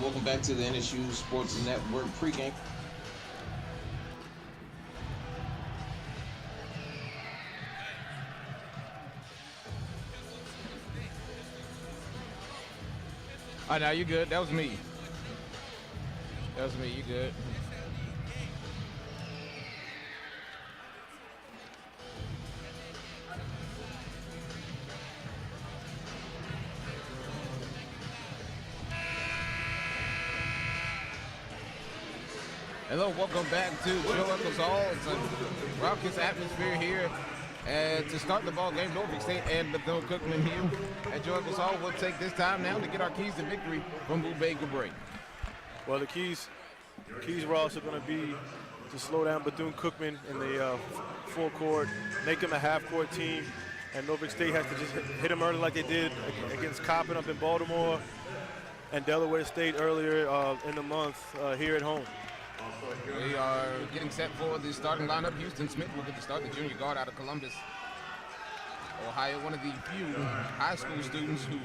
welcome back to the NSU Sports Network pregame. All right, now you good. That was me. You good. Hello, welcome back to Joe Eccles Hall. It's a raucous atmosphere here to start the ball game. Norfolk State and Bethune Cookman here at Joe Eccles Hall. We'll take this time now to get our keys to victory from Bubé. Well, the keys, Ross, are going to be to slow down Bethune Cookman in the full court, make them a half-court team, and Norfolk State has to just hit them early like they did against Coppin up in Baltimore and Delaware State earlier in the month here at home. We are getting set for the starting lineup. Houston Smith will get to start, the junior guard out of Columbus, Ohio. One of the few high school students who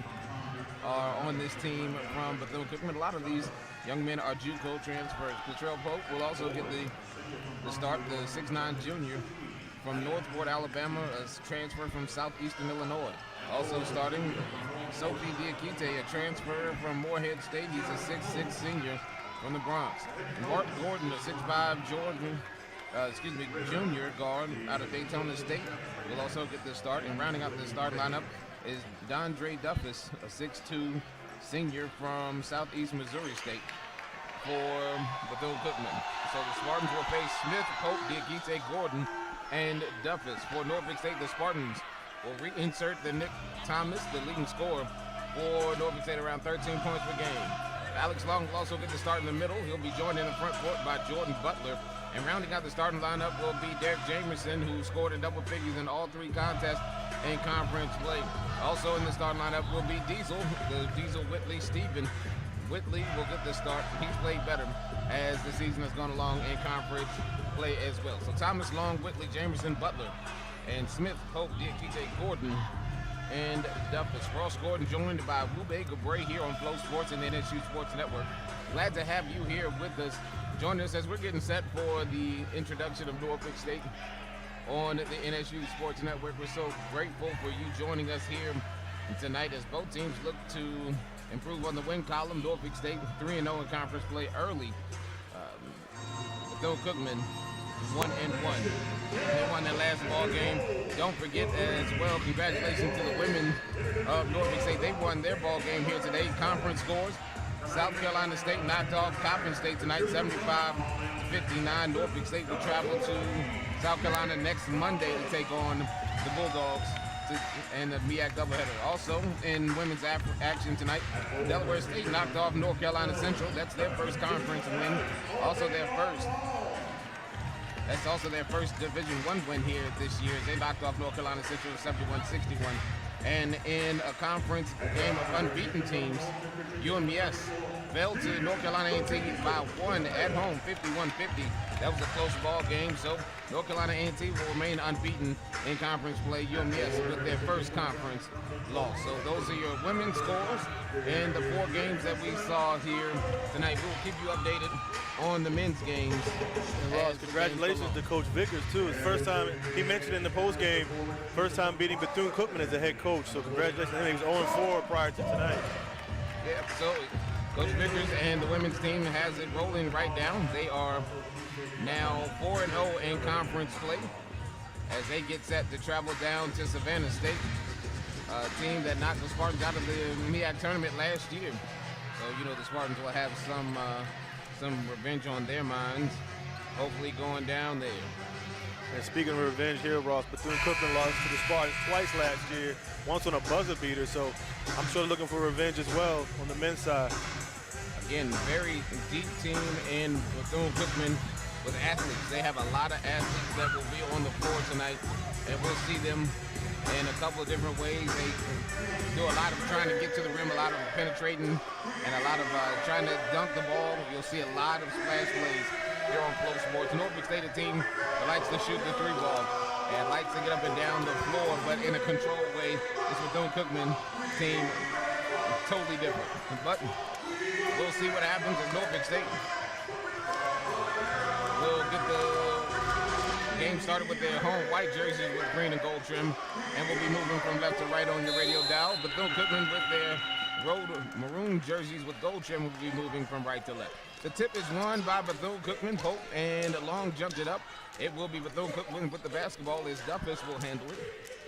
are on this team from Bethune Cookman. A lot of these young men are JUCO transfers. Latrell Pope will also get the start, the 6'9" junior from Northport, Alabama, a transfer from Southeastern Illinois. Also starting, Sophie Diakite, a transfer from Morehead State. He's a 6'6" senior from the Bronx. Mark Gordon, a 6'5" junior guard out of Daytona State, will also get the start. And rounding out the start lineup is Dondre Duffus, a 6'2" senior from Southeast Missouri State for Bethune Cookman. So the Spartans will face Smith, Pope, Diakite, Gordon, and Duffus. For Norfolk State, the Spartans will reinsert the Nick Thomas, the leading scorer for Norfolk State, around 13 points per game. Alex Long will also get the start in the middle. He'll be joined in the front court by Jordan Butler. And rounding out the starting lineup will be Derek Jamerson, who scored in double figures in all three contests in conference play. Also in the starting lineup will be the Diesel Whitley. Stephen Whitley will get the start. He's played better as the season has gone along in conference play as well. So Thomas, Long, Whitley, Jamerson, Butler, and Smith, Pope, Diakite, Gordon, and Duffus. Ross Gordon joined by Bubé here on Flow Sports and the NSU Sports Network. Glad to have you here with us. Join us as we're getting set for the introduction of Norfolk State on the NSU Sports Network. We're so grateful for you joining us here tonight as both teams look to improve on the win column. Norfolk State 3-0 in conference play early. Bethune Cookman 1-1. They won their last ball game. Don't forget as well, congratulations to the women of Norfolk State. They won their ball game here today. Conference scores: South Carolina State knocked off Coppin State tonight, 75-59. Norfolk State will travel to South Carolina next Monday to take on the Bulldogs and the MEAC doubleheader. Also in women's action tonight, Delaware State knocked off North Carolina Central. That's their first conference win. That's also their first Division I win here this year. They knocked off North Carolina Central 71-61. And in a conference game of unbeaten teams, UMES fell to North Carolina A&T by 1 at home, 51-50. That was a close ball game, so North Carolina A&T will remain unbeaten in conference play. UMES with their first conference loss. So those are your women's scores and the 4 games that we saw here tonight. We will keep you updated on the men's games. And Ross, congratulations to Coach Vickers too. His first time, he mentioned in the post game, first time beating Bethune Cookman as a head coach. So congratulations to him. He was 0-4 prior to tonight. Yeah, so Coach Vickers and the women's team has it rolling right down. They are now 4-0 in conference play as they get set to travel down to Savannah State, a team that knocked the Spartans out of the MEAC tournament last year. So, you know, the Spartans will have some revenge on their minds, hopefully going down there. And speaking of revenge here, Ross, Bethune Cookman lost to the Spartans twice last year, once on a buzzer beater, so I'm sure looking for revenge as well on the men's side. Again, very deep team in Bethune Cookman with athletes. They have a lot of athletes that will be on the floor tonight, and we'll see them in a couple of different ways. They do a lot of trying to get to the rim, a lot of penetrating, and a lot of trying to dunk the ball. You'll see a lot of splash plays here on Flow Sports. Norfolk State, a team that likes to shoot the 3-ball and likes to get up and down the floor, but in a controlled way. This Bethune Cookman team totally different. But we'll see what happens as Norfolk State will get the game started with their home white jerseys with green and gold trim, and we'll be moving from left to right on your radio dial. Bethune Cookman with their road maroon jerseys with gold trim will be moving from right to left. The tip is won by Bethune Cookman. Pope and Long jumped it up. It will be Bethune Cookman with the basketball as Duffus will handle it.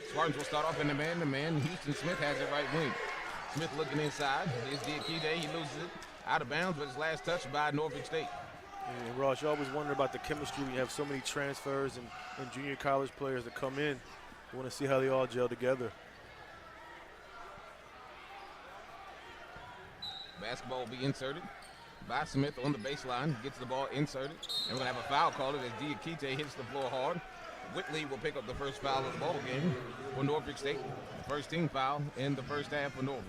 Spartans will start off in the man-to-man. Houston Smith has it right wing. Smith looking inside. Here's Diakite. He loses it out of bounds, but it's last touched by Norfolk State. And Ross, you always wonder about the chemistry when you have so many transfers and junior college players that come in. You want to see how they all gel together. Basketball will be inserted by Smith on the baseline. Gets the ball inserted. And we're going to have a foul called as Diakite hits the floor hard. Whitley will pick up the first foul of the ball game for Norfolk State. First team foul in the first half for Norfolk.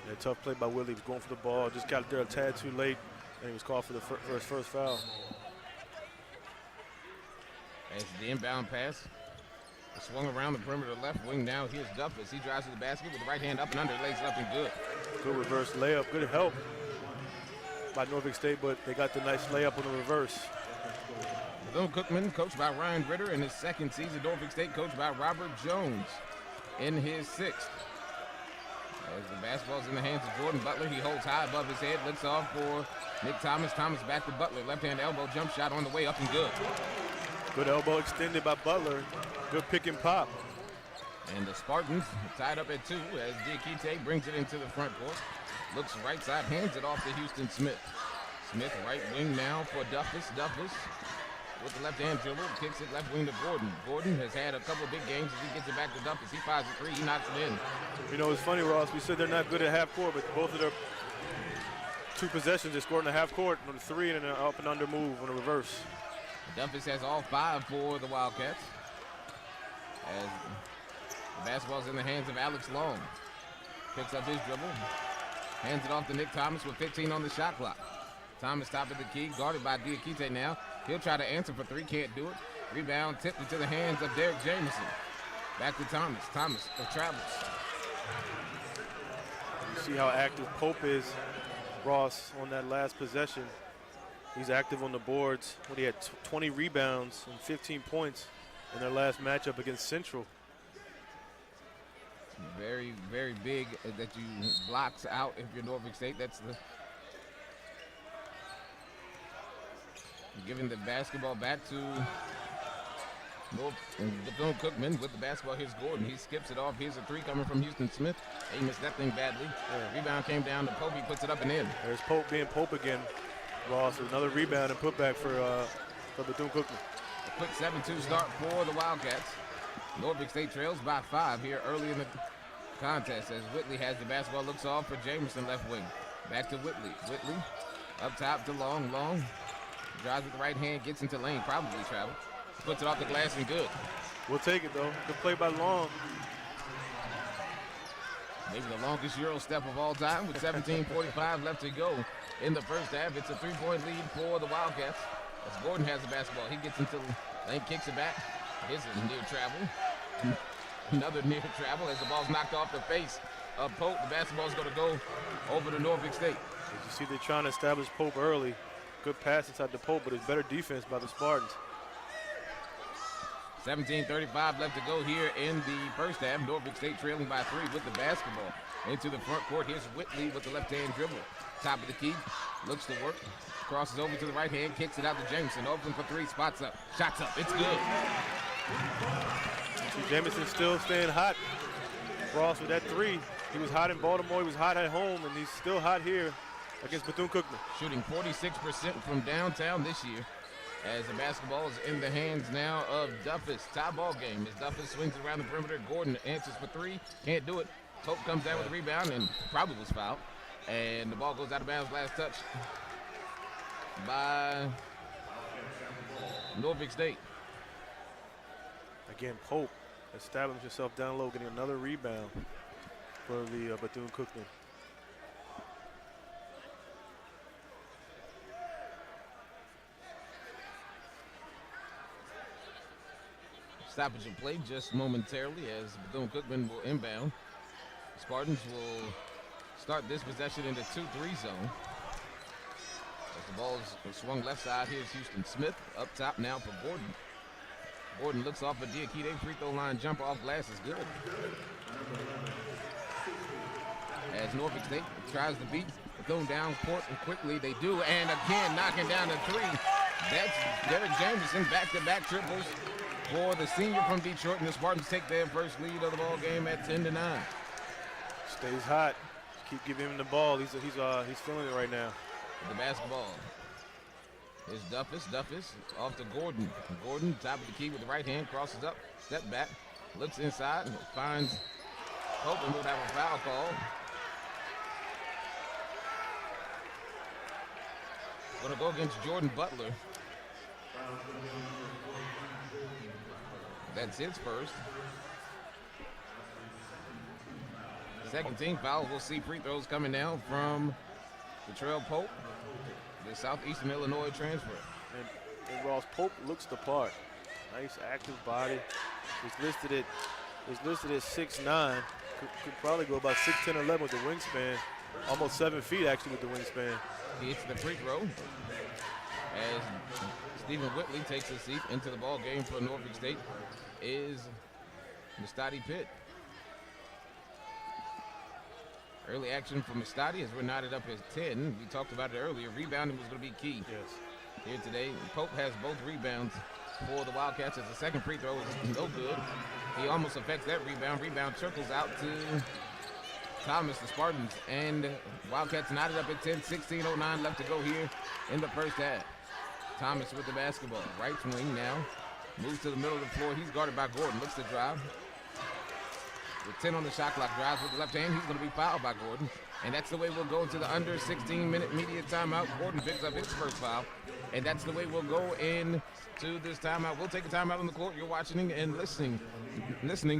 Yeah, tough play by Whitley. He was going for the ball. Just got there a tad too late, and he was called for the first foul. As the inbound pass swung around the perimeter left wing. Now here's Duffus. He drives to the basket with the right hand up and under. Lays it up and good. Good reverse layup. Good help by Norfolk State, but they got the nice layup on the reverse. Bethune Cookman, coached by Ryan Ritter in his second season. Norfolk State, coached by Robert Jones in his sixth. As the basketball's in the hands of Jordan Butler, he holds high above his head, looks off for Nick Thomas. Thomas back to Butler. Left-hand elbow jump shot on the way up and good. Good elbow extended by Butler. Good pick and pop. And the Spartans tied up at 2 as Diakite brings it into the front court. Looks right side, hands it off to Houston Smith. Smith right wing now for Duffus. Duffus with the left hand dribble, kicks it left wing to Gordon. Gordon has had a couple of big games as he gets it back to Duffus. He fires a 3, he knocks it in. You know, it's funny, Ross, we said they're not good at half court, but both of their 2 possessions they scored in the half court on the 3 and an up and under move on the reverse. Duffus has all 5 for the Wildcats. As the basketball's in the hands of Alex Long. Picks up his dribble, hands it off to Nick Thomas with 15 on the shot clock. Thomas top of the key, guarded by Diakite now. He'll try to answer for 3, can't do it. Rebound tipped into the hands of Derek Jameson. Back to Thomas. Thomas travels. You see how active Pope is, Ross, on that last possession. He's active on the boards when he had 20 rebounds and 15 points in their last matchup against Central. Very, very big that you blocks out if you're Norfolk State. That's the giving the basketball back to Bethune Cookman with the basketball. Here's Gordon. He skips it off. Here's a 3 coming from Houston Smith. He missed that thing badly. Yeah. Rebound came down to Pope. He puts it up and in. There's Pope being Pope again. Ross with another rebound and putback for Bethune Cookman. A quick 7-2 start for the Wildcats. Norfolk State trails by 5 here early in the contest as Whitley has the basketball. Looks off for Jameson left wing. Back to Whitley. Whitley up top to Long. Long drives with the right hand, gets into lane, probably travel. Puts it off the glass and good. We'll take it though. Good play by Long. Maybe the longest Euro step of all time with 17:45 left to go in the first half. It's a 3-point lead for the Wildcats. As Gordon has the basketball, he gets into lane, kicks it back. Here's a near travel. Another near travel as the ball's knocked off the face of Pope. The basketball's going to go over to Norfolk State. As you see, they're trying to establish Pope early. Good pass inside the Pope, but it's better defense by the Spartans. 17:35 left to go here in the first half. Norfolk State trailing by 3 with the basketball. Into the front court, here's Whitley with the left-hand dribble. Top of the key, looks to work. Crosses over to the right hand, kicks it out to Jameson. Open for 3, spots up, shots up, it's good. See, Jameson still staying hot. Ross with that 3. He was hot in Baltimore, he was hot at home, and he's still hot here against Bethune-Cookman. Shooting 46% from downtown this year as the basketball is in the hands now of Duffus. Tie ball game as Duffus swings around the perimeter. Gordon answers for 3, can't do it. Pope comes down with a rebound and probably was fouled. And the ball goes out of bounds, last touch by Norfolk State. Again, Pope establishing himself down low, getting another rebound for the Bethune-Cookman. Stoppage of play just momentarily as Bethune Cookman will inbound. Spartans will start this possession in the 2-3 zone. As the ball is swung left side, here's Houston Smith up top now for Gordon. Gordon looks off a Diakite free throw line jumper off glass is good. As Norfolk State tries to beat Bethune down court, and quickly they do, and again knocking down the three. That's Derek Jameson, back-to-back triples for the senior from Detroit, and the Spartans take their first lead of the ball game at 10-9. Stays hot. Keep giving him the ball. He's feeling it right now. The basketball is Duffus off to Gordon. Gordon, top of the key with the right hand, crosses up, step back, looks inside, and finds Pope, and we'll have a foul call. Gonna go against Jordan Butler. That's his first. Second team foul. We'll see free throws coming down from Latrell Pope, the Southeastern Illinois transfer. And Ross, Pope looks the part. Nice active body. He's listed at 6'9". Could probably go about 6'10" or 11 with the wingspan. Almost 7 feet actually with the wingspan. He hits the free throw as Stephen Whitley takes a seat into the ball game for Norfolk State is Mustadi Pitt. Early action for Mustadi as we're knotted up as 10. We talked about it earlier. Rebounding was going to be key. Yes. Here today, Pope has both rebounds for the Wildcats as the second free throw is no good. He almost affects that rebound. Rebound trickles out to Thomas, the Spartans, and Wildcats knotted up at 10, 16:09 left to go here in the first half. Thomas with the basketball, right wing now, moves to the middle of the floor. He's guarded by Gordon, looks to drive. With 10 on the shot clock, drives with the left hand. He's going to be fouled by Gordon, and that's the way we'll go into the under 16-minute media timeout. Gordon picks up his first foul, and that's the way we'll go into this timeout. We'll take a timeout on the court. You're watching and listening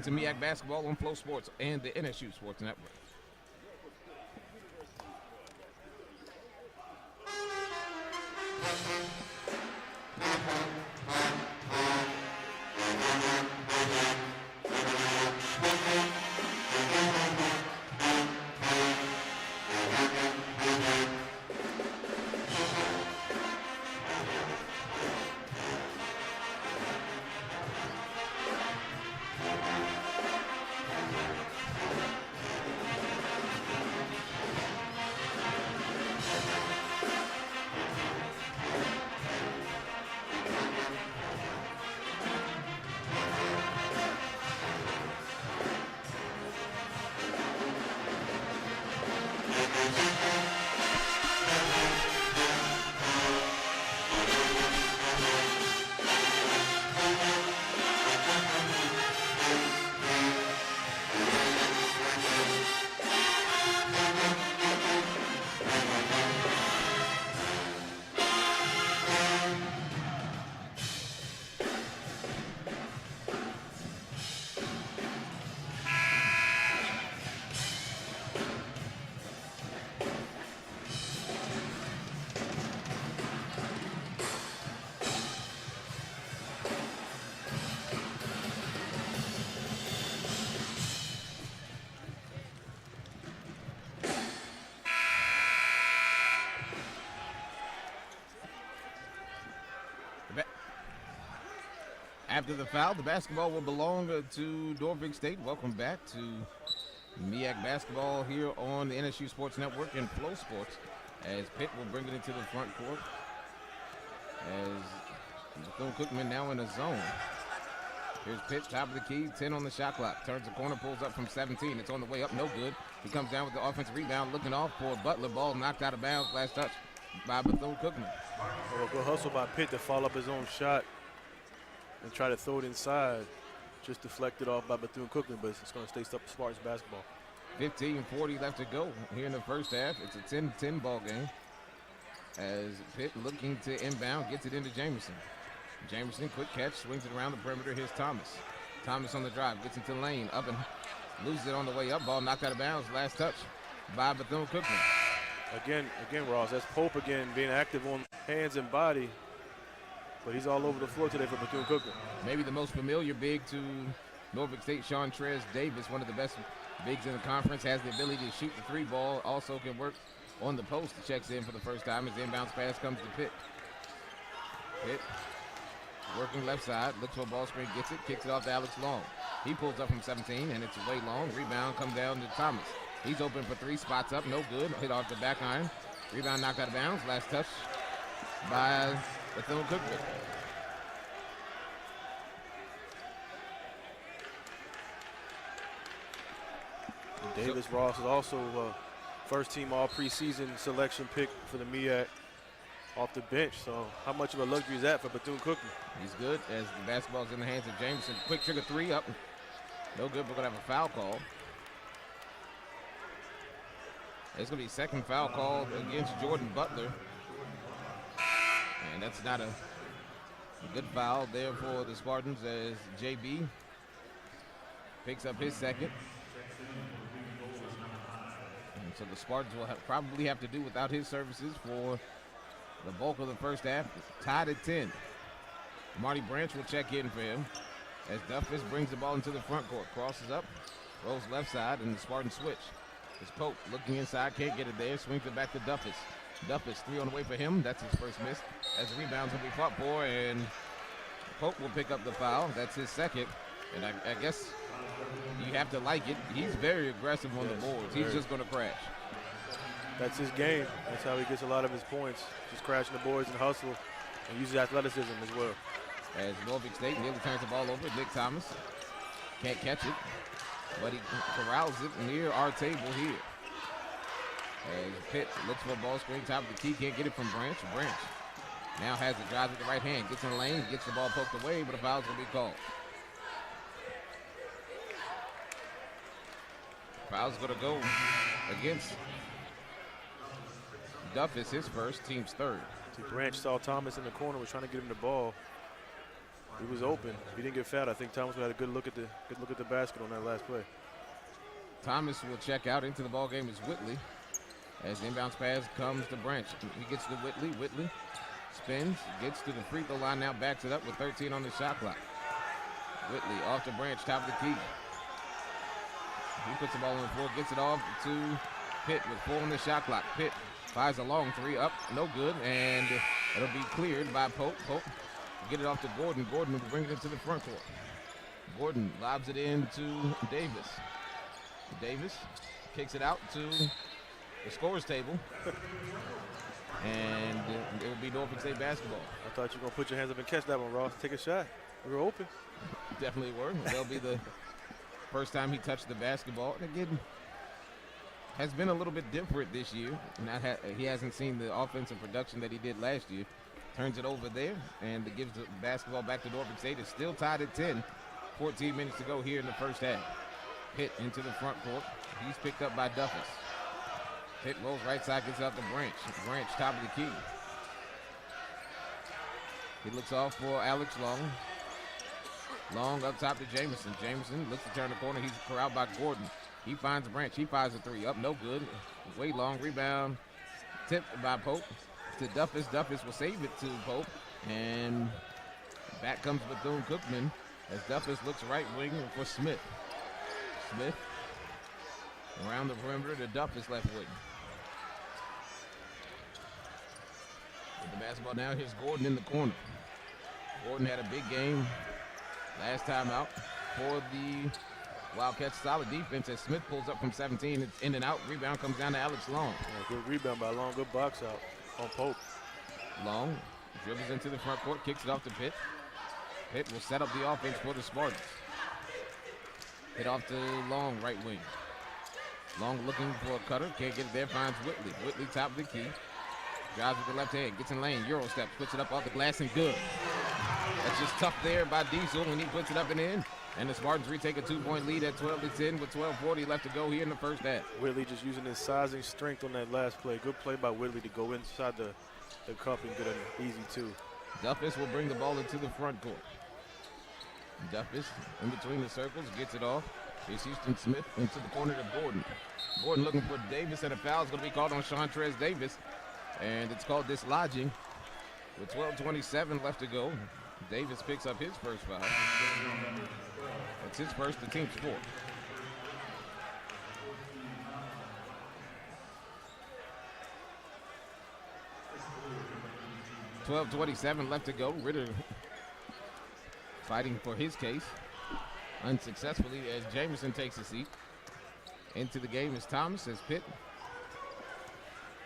to MEAC Basketball on Flow Sports and the NSU Sports Network. After the foul, the basketball will belong to Norfolk State. Welcome back to MEAC Basketball here on the NSU Sports Network and Flow Sports as Pitt will bring it into the front court as Bethune Cookman now in a zone. Here's Pitt, top of the key, 10 on the shot clock. Turns the corner, pulls up from 17. It's on the way up, no good. He comes down with the offensive rebound, looking off for Butler. Ball knocked out of bounds, last touch by Bethune Cookman. Well, good hustle by Pitt to follow up his own shot and try to throw it inside. Just deflected off by Bethune Cookman, but it's going to stay Spartans basketball. 15:40 left to go here in the first half. It's a 10-10 ball game as Pitt looking to inbound, gets it into Jameson. Jameson, quick catch, swings it around the perimeter. Here's Thomas. Thomas on the drive, gets into lane, up and loses it on the way up. Ball knocked out of bounds, last touch by Bethune Cookman. Again, Ross, that's Pope again being active on hands and body. But he's all over the floor today for Bethune Cookman. Maybe the most familiar big to Norfolk State, Sean Trez Davis, one of the best Biggs in the conference, has the ability to shoot the three ball, also can work on the post. Checks in for the first time as the inbounds pass comes to Pitt. Pitt working left side, looks for a ball screen, gets it, kicks it off to Alex Long. He pulls up from 17, and it's way long. Rebound comes down to Thomas. He's open for three, spots up, no good. Hit off the back iron. Rebound knocked out of bounds. Last touch by Bethune Cookman. Davis Ross is also first-team all-preseason selection pick for the MEAC off the bench. So how much of a luxury is that for Bethune-Cookman? He's good as the basketball's in the hands of Jameson. Quick trigger three up. No good. We're going to have a foul call. It's going to be second foul called against Jordan Butler. And that's not a good foul there for the Spartans as JB picks up his second. And so the Spartans will probably have to do without his services for the bulk of the first half. Tied at 10. Marty Branch will check in for him as Duffus brings the ball into the front court. Crosses up, rolls left side, and the Spartans switch. It's Pope looking inside, can't get it there, swings it back to Duffus. Duffus, three on the way for him. That's his first miss. As the rebounds will be fought for, and Pope will pick up the foul. That's his second. And I guess you have to like it. He's very aggressive on the boards. He's just going to crash. That's his game. That's how he gets a lot of his points. Just crashing the boards and hustle and uses athleticism as well. As Norfolk State nearly turns the ball over, Nick Thomas can't catch it, but he corrals it near our table here. As Pitt looks for a ball screen, top of the key, can't get it from Branch. Branch now has the drive with the right hand, gets in the lane, gets the ball poked away, but a foul's going to be called. Foul's going to go against Duffus, his first, team's third. See, Branch saw Thomas in the corner, was trying to get him the ball. He was open. He didn't get fouled. I think Thomas had a good look at the basket on that last play. Thomas will check out. Into the ball game is Whitley. As the inbounds pass comes to Branch. He gets to Whitley. Whitley spins, gets to the free throw line, now backs it up with 13 on the shot clock. Whitley off to Branch, top of the key. He puts the ball on the floor, gets it off to Pitt with 4 on the shot clock. Pitt fires a long three up, no good, and it'll be cleared by Pope. Pope get it off to Gordon. Gordon will bring it into the front court. Gordon lobs it into Davis. Davis kicks it out to the scorer's table. And it will be Norfolk State basketball. I thought you were going to put your hands up and catch that one, Ross. Take a shot. We were open. Definitely were. That'll be the first time he touched the basketball. And again, has been a little bit different this year. He hasn't seen the offensive production that he did last year. Turns it over there and gives the basketball back to Norfolk State. It's still tied at 10. 14 minutes to go here in the first half. Pitt into the front court. He's picked up by Duffus. Pitt rolls right side, gets out to Branch. Branch, top of the key. He looks off for Alex Long. Long up top to Jameson. Jameson looks to turn the corner. He's corralled by Gordon. He finds Branch. He fires a three up. No good. Way long. Rebound tipped by Pope to Duffus. Duffus will save it to Pope. And back comes Bethune Cookman as Duffus looks right wing for Smith. Smith around the perimeter to Duffus left wing. With the basketball now, here's Gordon in the corner. Gordon had a big game last time out for the Wildcats. Solid defense as Smith pulls up from 17. It's in and out. Rebound comes down to Alex Long. Yeah, good rebound by Long. Good box out on Pope. Long dribbles into the front court, kicks it off to Pitt. Pitt will set up the offense for the Spartans. Hit off to Long, right wing. Long looking for a cutter, can't get it there, finds Whitley. Whitley top of the key. Drives with the left hand, gets in lane, Euro step, puts it up off the glass and good. That's just tough there by Diesel when he puts it up and in. And the Spartans retake a 2-point lead at 12-10 with 12:40 left to go here in the first half. Whitley just using his sizing strength on that last play. Good play by Whitley to go inside the cup and get an easy two. Duffus will bring the ball into the front court. Duffus in between the circles, gets it off. Here's Houston Smith into the corner to Gordon. Gordon looking for Davis, and a foul is going to be called on Chantrez Davis. And it's called dislodging with 12:27 left to go. Davis picks up his first foul. That's his first, the team's fourth. 12:27 left to go. Ritter fighting for his case unsuccessfully as Jameson takes a seat. Into the game is Thomas as Pitt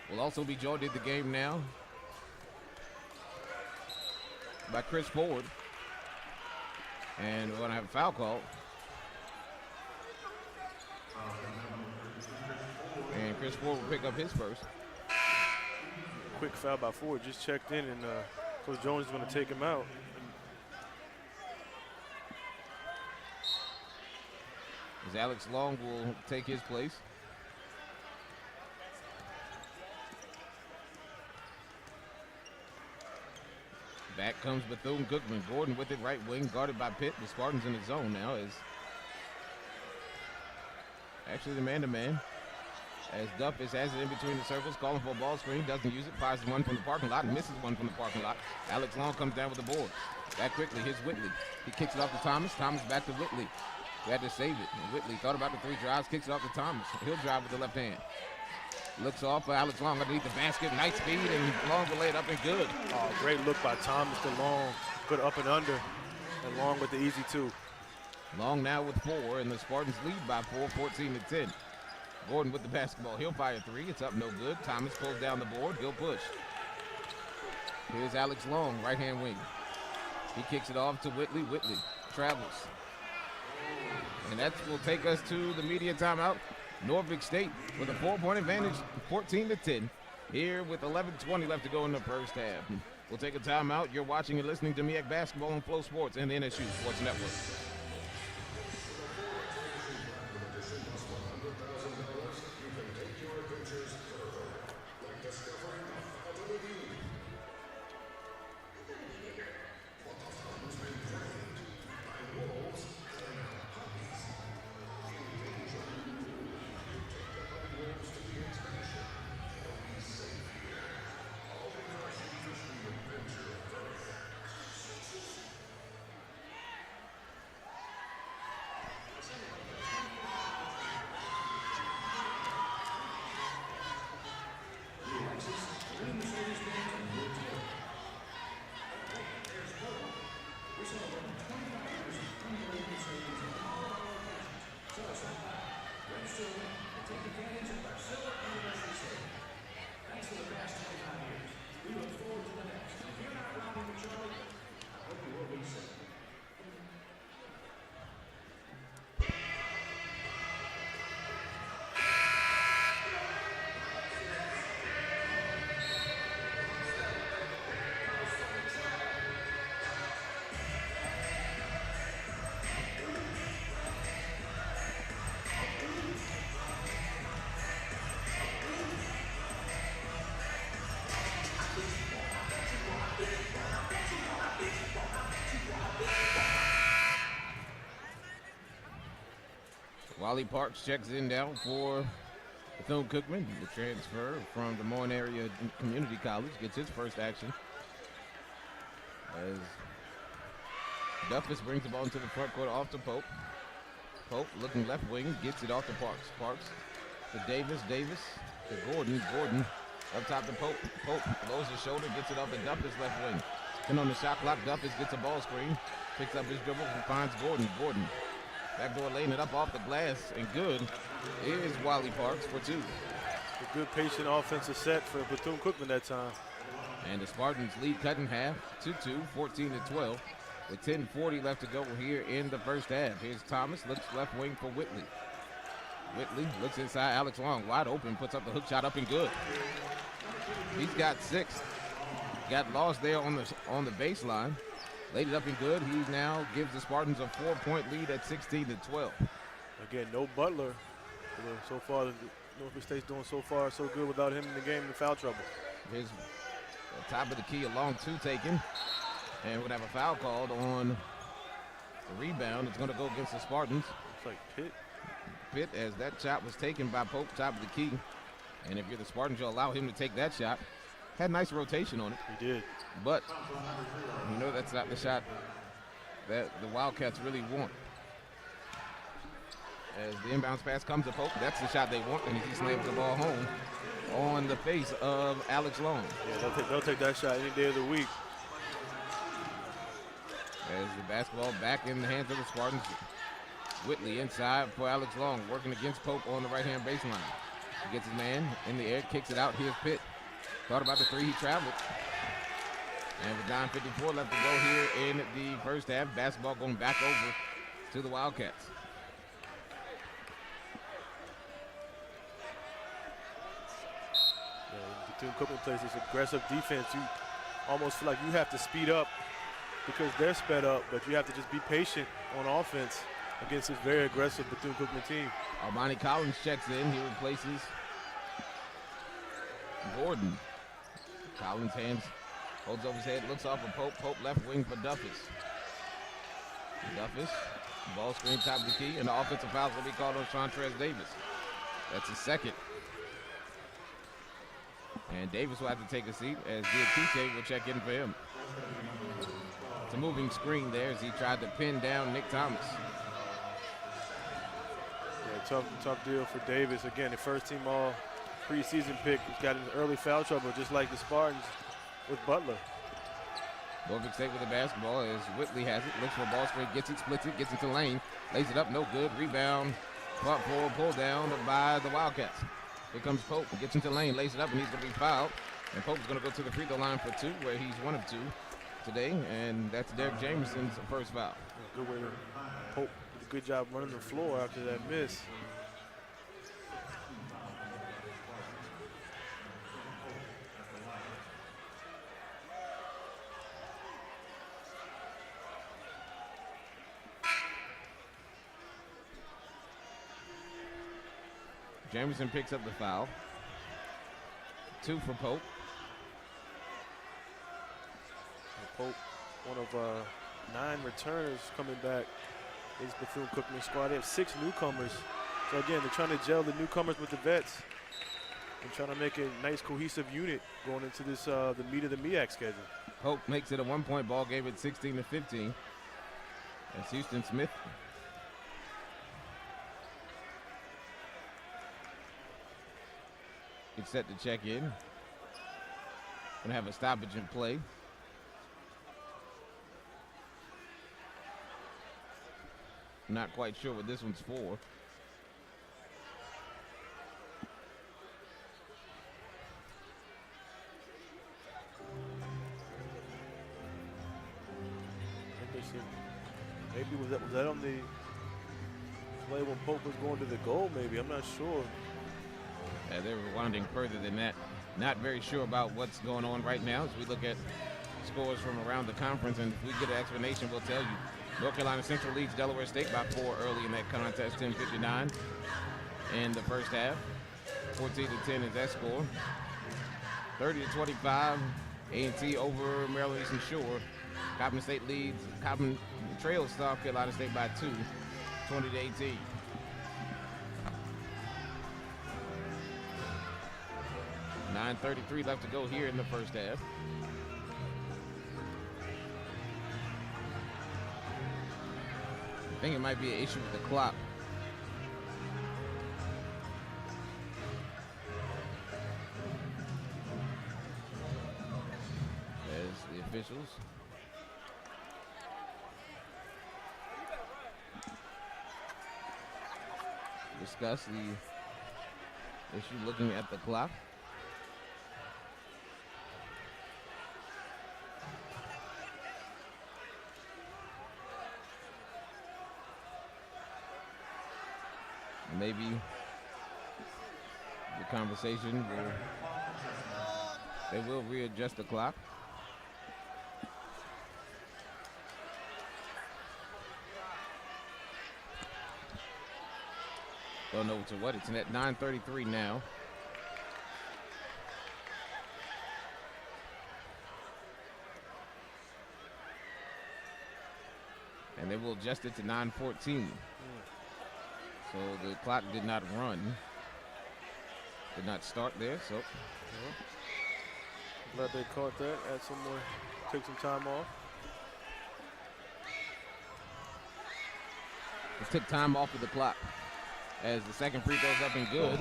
will also be joined in the game now by Chris Ford. And we're going to have a foul call. And Chris Ford will pick up his first. Quick foul by Ford. Just checked in, and Coach Jones is going to take him out. As Alex Long will take his place. Back comes Bethune Cookman. Gordon with it, right wing, guarded by Pitt. The Spartans in the zone now is actually the man-to-man. As Duffus has it in between the circles, calling for a ball screen, doesn't use it, fires one from the parking lot, and misses one from the parking lot. Alex Long comes down with the board. Back quickly, here's Whitley. He kicks it off to Thomas. Thomas back to Whitley. He had to save it. And Whitley thought about the 3 drives, kicks it off to Thomas. He'll drive with the left hand. Looks off for Alex Long underneath the basket. Nice speed, and Long will lay it up and good. Oh, great look by Thomas to Long. Good up and under, and Long with the easy 2. Long now with 4, and the Spartans lead by 4, 14-10. Gordon with the basketball. He'll fire 3. It's up no good. Thomas pulls down the board. He'll push. Here's Alex Long, right-hand wing. He kicks it off to Whitley. Whitley travels. And that will take us to the media timeout. Norfolk State with a 4-point advantage, 14-10. Here with 11:20 left to go in the first half. We'll take a timeout. You're watching and listening to MEAC Basketball on Flow Sports and the NSU Sports Network. Wally Parks checks in down for Bethune Cookman. The transfer from Des Moines Area Community College gets his first action. As Duffus brings the ball into the front court off to Pope. Pope looking left wing, gets it off to Parks. Parks to Davis. Davis to Gordon. Gordon up top to Pope. Pope lowers his shoulder, gets it off to Duffus left wing. Then on the shot clock, Duffus gets a ball screen, picks up his dribble and finds Gordon. Gordon backdoor laying it up off the glass, and good is Wally Parks for 2. A good patient offensive set for Bethune Cookman that time. And the Spartans lead cut in half, 2-2, 14-12, with 10:40 left to go here in the first half. Here's Thomas, looks left wing for Whitley. Whitley looks inside, Alex Long wide open, puts up the hook shot up and good. He's got 6. Got lost there on the baseline. Laid it up and good. He now gives the Spartans a 4-point lead at 16-12. Again, no Butler. So far, Norfolk State's doing so far so good without him in the game in foul trouble. Here's the top of the key, a long 2 taken. And we're going to have a foul called on the rebound. It's going to go against the Spartans. It's like Pitt. Pitt, as that shot was taken by Pope, top of the key. And if you're the Spartans, you'll allow him to take that shot. Had nice rotation on it. He did. But you know that's not the shot that the Wildcats really want. as the inbounds pass comes to Pope. That's the shot they want, and he slams the ball home on the face of Alex Long. Yeah, they'll take that shot any day of the week. As the basketball back in the hands of the Spartans. Whitley inside for Alex Long, working against Pope on the right-hand baseline. He gets his man in the air, kicks it out. Here's Pitt. Thought about the three, he traveled. And with 9:54 left to go here in the first half, basketball going back over to the Wildcats. Bethune Cookman plays this aggressive defense. You almost feel like you have to speed up because they're sped up, but you have to just be patient on offense against this very aggressive Bethune Cookman team. Armani Collins checks in. He replaces Gordon. Collins hands, holds over his head, looks off of Pope. Pope left wing for Duffus. Duffus, ball screen top of the key, and the offensive foul will be called on Shontrez Davis. That's his second. And Davis will have to take a seat as Diakite will check in for him. It's a moving screen there as he tried to pin down Nick Thomas. Yeah, tough deal for Davis. Again, the first team all preseason pick. He's got in early foul trouble, just like the Spartans with Butler. Norfolk State with the basketball as Whitley has it, looks for a ball screen, gets it, splits it, gets into lane, lays it up, no good, rebound, fought forward, pulled down by the Wildcats. Here comes Pope, gets into lane, lays it up, and he's going to be fouled. And Pope's going to go to the free throw line for two, where he's 1 of 2 today, and that's Derek Jameson's first foul. Good way to Pope did a good job running the floor after that miss. Jameson picks up the foul. 2 for Pope. Pope, one of 9 returners coming back. Is Bethune Cookman squad. They have 6 newcomers. So again, they're trying to gel the newcomers with the vets and trying to make a nice cohesive unit going into this the meat of the MEAC schedule. Pope makes it a 1-point ball game at 16-15. That's Houston Smith. It's set to check in. Gonna have a stoppage in play. Not quite sure what this one's for. Interesting. Maybe was that on the play when Pope was going to the goal? Maybe, I'm not sure. Yeah, they're rewinding further than that. Not very sure about what's going on right now as we look at scores from around the conference, and if we get an explanation, we'll tell you. North Carolina Central leads Delaware State by 4 early in that contest, 10:59 in the first half. 14-10 is that score. 30-25, A&T over Maryland Eastern Shore. Coppin State leads, Coppin trails South Carolina State by 2, 20-18. .933 left to go here in the first half. I think it might be an issue with the clock. As the officials discuss the issue looking at the clock. Maybe the conversation they will readjust the clock. Don't know to what. It's at 9:33 now. And they will adjust it to 9:14. So the clock did not run, did not start there, so. Glad they caught that, add some more, take some time off. Let's take time off of the clock. as the second free throw's up and good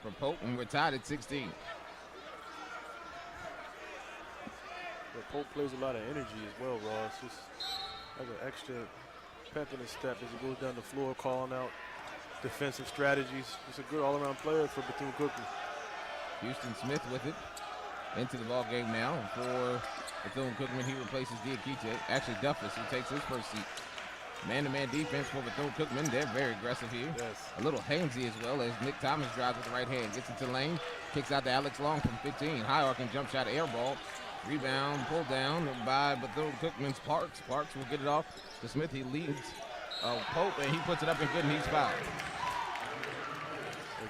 for Pope, and we're tied at 16. But Pope plays a lot of energy as well, Ross. Just has an extra pep in his step as he goes down the floor, calling out defensive strategies. Just a good all-around player for Bethune Cookman. Houston Smith with it into the ball game now for Bethune Cookman. He replaces Diakite. Actually, Duffus, who takes his first seat. Man-to-man defense for Bethune Cookman. They're very aggressive here. Yes. A little handsy as well as Nick Thomas drives with the right hand. Gets into lane. Kicks out to Alex Long from 15. High arcing jump shot air ball. Rebound pulled down by Bethune Cookman's Parks. Parks will get it off to Smith. He leads Pope, and he puts it up and good, and he's fouled.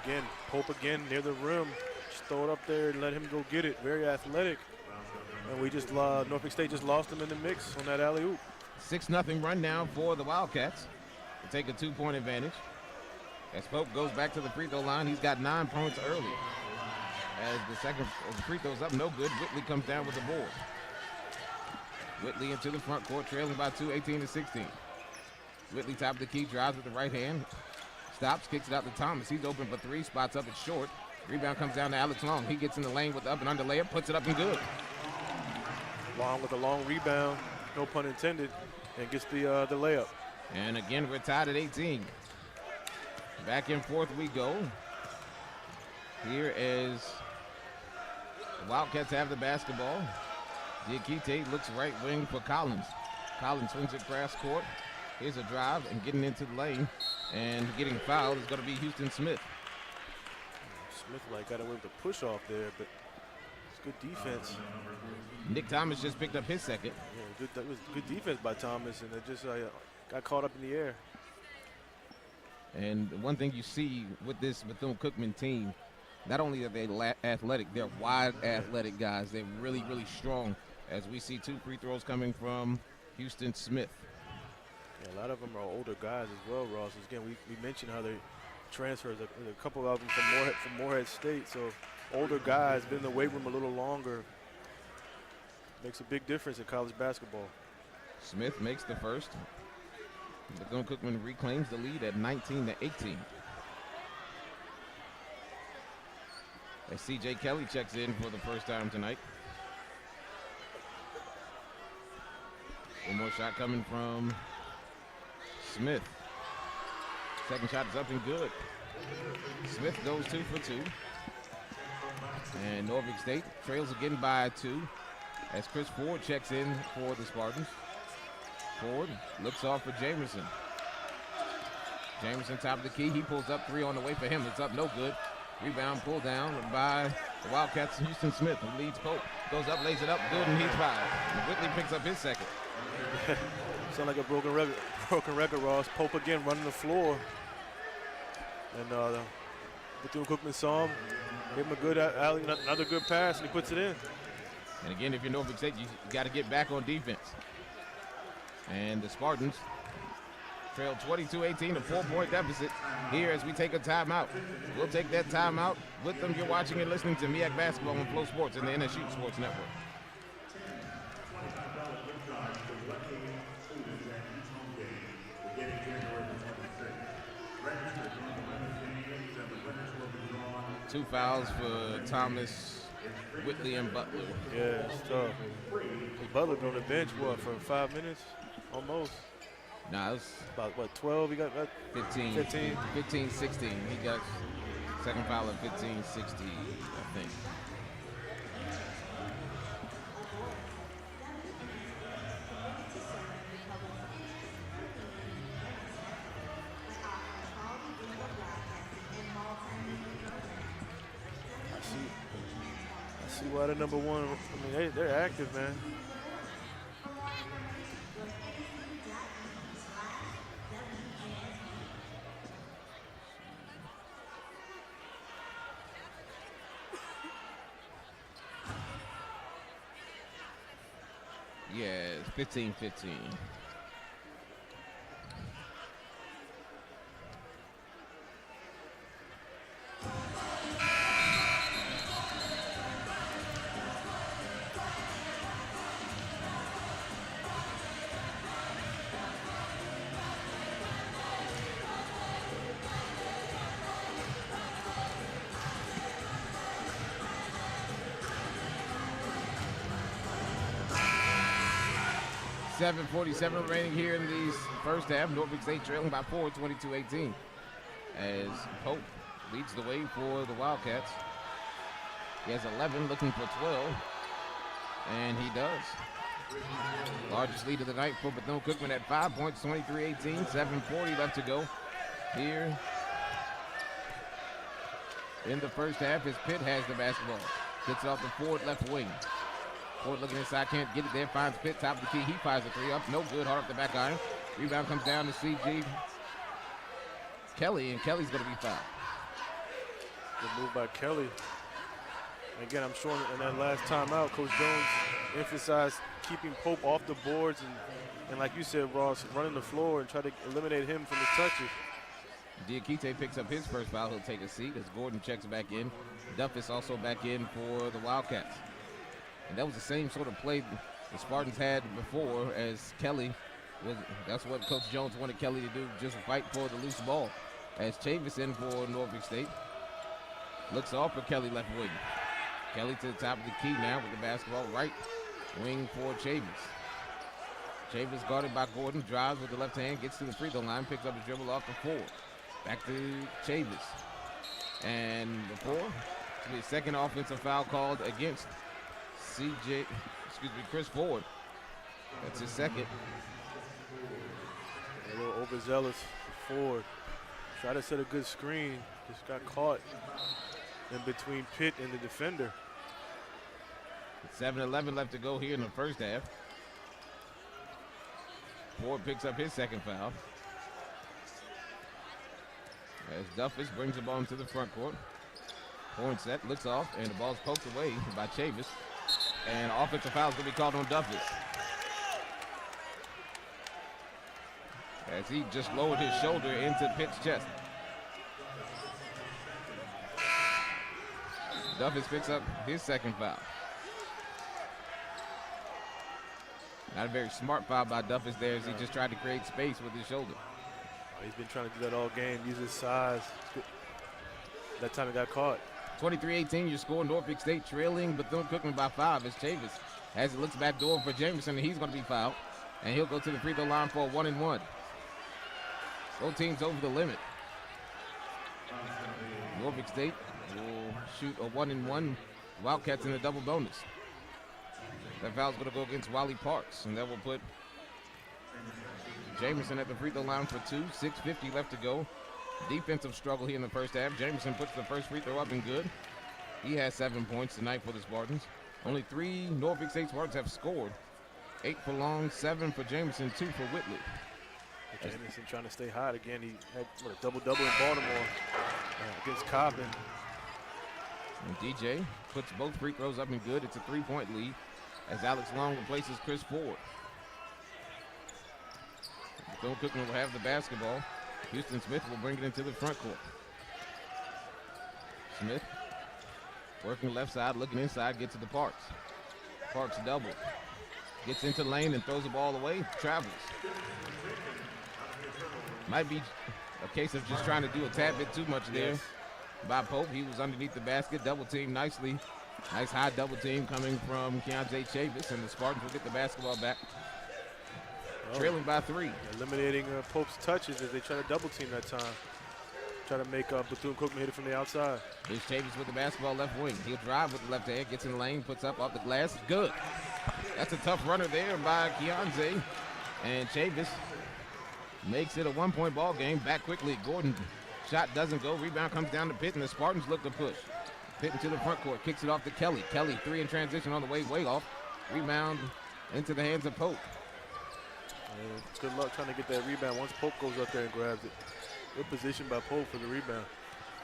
Again, Pope again near the rim. Just throw it up there and let him go get it. Very athletic. And we just, Norfolk State just lost him in the mix on that alley-oop. 6-0 run now for the Wildcats. They take a 2-point advantage. As Pope goes back to the free throw line, he's got 9 points early. As the second free throw's up, no good. Whitley comes down with the board. Whitley into the front court, trailing by 2, 18-16. Whitley top of the key, drives with the right hand. Stops, kicks it out to Thomas. He's open for 3, spots up, it's short. Rebound comes down to Alex Long. He gets in the lane with the up and under layup, puts it up and good. Long with a long rebound, no pun intended, and gets the layup. And again, we're tied at 18. Back and forth we go. Here is the Wildcats have the basketball. Diakite looks right wing for Collins. Collins swings it cross court. Here's a drive and getting into the lane. And getting fouled is going to be Houston Smith. Smith got away with a push off there, but it's good defense. Nick Thomas just picked up his second. Yeah, that was good defense by Thomas, and it just got caught up in the air. And one thing you see with this Bethune Cookman team, not only are they athletic, they're wide athletic guys. They're really, really strong, as we see 2 free throws coming from Houston Smith. Yeah, a lot of them are older guys as well, Ross. Again, we mentioned how they transfers, a couple of them from Morehead State. So older guys, been in the weight room a little longer. Makes a big difference in college basketball. Smith makes the first. Bethune Cookman reclaims the lead at 19-18. As C.J. Kelly checks in for the first time tonight. One more shot coming from Smith. Second shot is up and good. Smith goes 2 for 2. And Norfolk State trails again by 2 as Chris Ford checks in for the Spartans. Ford looks off for Jamerson. Jamerson top of the key. He pulls up 3 on the way for him. It's up, no good. Rebound pulled down by the Wildcats. Houston Smith, who leads Pope. Goes up, lays it up, good, and he's fouled. And Whitley picks up his second. Sound like a broken record, Ross. Pope again running the floor. And Bethune Cookman saw him. Gave him a good alley, another good pass, and he puts it in. And again, if you're Norfolk State, you got to get back on defense. And the Spartans trail 22-18, a 4-point deficit here as we take a timeout. We'll take that timeout with them. You're watching and listening to MEAC Basketball on Flow Sports and the NSU Sports Network. Two fouls for Thomas, Whitley, and Butler. Yeah, it's tough. Butler been on the bench, for 5 minutes? Almost. Nah, it was about 12. He got 15, 16. He got second foul at 15, 16, I think. I see why they're number 1. I mean, they're active, man. Yeah, 15-15. 7:47 remaining here in the first half. Norfolk State trailing by 4, 22-18. As Pope leads the way for the Wildcats. He has 11, looking for 12, and he does. Largest lead of the night for Bethune Cookman at 5 points, 23-18, 7:40 left to go here in the first half as Pitt has the basketball. Gets it off the Ford left wing. Ford looking inside, can't get it there, finds Pitt, top of the key, he fires a three up, no good, hard off the back iron. Rebound comes down to C.G. Kelly, and Kelly's gonna be fouled. Good move by Kelly. Again, I'm sure in that last timeout, Coach Jones emphasized keeping Pope off the boards and like you said, Ross, running the floor and try to eliminate him from the touches. Diakite picks up his first foul. He'll take a seat as Gordon checks back in. Duffus also back in for the Wildcats. And that was the same sort of play the Spartans had before as Kelly was, that's what Coach Jones wanted Kelly to do, just fight for the loose ball. As Chavis in for Norfolk State. Looks off for Kelly left wing. Kelly to the top of the key now with the basketball, right wing for Chavis. Chavis guarded by Gordon, drives with the left hand, gets to the free throw line, picks up the dribble off the four. Back to Chavis. And before, to be a second offensive foul called against Chris Ford. That's his second. A little overzealous Ford. Tried to set a good screen, just got caught in between Pitt and the defender. 7:11 left to go here in the first half. Ford picks up his second foul. As Duffus brings the ball into the front court. Point set, looks off, and the ball's poked away by Chavis. And offensive foul is going to be called on Duffus. As he just lowered his shoulder into Pitt's chest. Duffus picks up his second foul. Not a very smart foul by Duffus there as he just tried to create space with his shoulder. He's been trying to do that all game, use his size. That time he got caught. 23-18, your score. Norfolk State trailing Bethune-Cookman by 5 as Chavis as it looks back door for Jameson, and he's going to be fouled. And he'll go to the free throw line for a 1-and-1. Both teams over the limit. Norfolk State will shoot a 1-and-1. Wildcats in a double bonus. That foul's going to go against Wally Parks, and that will put Jameson at the free throw line for 2. 6:50 left to go. Defensive struggle here in the first half. Jameson puts the first free throw up and good. He has 7 points tonight for the Spartans. Only 3 Norfolk State Spartans have scored. 8 for Long, 7 for Jameson, 2 for Whitley. Jameson trying to stay hot again. He had a double-double in Baltimore against Coppin. And DJ puts both free throws up and good. It's a 3-point lead as Alex Long replaces Chris Ford. Bethune Cookman will have the basketball. Houston Smith will bring it into the front court. Smith working left side, looking inside, gets to the Parks. Parks double. Gets into lane and throws the ball away, travels. Might be a case of just trying to do a tad bit too much there by Pope. He was underneath the basket, double team nicely. Nice high double team coming from Keontae Chavis, and the Spartans will get the basketball back. Trailing by 3. Eliminating Pope's touches as they try to double team that time. Try to make Bethune-Cookman hit it from the outside. Here's Chavis with the basketball left wing. He'll drive with the left hand, gets in the lane, puts up off the glass. Good. That's a tough runner there by Keontae. And Chavis makes it a 1-point ball game. Back quickly. Gordon shot doesn't go. Rebound comes down to Pitt, and the Spartans look to push. Pitt into the front court, kicks it off to Kelly. Kelly, 3 in transition on the way off. Rebound into the hands of Pope. Good luck trying to get that rebound once Pope goes up there and grabs it. Good position by Pope for the rebound.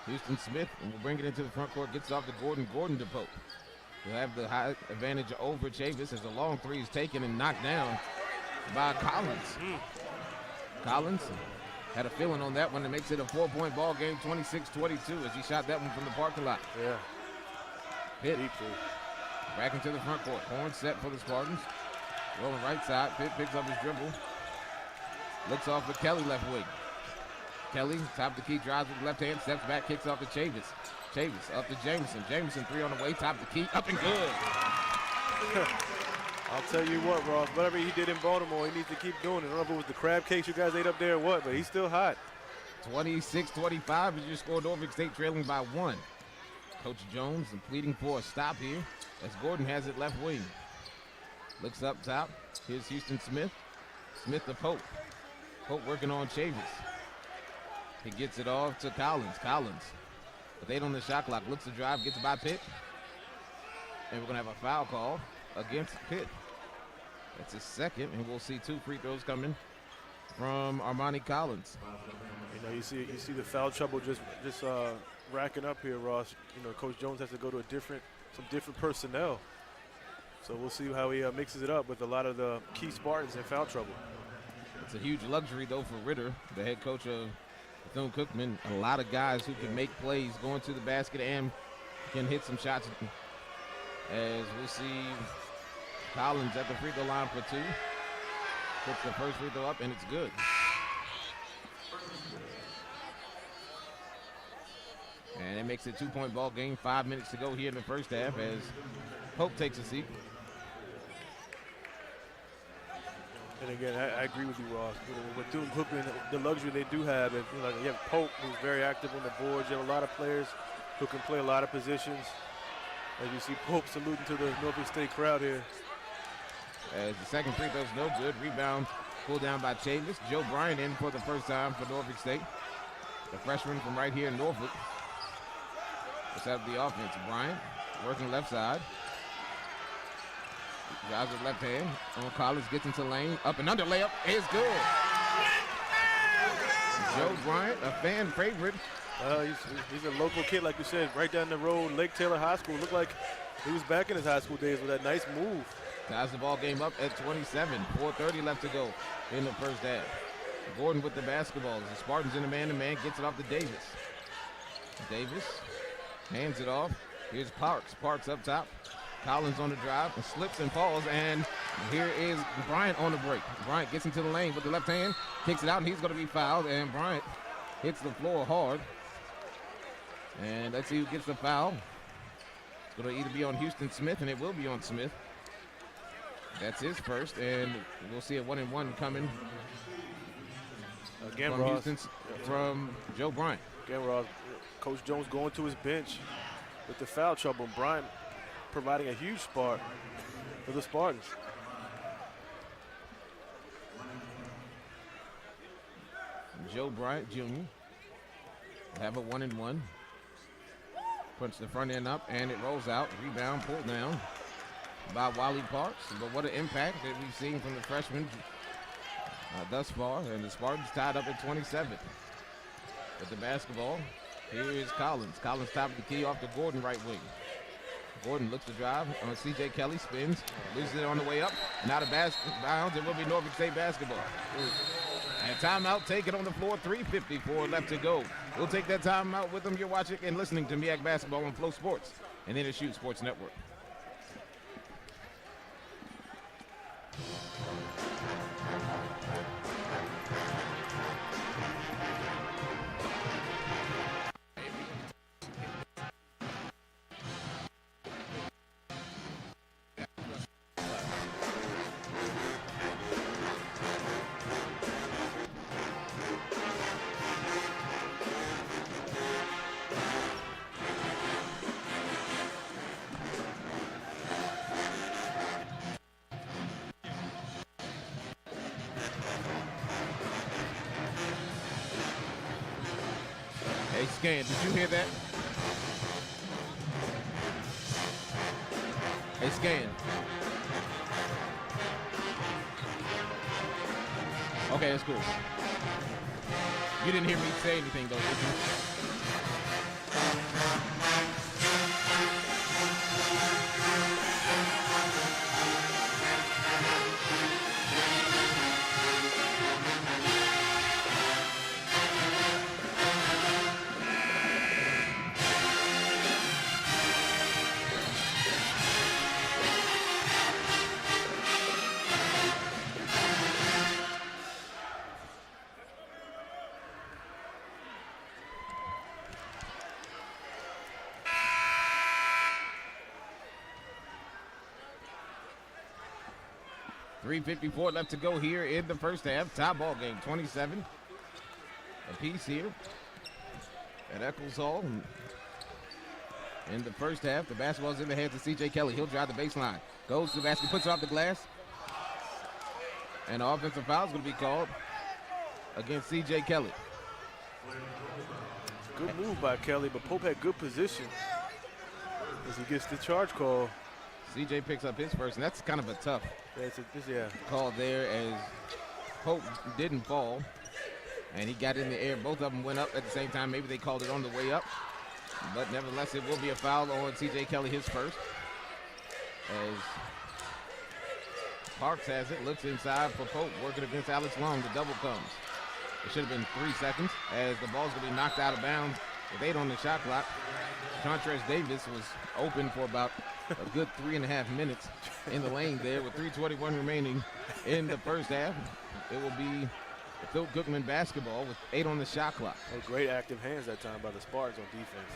Houston Smith will bring it into the front court, gets off to Gordon. Gordon to Pope. He'll have the high advantage over Chavis as the long 3 is taken and knocked down by Collins. Collins had a feeling on that one. It makes it a 4-point ball game, 26-22 as he shot that one from the parking lot. Yeah. Pitt back into the front court. Horn set for the Spartans. Rolling right side. Pitt picks up his dribble. Looks off with Kelly left wing. Kelly, top of the key, drives with the left hand, steps back, kicks off to Chavis. Chavis up to Jameson. Jameson 3 on the way, top of the key, up and good. I'll tell you what, Ross, whatever he did in Baltimore, he needs to keep doing it. I don't know if it was the crab cakes you guys ate up there or what, but he's still hot. 26-25 is your score. Norfolk State trailing by 1. Coach Jones pleading for a stop here as Gordon has it left wing. Looks up top. Here's Houston Smith. Smith to Pope. Pope working on Chavis. He gets it off to Collins. Collins with 8 on the shot clock. Looks to drive, gets by Pitt. And we're going to have a foul call against Pitt. That's his second, and we'll see 2 free throws coming from Armani Collins. You know, you see the foul trouble just racking up here, Ross. You know, Coach Jones has to go to some different personnel. So we'll see how he mixes it up with a lot of the key Spartans in foul trouble. It's a huge luxury, though, for Ritter, the head coach of Bethune Cookman. A lot of guys who can make plays going to the basket and can hit some shots. As we'll see Collins at the free throw line for 2. Puts the first free throw up, and it's good. And it makes it a 2-point ball game. 5 minutes to go here in the first half as Pope takes a seat. And again, I agree with you, Ross. With Bethune Cookman, the luxury they do have is, you have Pope, who's very active on the boards. You have a lot of players who can play a lot of positions. As you see Pope saluting to the Norfolk State crowd here. As the second free throw's no good. Rebound pulled down by Chavis. Joe Bryant in for the first time for Norfolk State. The freshman from right here in Norfolk. Let's have the offense. Bryant working left side. Drives with left hand on Collins, gets into lane. Up and under layup is good. Joe Bryant, a fan favorite. He's a local kid, like you said, right down the road, Lake Taylor High School. Looked like he was back in his high school days with that nice move. Ties the ball game up at 27. 4:30 left to go in the first half. Gordon with the basketball. The Spartans in a man-to-man, gets it off to Davis. Davis hands it off. Here's Parks. Parks up top. Collins on the drive and slips and falls, and here is Bryant on the break. Bryant gets into the lane with the left hand, kicks it out, and he's going to be fouled, and Bryant hits the floor hard. And let's see who gets the foul. It's going to either be on Houston Smith, and it will be on Smith. That's his first, and we'll see a 1-and-1 coming again from Joe Bryant. Again, Ross, Coach Jones going to his bench with the foul trouble. Bryant providing a huge spark for the Spartans. Joe Bryant Jr. have a 1-and-1. Punch the front end up, and it rolls out. Rebound pulled down by Wally Parks. But what an impact that we've seen from the freshman thus far. And the Spartans tied up at 27. With the basketball, here is Collins. Collins top of the key off the Gordon right wing. Gordon looks to drive on C.J. Kelly, spins, loses it on the way up, and out of bounds. It will be Norfolk State basketball. And timeout taken on the floor, 3:54 left to go. We'll take that timeout with them. You're watching and listening to MEAC Basketball on Flow Sports and then Shoot Sports Network. Hey, Scan, did you hear that? Hey, Scan. Okay, that's cool. You didn't hear me say anything, though, did you? 3:54 left to go here in the first half. Tie ball game, 27 apiece here at Eccles Hall. In the first half, the basketball's in the hands of C.J. Kelly. He'll drive the baseline. Goes to the basket, puts it off the glass. And an offensive foul is going to be called against C.J. Kelly. Good move by Kelly, but Pope had good position as he gets the charge call. C.J. picks up his first, and that's kind of a tough call there as Pope didn't fall. And he got in the air. Both of them went up at the same time. Maybe they called it on the way up. But nevertheless, it will be a foul on C.J. Kelly, his first. As Parks has it, looks inside for Pope, working against Alex Long. The double comes. It should have been 3 seconds as the ball's going to be knocked out of bounds with 8 on the shot clock. Montrez Davis was open for about a good 3.5 minutes in the lane there with 3:21 remaining in the first half. It will be Bethune Cookman basketball with 8 on the shot clock. Oh, great active hands that time by the Spartans on defense.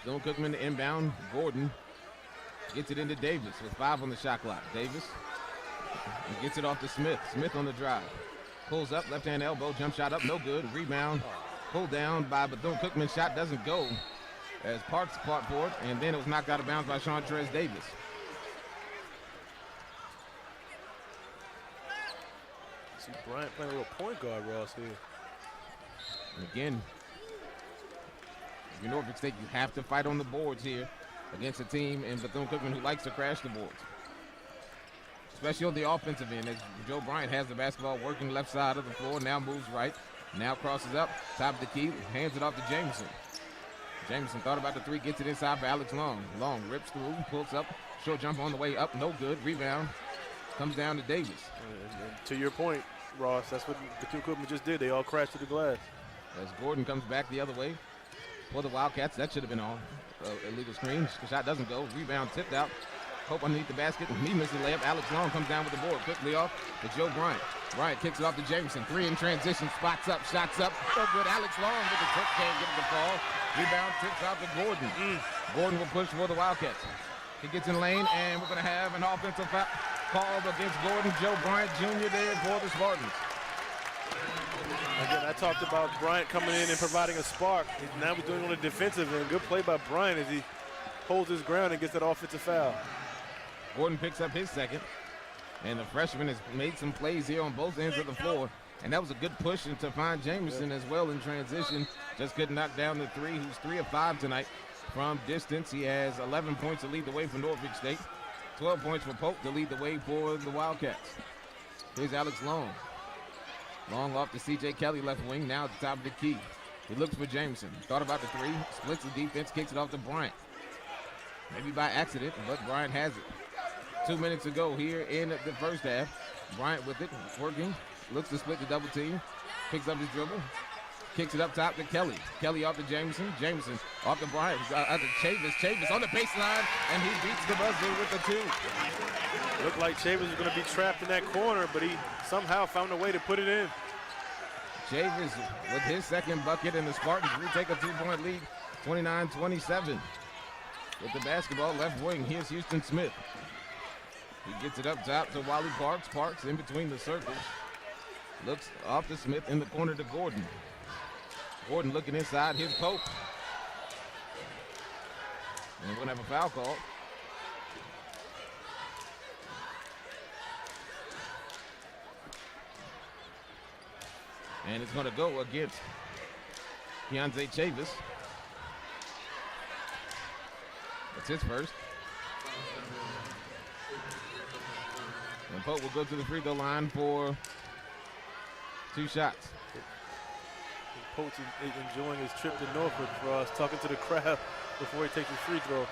Bethune Cookman inbound. Gordon gets it into Davis with 5 on the shot clock. Davis gets it off to Smith. Smith on the drive. Pulls up, left-hand elbow, jump shot up, no good. Rebound, pulled down by Bethune-Cookman. Shot doesn't go as Parks fought for it, and then it was knocked out of bounds by Montrez Davis. See Bryant playing a little point guard, Ross, here. And again, if you're Norfolk State, you have to fight on the boards here against a team in Bethune-Cookman who likes to crash the boards, especially on the offensive end, as Joe Bryant has the basketball working left side of the floor, now moves right, now crosses up, top of the key, hands it off to Jameson. Jameson thought about the 3, gets it inside for Alex Long. Long rips through, pulls up, short jump on the way up, no good, rebound, comes down to Davis. And to your point, Ross, that's what Bethune Cookman just did. They all crashed to the glass. As Gordon comes back the other way for the Wildcats, that should have been on. Illegal screen, the shot doesn't go, rebound tipped out. Pope underneath the basket, and he misses the layup. Alex Long comes down with the board, quickly off to Joe Bryant. Bryant kicks it off to Jameson. 3 in transition, spots up, shots up. So good. Alex Long with the trick, can't get the ball. Rebound tips out to Gordon. Gordon will push for the Wildcats. He gets in lane, and we're going to have an offensive foul called against Gordon. Joe Bryant Jr. there for the Spartans. Again, I talked about Bryant coming in and providing a spark. Now we're doing on the defensive end. Good play by Bryant as he holds his ground and gets that offensive foul. Gordon picks up his second, and the freshman has made some plays here on both ends of the floor, and that was a good push to find Jameson as well in transition. Just couldn't knock down the 3, who's 3 of 5 tonight from distance. He has 11 points to lead the way for Norfolk State, 12 points for Pope to lead the way for the Wildcats. Here's Alex Long. Long off to C.J. Kelly, left wing, now at the top of the key. He looks for Jameson. Thought about the 3, splits the defense, kicks it off to Bryant. Maybe by accident, but Bryant has it. 2 minutes to go here in the first half. Bryant with it, working, looks to split the double team, picks up his dribble, kicks it up top to Kelly. Kelly off to Jameson. Jameson off to Bryant. Out to Chavis. Chavis on the baseline, and he beats the buzzer with the 2. Looked like Chavis was going to be trapped in that corner, but he somehow found a way to put it in. Chavis with his second bucket, and the Spartans retake a 2-point lead, 29-27. With the basketball left wing, here's Houston Smith. He gets it up top to Wally Parks. Parks in between the circles. Looks off to Smith in the corner to Gordon. Gordon looking inside. Here's Pope. And we're going to have a foul call. And it's going to go against Keontae Chavis. That's his first. And Pope will go to the free throw line for 2 shots. Pope's enjoying his trip to Norfolk for us, talking to the crowd before he takes his free throw.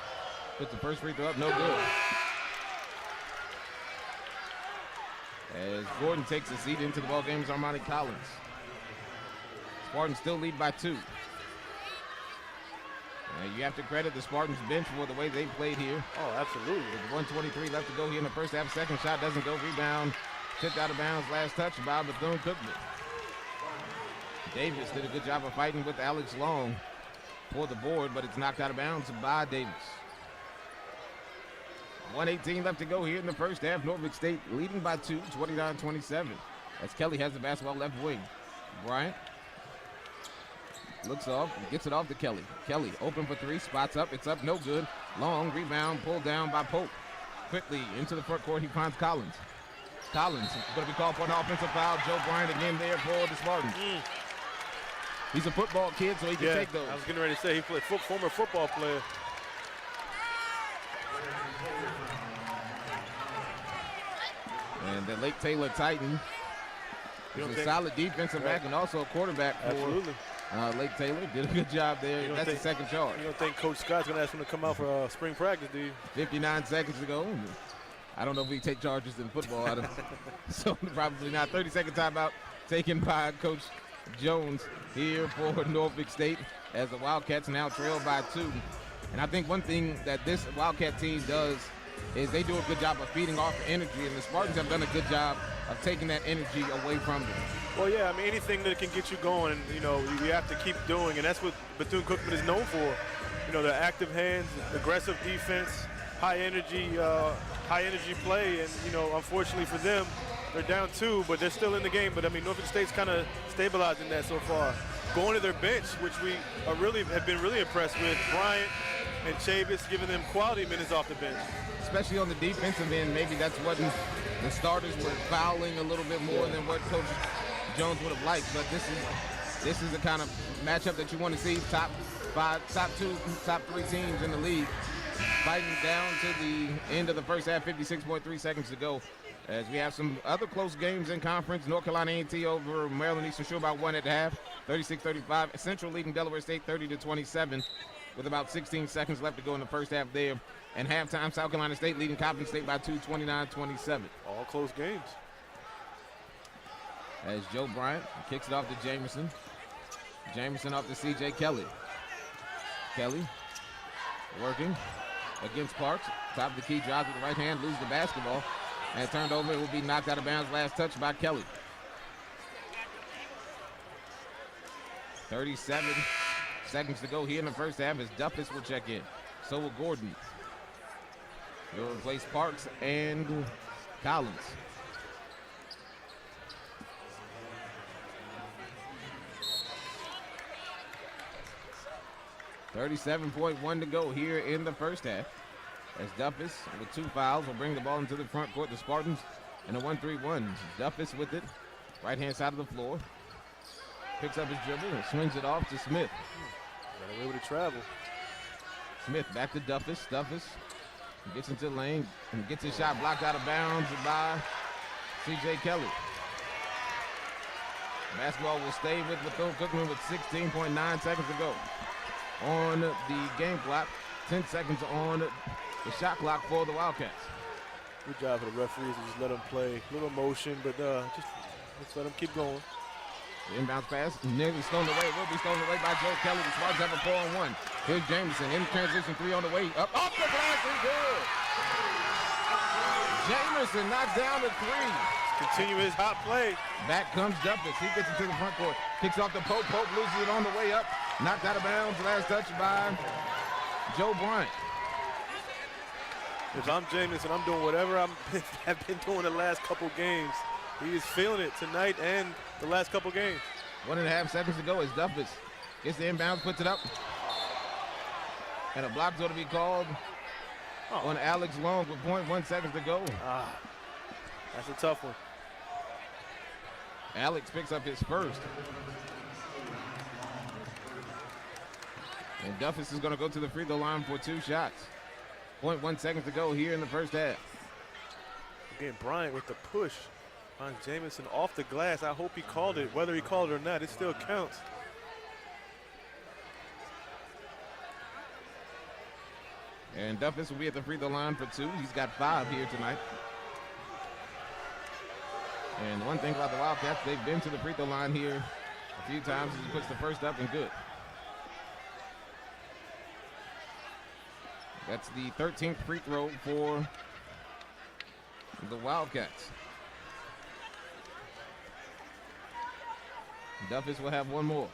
Puts the first free throw up, no good. As Gordon takes a seat into the ball game is Armani Collins. Spartans still lead by 2. You have to credit the Spartans bench for the way they played here. Oh, absolutely. With 1:23 left to go here in the first half. Second shot doesn't go. Rebound tipped out of bounds. Last touch by Bethune Cookman. Davis did a good job of fighting with Alex Long for the board, but it's knocked out of bounds by Davis. 1:18 left to go here in the first half. Norfolk State leading by 2, 29-27. As Kelly has the basketball left wing. Bryant looks off, gets it off to Kelly. Kelly open for 3, spots up, it's up, no good. Long rebound, pulled down by Pope. Quickly into the front court, he finds Collins. Collins going to be called for an offensive foul. Joe Bryant again there for the Spartans. He's a football kid, so he can take those. I was getting ready to say, he played former football player. And then Lake Taylor Titan. He's a solid defensive back and also a quarterback for Lake Taylor. Did a good job there. That's the second charge. You don't think Coach Scott's going to ask him to come out for spring practice, do you? 59 seconds to go. I don't know if we take charges in football. So probably not. 30-second timeout taken by Coach Jones here for Norfolk State as the Wildcats now trail by 2. And I think one thing that this Wildcat team does is they do a good job of feeding off energy, and the Spartans have done a good job of taking that energy away from them. Well, yeah, I mean, anything that can get you going, you know, you have to keep doing, and that's what Bethune Cookman is known for. You know, their active hands, aggressive defense, high energy play, and, you know, unfortunately for them, they're down 2, but they're still in the game. But, I mean, Norfolk State's kind of stabilizing that so far. Going to their bench, which we have been really impressed with, Bryant and Chavis giving them quality minutes off the bench. Especially on the defensive end, maybe that's what the starters were fouling a little bit more than what Coach Jones would have liked. But this is the kind of matchup that you want to see. Top 2, top 3 teams in the league fighting down to the end of the first half. 56.3 seconds to go. As we have some other close games in conference. North Carolina A&T over Maryland Eastern Shore by 1 at the half, 36-35. Central leading Delaware State 30-27 with about 16 seconds left to go in the first half there. And halftime, South Carolina State leading Coppin State by 2, 29-27. All close games. As Joe Bryant kicks it off to Jameson. Jameson off to C.J. Kelly. Kelly working against Parks. Top of the key, drives with the right hand, loses the basketball. And turned over, it will be knocked out of bounds. Last touch by Kelly. 37 seconds to go here in the first half as Duffus will check in. So will Gordon. He'll replace Parks and Collins. $37.1 to go here in the first half. As Duffus, with 2 fouls, will bring the ball into the front court. The Spartans in a 1-3-1. Duffus with it, right-hand side of the floor. Picks up his dribble and swings it off to Smith. Got away with the travel. Smith back to Duffus. Duffus gets into the lane and gets his shot blocked out of bounds by C.J. Kelly. Basketball will stay with Bethune Cookman with 16.9 seconds to go on the game clock. 10 seconds on the shot clock for the Wildcats. Good job for the referees to just let them play. A little motion, but just let them keep going. The inbounds pass, nearly stolen away. Will be stolen away by Joe Kelly. The Spartans have a 4-on-1. Here's Jameson in transition, 3 on the way. Up off the glass and good. Jameson knocks down the 3. Continue his hot play. Back comes Duffus. He gets into the front court. Kicks off the Pope. Pope loses it on the way up. Knocked out of bounds. Last touch by Joe Bryant. If I'm Jameson, I'm doing whatever I've been doing the last couple games. He is feeling it tonight and the last couple games. 1.5 seconds to go as Duffus gets the inbounds, puts it up. And a block's going to be called on Alex Long with 0.1 seconds to go. That's a tough one. Alex picks up his first. And Duffus is going to go to the free throw line for 2 shots. 0.1 seconds to go here in the first half. Again, Bryant with the push on Jameson off the glass. I hope he called it. Whether he called it or not, it still counts. And Duffus will be at the free throw line for 2. He's got 5 here tonight. And one thing about the Wildcats, they've been to the free throw line here a few times as he puts the first up and good. That's the 13th free throw for the Wildcats. Duffus will have one more.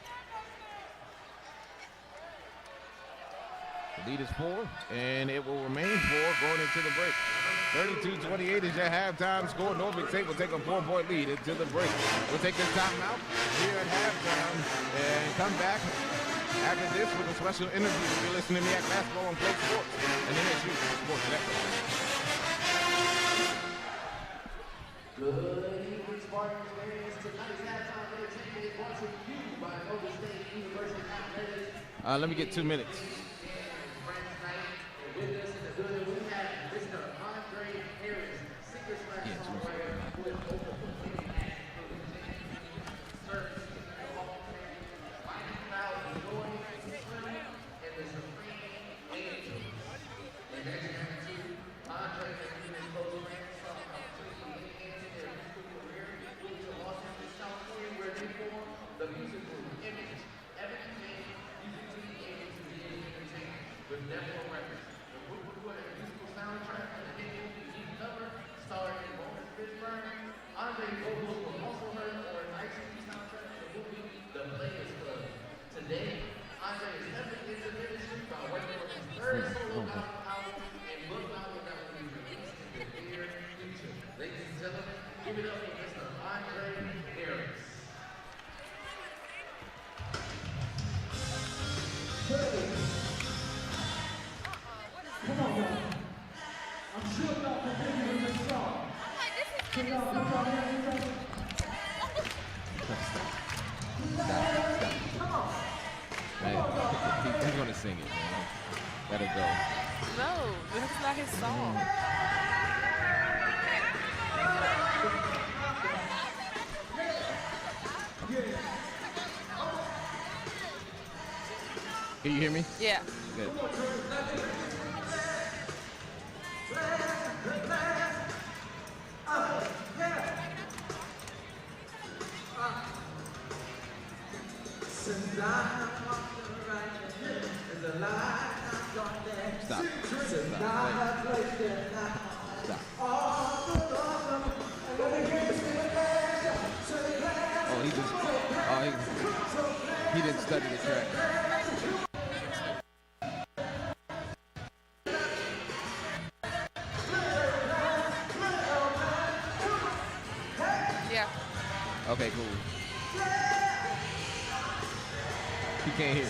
Lead is 4, and it will remain 4 going into the break. 32-28 is your halftime score. Norfolk State will take a 4-point lead into the break. We'll take this timeout here at halftime and come back after this with a special interview. You're listening to MEAC Basketball on Play Sports and NSU Sports Network. Good evening, Spartans fans. Tonight's halftime entertainment is brought to you by Norfolk State University Athletics. Let me get 2 minutes. With us in the building, we have Mr. Andre Harris, senior slash songwriter with over 20 service, fighting about the noise, and the supreme angel. And as you can see, Andre has been his close friend from opportunity enhancing their musical career, moved to Los Angeles, California, where they formed the music group Image. Everything made music to be able to be entertained with Network Records. Soundtrack and the hit movie Deep Cover, starring in Lawrence Fishburne. Andre vocals were also heard for an ICD soundtrack to the movie The Players Club. Today, Andre is heavily into ministry by working on his third solo album and book album that will be released in the near future. Ladies and gentlemen, give it up for Mr. Andre Harris. Come on, y'all. I'm sure y'all can figure with this song. Can y'all put y'all hands together? Come on. Man, he's going to sing it, man. Let it go. No, that's not his song. Can you hear me? Yeah. Good. Stop. He didn't study the track. Yeah. Okay, cool. He can't hear.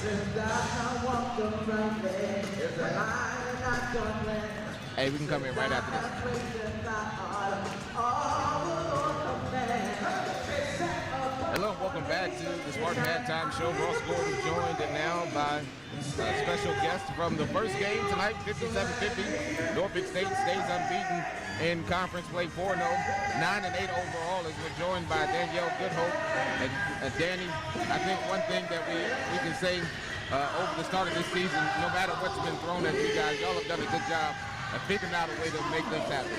Hey, we can come in right after this. Hello and welcome back to the Spartan Halftime Show. Ross Gordon joined now by a special guest from the first game tonight, 57-50. Norfolk State stays unbeaten in conference play 4-0, 9-8 overall, as we're joined by Danielle Goodhope. And Danny, I think one thing that we can say over the start of this season, no matter what's been thrown at you guys, y'all have done a good job of figuring out a way to make this happen.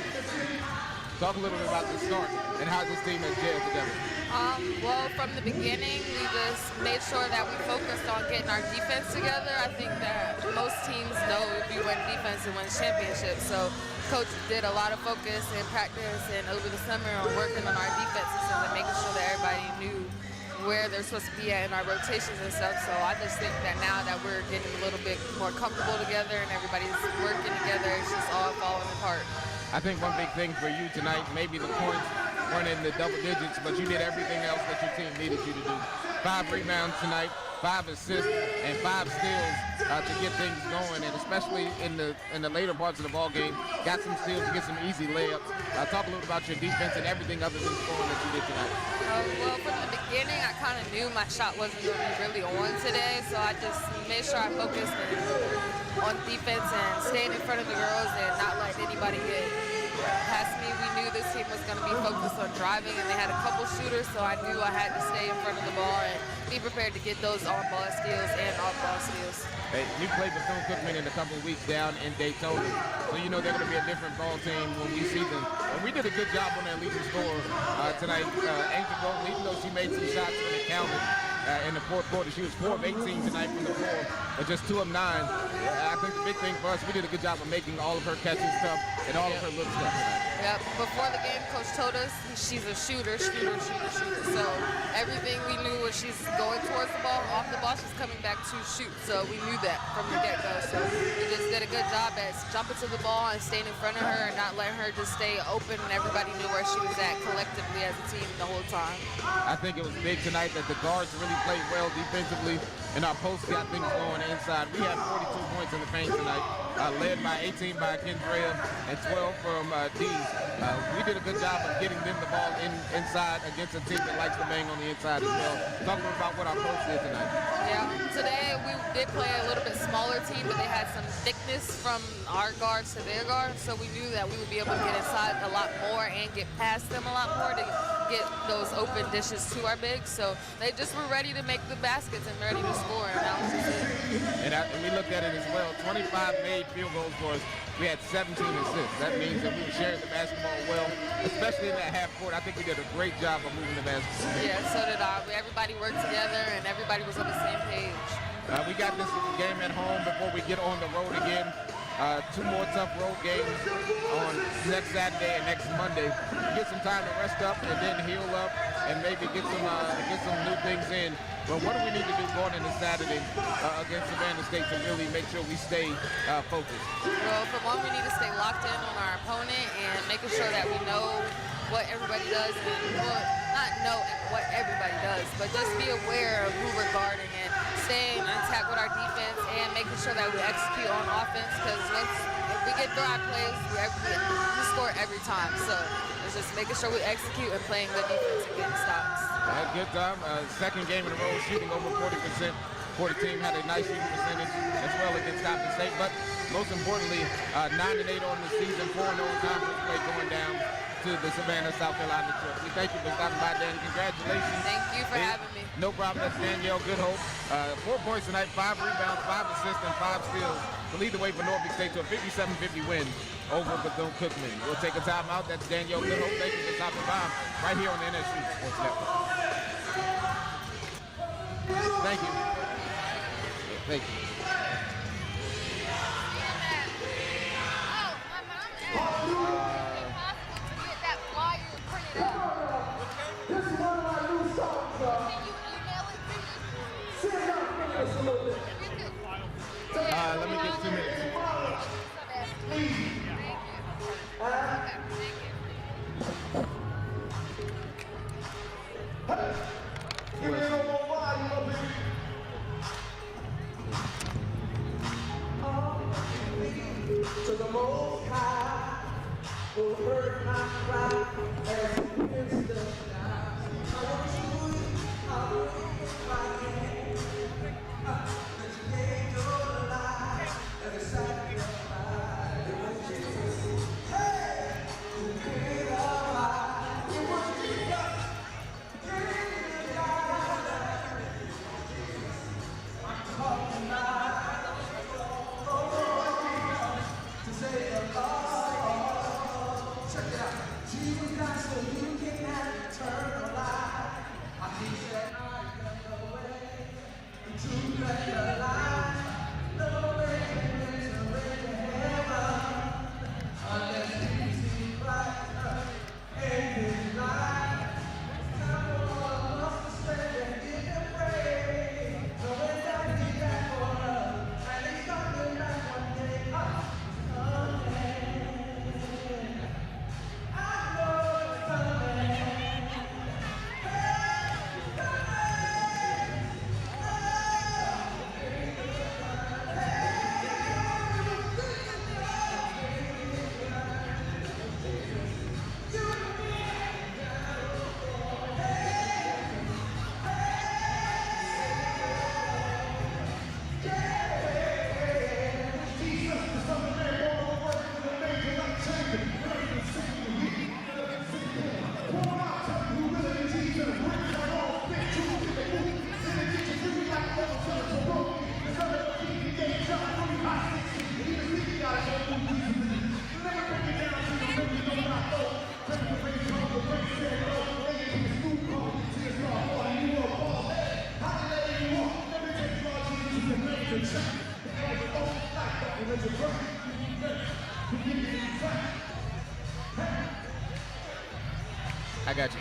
Talk a little bit about the start and how this team has gelled together. Well, from the beginning, we just made sure that we focused on getting our defense together. I think that most teams know if you win defense and win championships. So Coach did a lot of focus and practice and over the summer on working on our defense system and making sure that everybody knew where they're supposed to be at in our rotations and stuff. So I just think that now that we're getting a little bit more comfortable together and everybody's working together, it's just all falling apart. I think one big thing for you tonight, maybe the points weren't in the double digits, but you did everything else that your team needed you to do. 5 rebounds tonight, 5 assists, and 5 steals to get things going, and especially in the later parts of the ball game, got some steals to get some easy layups. Talk a little about your defense and everything other than scoring that you did tonight. Well, from the beginning, I kind of knew my shot wasn't going to be really on today, so I just made sure I focused on defense and staying in front of the girls and not letting anybody get past me. We knew this team was going to be focused on driving, and they had a couple shooters, so I knew I had to stay in front of the ball and be prepared to get those on-ball steals and off-ball steals. Hey, you played Bethune Cookman in a couple of weeks down in Daytona, so you know they're going to be a different ball team when we see them. And we did a good job on that leading score tonight. Angel Golden, even though she made some shots when it counted in the fourth quarter, she was 4 of 18 tonight from the floor, but just 2 of 9. I think the big thing for us, we did a good job of making all of her catches tough. and all of her little stuff tonight. Yep. Before the game, Coach told us she's a shooter. So everything we knew was she's going towards the ball, off the ball, she's coming back to shoot. So we knew that from the get-go. So we just did a good job at jumping to the ball and staying in front of her and not letting her just stay open, and everybody knew where she was at collectively as a team the whole time. I think it was big tonight that the guards really played well defensively, and our posts got things going inside. We had 42 points in the paint tonight, led by 18 by Kendrea and 12 from D. We did a good job of getting them the ball inside against a team that likes to bang on the inside as well. Talk about what our posts did tonight. Yeah, today we did play a little bit smaller team, but they had some thickness from our guards to their guards, so we knew that we would be able to get inside a lot more and get past them a lot more to get those open dishes to our bigs. So they just were ready to make the baskets and ready to score, and that was just it. And we looked at it as well. 25 made field goals for us. We had 17 assists. That means that we were sharing the basketball well, especially in that half court. I think we did a great job of moving the basketball. Yeah, so did I. Everybody worked together, and everybody was on the same page. We got this game at home before we get on the road again. 2 more tough road games on next Saturday and next Monday. Get some time to rest up and then heal up and maybe get some new things in. But what do we need to do going into Saturday against Savannah State to really make sure we stay focused? Well, for one, we need to stay locked in on our opponent and making sure that we know what everybody does, and well, not know what everybody does, but just be aware of who we're guarding and staying intact with our defense and making sure that we execute on offense, because if we get drive plays, we score every time. So it's just making sure we execute and playing good defense and getting stops. Good time. Second game in a row, shooting over 40%. For the team, had a nice shooting percentage as well against Coppin State, but most importantly, 9-8 on the season, 4-0 conference play going down to the Savannah, South Carolina trip. We thank you for stopping by, Dan. Congratulations. Thank you for having me. No problem. That's Danielle Goodhope. 4 points tonight, 5 rebounds, 5 assists, and 5 steals to lead the way for Norfolk State to a 57-50 win over Bethune Cookman. We'll take a timeout. That's Danielle Goodhope. Thank you for stopping by right here on the NSU Sports Network. Thank you. Thank you. This is one of my new songs. Can you email it to me? Send it out for us a little bit. Let me get 2 minutes. Give me a little more volume up here. I got you.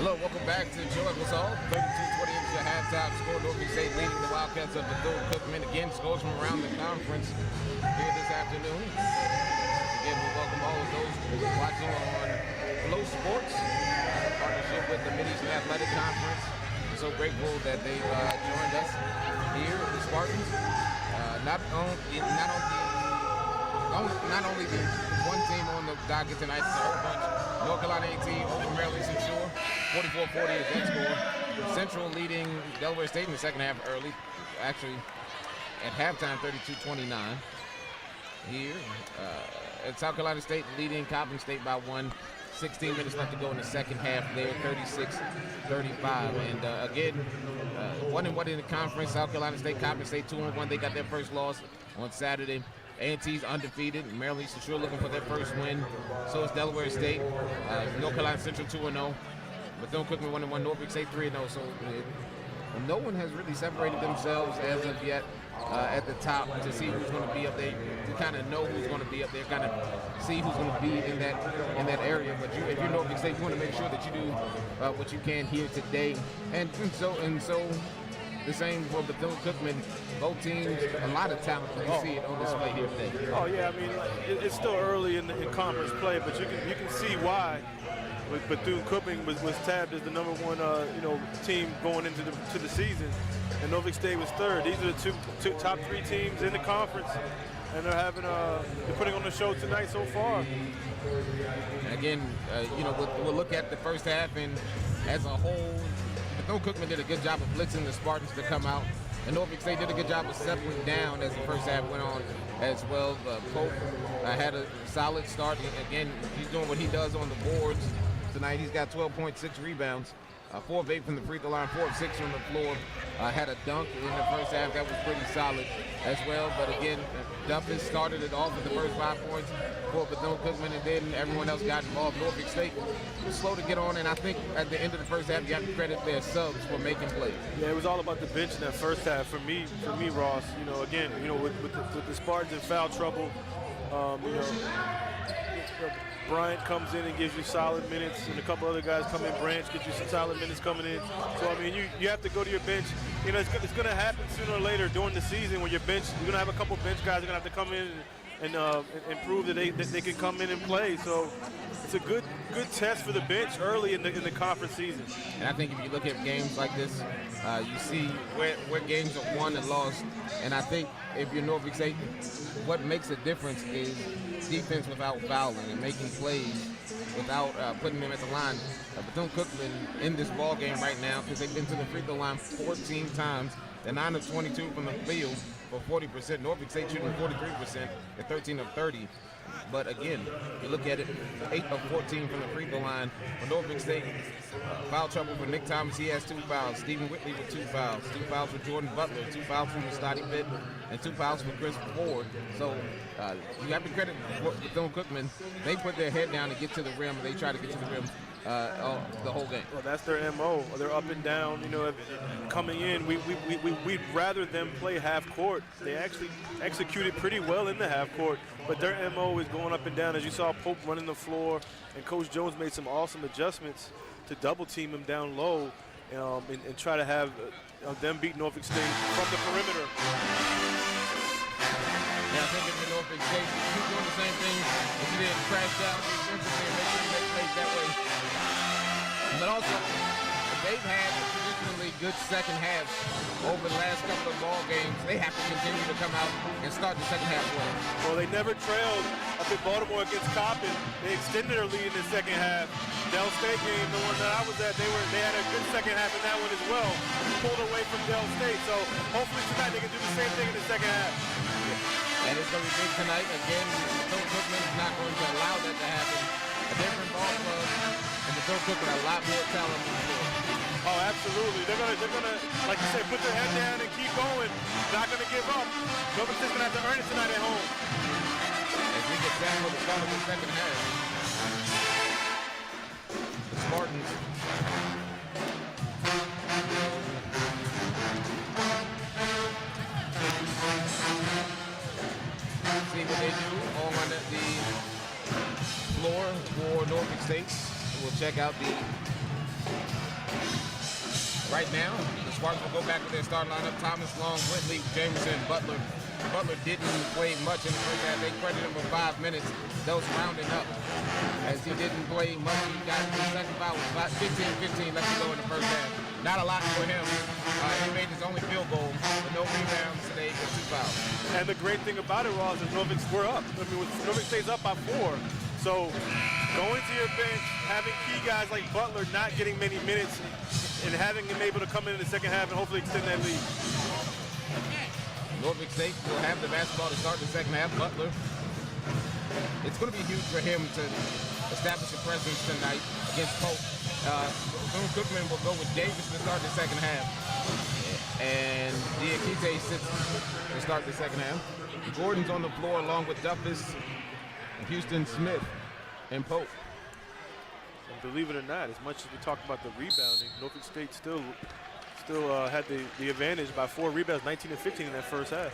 Hello, welcome back to Joe Ecclesall. 32-20 into the halftime score. Norfolk State leading the Wildcats of Bethune Cookman. Again, scores from around the conference here this afternoon. Again, we welcome all of those watching on FloSports, partnership with the Mid-Eastern Athletic Conference. We're so grateful that they joined us here, the Spartans. Not only the one team on the docket tonight, it's a whole bunch. North Carolina A&T over Maryland Central, 44-40 is that score. Central leading Delaware State in the second half early, actually at halftime 32-29 here. At South Carolina State leading Coppin State by 1. 16 minutes left to go in the second half there, 36-35. And again, 1-1 in the conference. South Carolina State, Coppin State 2-1. They got their first loss on Saturday. A&T's undefeated. Maryland Central looking for their first win. So is Delaware State. North Carolina Central 2-0. Bethune Cookman 1-1. Norfolk State 3-0. So no one has really separated themselves as of yet at the top to see who's going to be up there. To kind of know who's going to be up there, kind of see who's going to be in that area. But if you're Norfolk State, you want to make sure that you do what you can here today. And so the same for Bethune Cookman. Both teams, a lot of talent. You see it on display here today. Oh yeah, I mean it's still early in conference play, but you can see why. Bethune Cookman was tabbed as the number one team going into the season, and Norfolk State was third. These are the two top three teams in the conference, and they're putting on the show tonight so far. Again, we'll look at the first half, and as a whole, Bethune Cookman did a good job of blitzing the Spartans to come out. And Norfolk State did a good job of settling down as the first half went on as well. Pope had a solid start. Again, he's doing what he does on the boards tonight. He's got 12.6 rebounds, 4 of 8 from the free throw line, 4 of 6 from the floor. Had a dunk in the first half. That was pretty solid as well. But again, Duffus started it off with the first 5 points for Bethune Cookman, and then everyone else got involved. Norfolk State was slow to get on, and I think at the end of the first half, you have to credit their subs for making plays. Yeah, it was all about the bench in that first half. For me, Ross, again, with the Spartans in foul trouble, Bryant comes in and gives you solid minutes, and a couple other guys come in. Branch gets you some solid minutes coming in. So, I mean, you have to go to your bench. It's going to happen sooner or later during the season when your bench, you're going to have a couple bench guys are going to have to come in and prove that they can come in and play. So it's a good test for the bench early in the conference season. And I think if you look at games like this, you see where games are won and lost. And I think if you're Norfolk State, what makes a difference is defense without fouling and making plays without putting them at the line. Bethune Cookman in this ball game right now, because they've been to the free throw line 14 times. They're 9 of 22 from the field for 40%. Norfolk State shooting 43% at 13 of 30. But again, you look at it, 8 of 14 from the free throw line for Norfolk State. Foul trouble for Nick Thomas. He has 2 fouls. Stephen Whitley with 2 fouls. 2 fouls for Jordan Butler. 2 fouls from Scotty Pitt, and 2 fouls for Chris Ford. So you have to credit Bethune Cookman. They put their head down to get to the rim. They try to get to the rim the whole game. Well, that's their MO. They're up and down. Coming in, we'd rather them play half court. They actually executed pretty well in the half court, but their MO is going up and down. As you saw Pope running the floor, and Coach Jones made some awesome adjustments to double team him down low and try to have them beat Norfolk State from the perimeter. Yeah, I think if you're Norfolk State, you keep doing the same thing. If you didn't crash down defensively and make sure you make plays that way. But also, they've had traditionally good second halves over the last couple of ball games. They have to continue to come out and start the second half well. Well, they never trailed up in Baltimore against Coppin. They extended their lead in the second half. Dell State game, the one that I was at, they had a good second half in that one as well. Pulled away from Dell State. So hopefully tonight they can do the same thing in the second half. And it's going to be big tonight. Again, Bethune Cookman is not going to allow that to happen. A different ball club, and Bethune Cookman a lot more talent on the floor. Oh, absolutely. They're gonna, like you said, put their head down and keep going. Not gonna give up. Norfolk State's gonna have to earn it tonight at home. As we get down with the start of the second half, the Spartans check out right now, the Spartans will go back with their starting lineup. Thomas, Long, Whitley, Jameson, Butler. Butler didn't play much in the first half. They credited him for 5 minutes. Those rounding up as he didn't play much. He got the second foul with about 15 left to go in the first half. Not a lot for him. He made his only field goal, but no rebounds today for 2 fouls. And the great thing about it, Ross, is we're up. I mean, Norfolk State's up by 4. So going to your bench, having key guys like Butler not getting many minutes, and having him able to come in the second half and hopefully extend that lead. Norfolk State will have the basketball to start the second half. Butler, it's going to be huge for him to establish a presence tonight against Pope. Bethune Cookman will go with Davis to start the second half. And Diakite sits to start the second half. Gordon's on the floor along with Duffus, Houston Smith, and Pope. And believe it or not, as much as we talked about the rebounding, Norfolk State still had the advantage by 4 rebounds, 19 to 15 in that first half.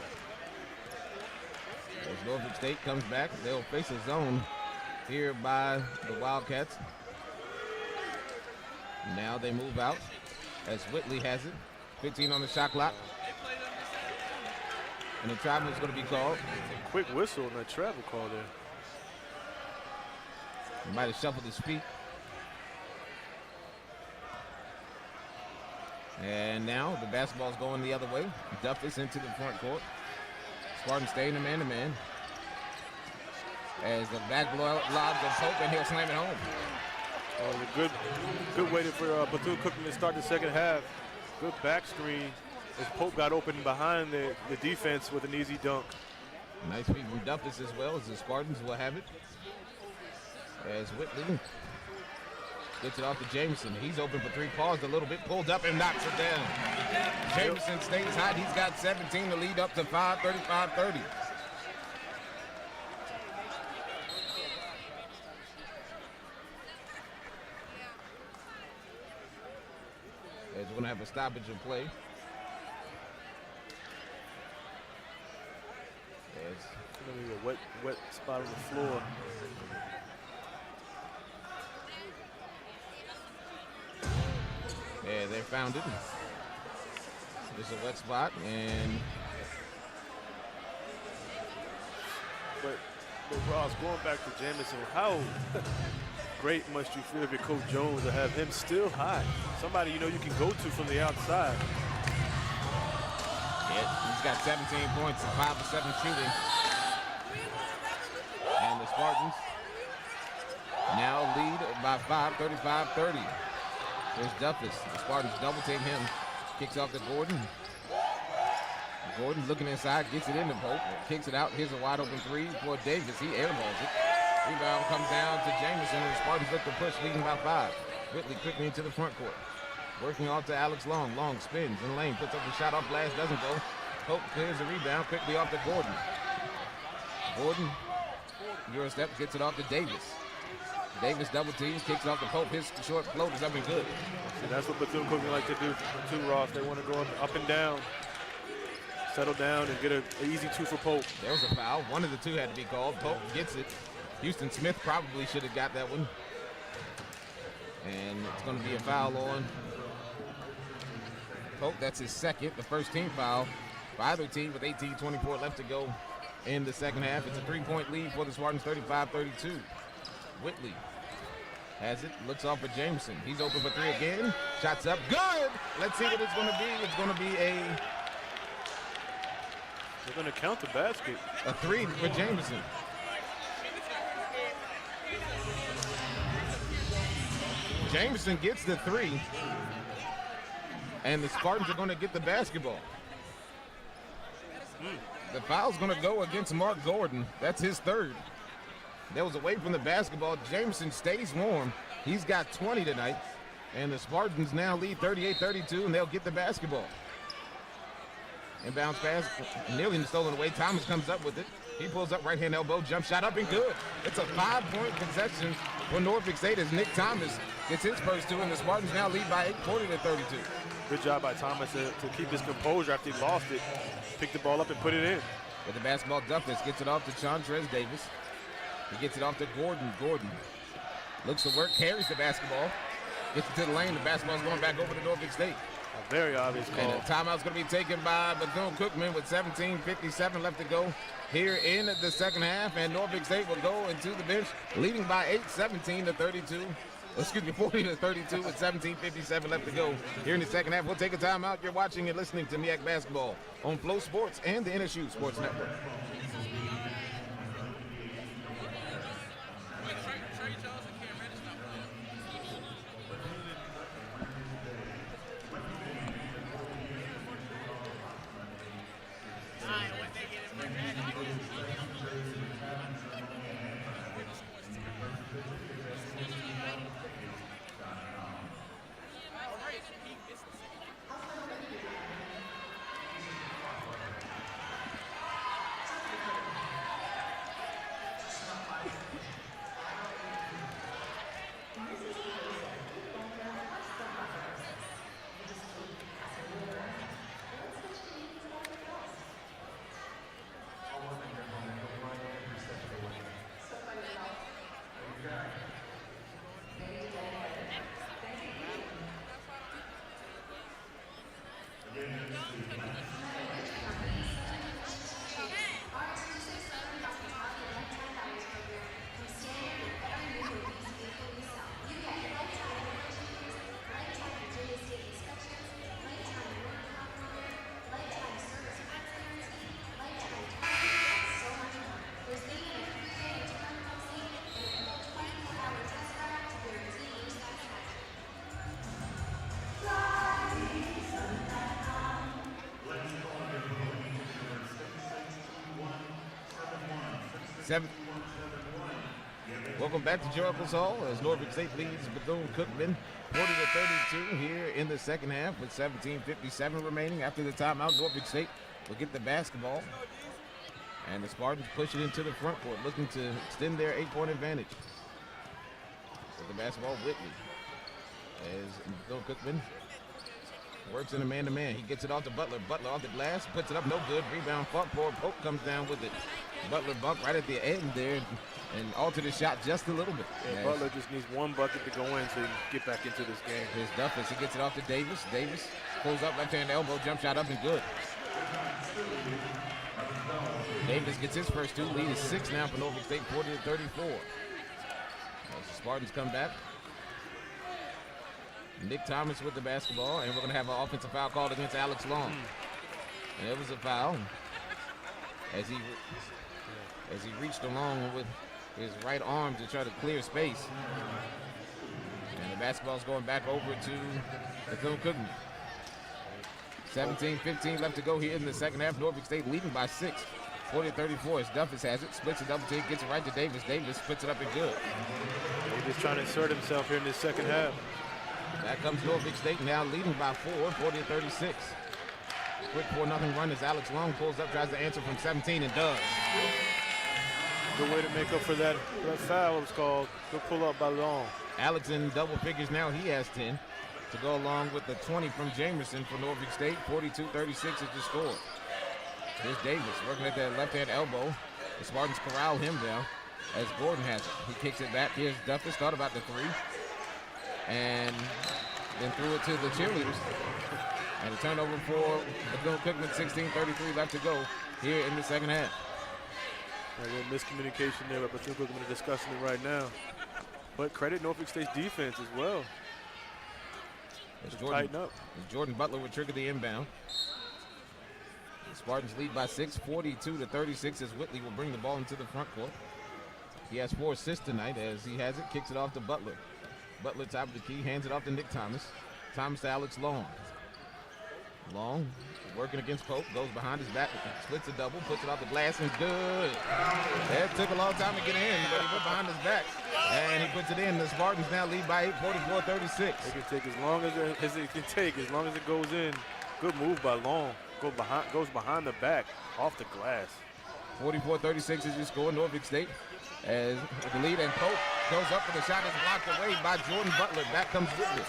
As Norfolk State comes back, they'll face a zone here by the Wildcats. Now they move out as Whitley has it. 15 on the shot clock. And the travel is going to be called. Quick whistle and a travel call there. He might have shuffled his feet. And now the basketball's going the other way. Duffus into the front court. Spartans stay in the man-to-man. As the back blow lobs of Pope, and he'll slam it home. A good way for Bethune Cookman to start the second half. Good back screen as Pope got open behind the defense with an easy dunk. Nice feed from Duffus as well, as the Spartans will have it. As Whitley gets it off to Jameson. He's open for 3, paused a little bit, pulled up and knocks it down. Jameson stays hot. He's got 17 to lead up to 5, 35-30. As we're going to have a stoppage of play. It's going to be a wet spot on the floor. Yeah, they found it. It's a wet spot, and but Ross, going back to Jamison, how great must you feel if you're Coach Jones to have him still high? Somebody you can go to from the outside. Yeah, he's got 17 points, 5 of 7 shooting. And the Spartans now lead by 5, 35-30. There's Duffus. The Spartans double team him. Kicks off to Gordon. Gordon looking inside, gets it into Pope, kicks it out. Here's a wide open 3 for Davis. He airballs it. Rebound comes down to Jameson, and the Spartans look to push, leading by 5. Whitley quickly into the front court. Working off to Alex Long. Long spins in lane, puts up the shot off glass, doesn't go. Pope clears the rebound quickly off to Gordon. Gordon, Eurostep, gets it off to Davis. Davis double teams, kicks off the Pope. His short float is up and good. And that's what Bethune Cookman like to do too, Ross. They want to go up and down, settle down, and get an easy 2 for Pope. There was a foul. One of the 2 had to be called. Pope gets it. Houston Smith probably should have got that one. And it's going to be a foul on Pope. That's his second, the first team foul for either team with 18:24 left to go in the second half. It's a 3-point lead for the Spartans, 35-32. Whitley has it, looks off for Jameson. He's open for 3 again. Shots up, good! Let's see what it's going to be. It's going to be They're going to count the basket. A 3 for Jameson. Jameson gets the 3. And the Spartans are going to get the basketball. The foul's going to go against Mark Gordon. That's his 3rd. That was away from the basketball. Jameson stays warm. He's got 20 tonight. And the Spartans now lead 38-32, and they'll get the basketball. Inbounds pass, nearly stolen away. Thomas comes up with it. He pulls up right-hand elbow, jump shot up and good. It's a 5-point possession for Norfolk State as Nick Thomas gets his first 2, and the Spartans now lead by 8, 40-32. Good job by Thomas to keep his composure after he lost it. Pick the ball up and put it in. With the basketball, Duffus gets it off to Chantrez Davis. He gets it off to Gordon. Gordon Looks to work, carries the basketball. Gets it to the lane. The basketball's going back over to Norfolk State. A very obvious call. And the timeout's going to be taken by Bethune Cookman with 17:57 left to go here in the second half. And Norfolk State will go into the bench, leading by 8, 17-32. Excuse me, 40-32 with 17:57 left to go here in the second half. We'll take a timeout. You're watching and listening to MEAC Basketball on Flow Sports and the NSU Sports Network. Welcome back to Jericho's Hall as Norfolk State leads Bethune Cookman 40-32 here in the second half with 17:57 remaining. After the timeout, Norfolk State will get the basketball. And the Spartans push it into the front court, looking to extend their 8-point advantage. With the basketball, Whitley. As Bethune Cookman works in a man-to-man. He gets it off to Butler. Butler off the glass, puts it up, no good. Rebound, front court. Pope comes down with it. Butler bumped right at the end there and altered his shot just a little bit. Yeah, Butler just needs one bucket to go in so he can get back into this game. Here's Duffus. He gets it off to Davis. Davis pulls up left-hand elbow, jump shot up and good. Davis gets his first two. Lead is 6 now for Norfolk State, 40-34. As the Spartans come back. Nick Thomas with the basketball, and we're going to have an offensive foul called against Alex Long. And it was a foul as he reached along with his right arm to try to clear space. And the basketball's going back over to Bethune Cookman. 17:15 left to go here in the second half. Norfolk State leading by 6, 40-34 as Duffus has it, splits a double team, gets it right to Davis. Davis puts it up and good. He's just trying to insert himself here in this second half. Back comes Norfolk State now leading by 4, 40-36. Quick 4-0 run as Alex Long pulls up, tries to answer from 17 and does. Good way to make up for that foul, it was called. Good pull up by Long. Alex in double figures now, he has 10 to go along with the 20 from Jamerson for Norfolk State. 42-36 is the score. Here's Davis working at that left-hand elbow. The Spartans corral him down as Gordon has it. He kicks it back. Here's Duffus, thought about the 3. And then threw it to the cheerleaders. And a turnover for Bethune Cookman, 16:33 left to go here in the second half. A little miscommunication there, but Bethune Cookman are discussing it right now. But credit Norfolk State's defense as well. Tighten up. Jordan Butler will trigger the inbound. The Spartans lead by 6, 42-36 as Whitley will bring the ball into the front court. He has 4 assists tonight as he has it, kicks it off to Butler. Butler top of the key, hands it off to Nick Thomas. Thomas to Alex Long. Long working against Pope, goes behind his back, splits a double, puts it off the glass and good. That took a long time to get in, but he went behind his back and he puts it in. The Spartans now lead by 8, 44-36. They can take as long as it can take, as long as it goes in. Good move by Long. Goes behind the back, off the glass. 44-36 is your score. Norfolk State as the lead, and Pope goes up for the shot, is blocked away by Jordan Butler. Back comes Whitley.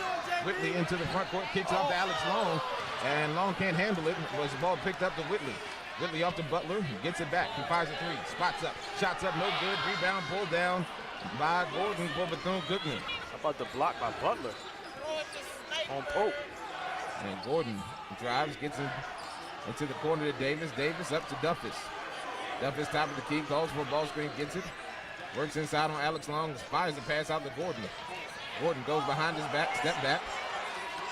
Whitley into the front court, kicks off to Alex Long, and Long can't handle it. Was the ball picked up to Whitley. Whitley off to Butler, he gets it back, he fires a three, spots up, shots up, no good, rebound, pulled down by Gordon for Bethune-Cookman. How about the block by Butler on Pope? And Gordon drives, gets into the corner to Davis. Davis up to Duffus. Duffus top of the key, calls for a ball screen, gets it. Works inside on Alex Long, fires the pass out to Gordon. Gordon goes behind his back, step back.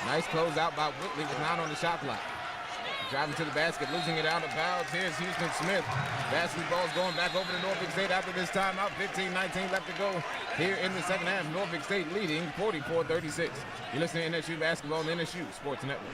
Nice close out by Whitley with 9 on the shot clock. Driving to the basket, losing it out of bounds. Here's Houston Smith. Basketball's going back over to Norfolk State after this timeout. 15-19 left to go here in the second half. Norfolk State leading 44-36. You're listening to NSU Basketball on the NSU Sports Network.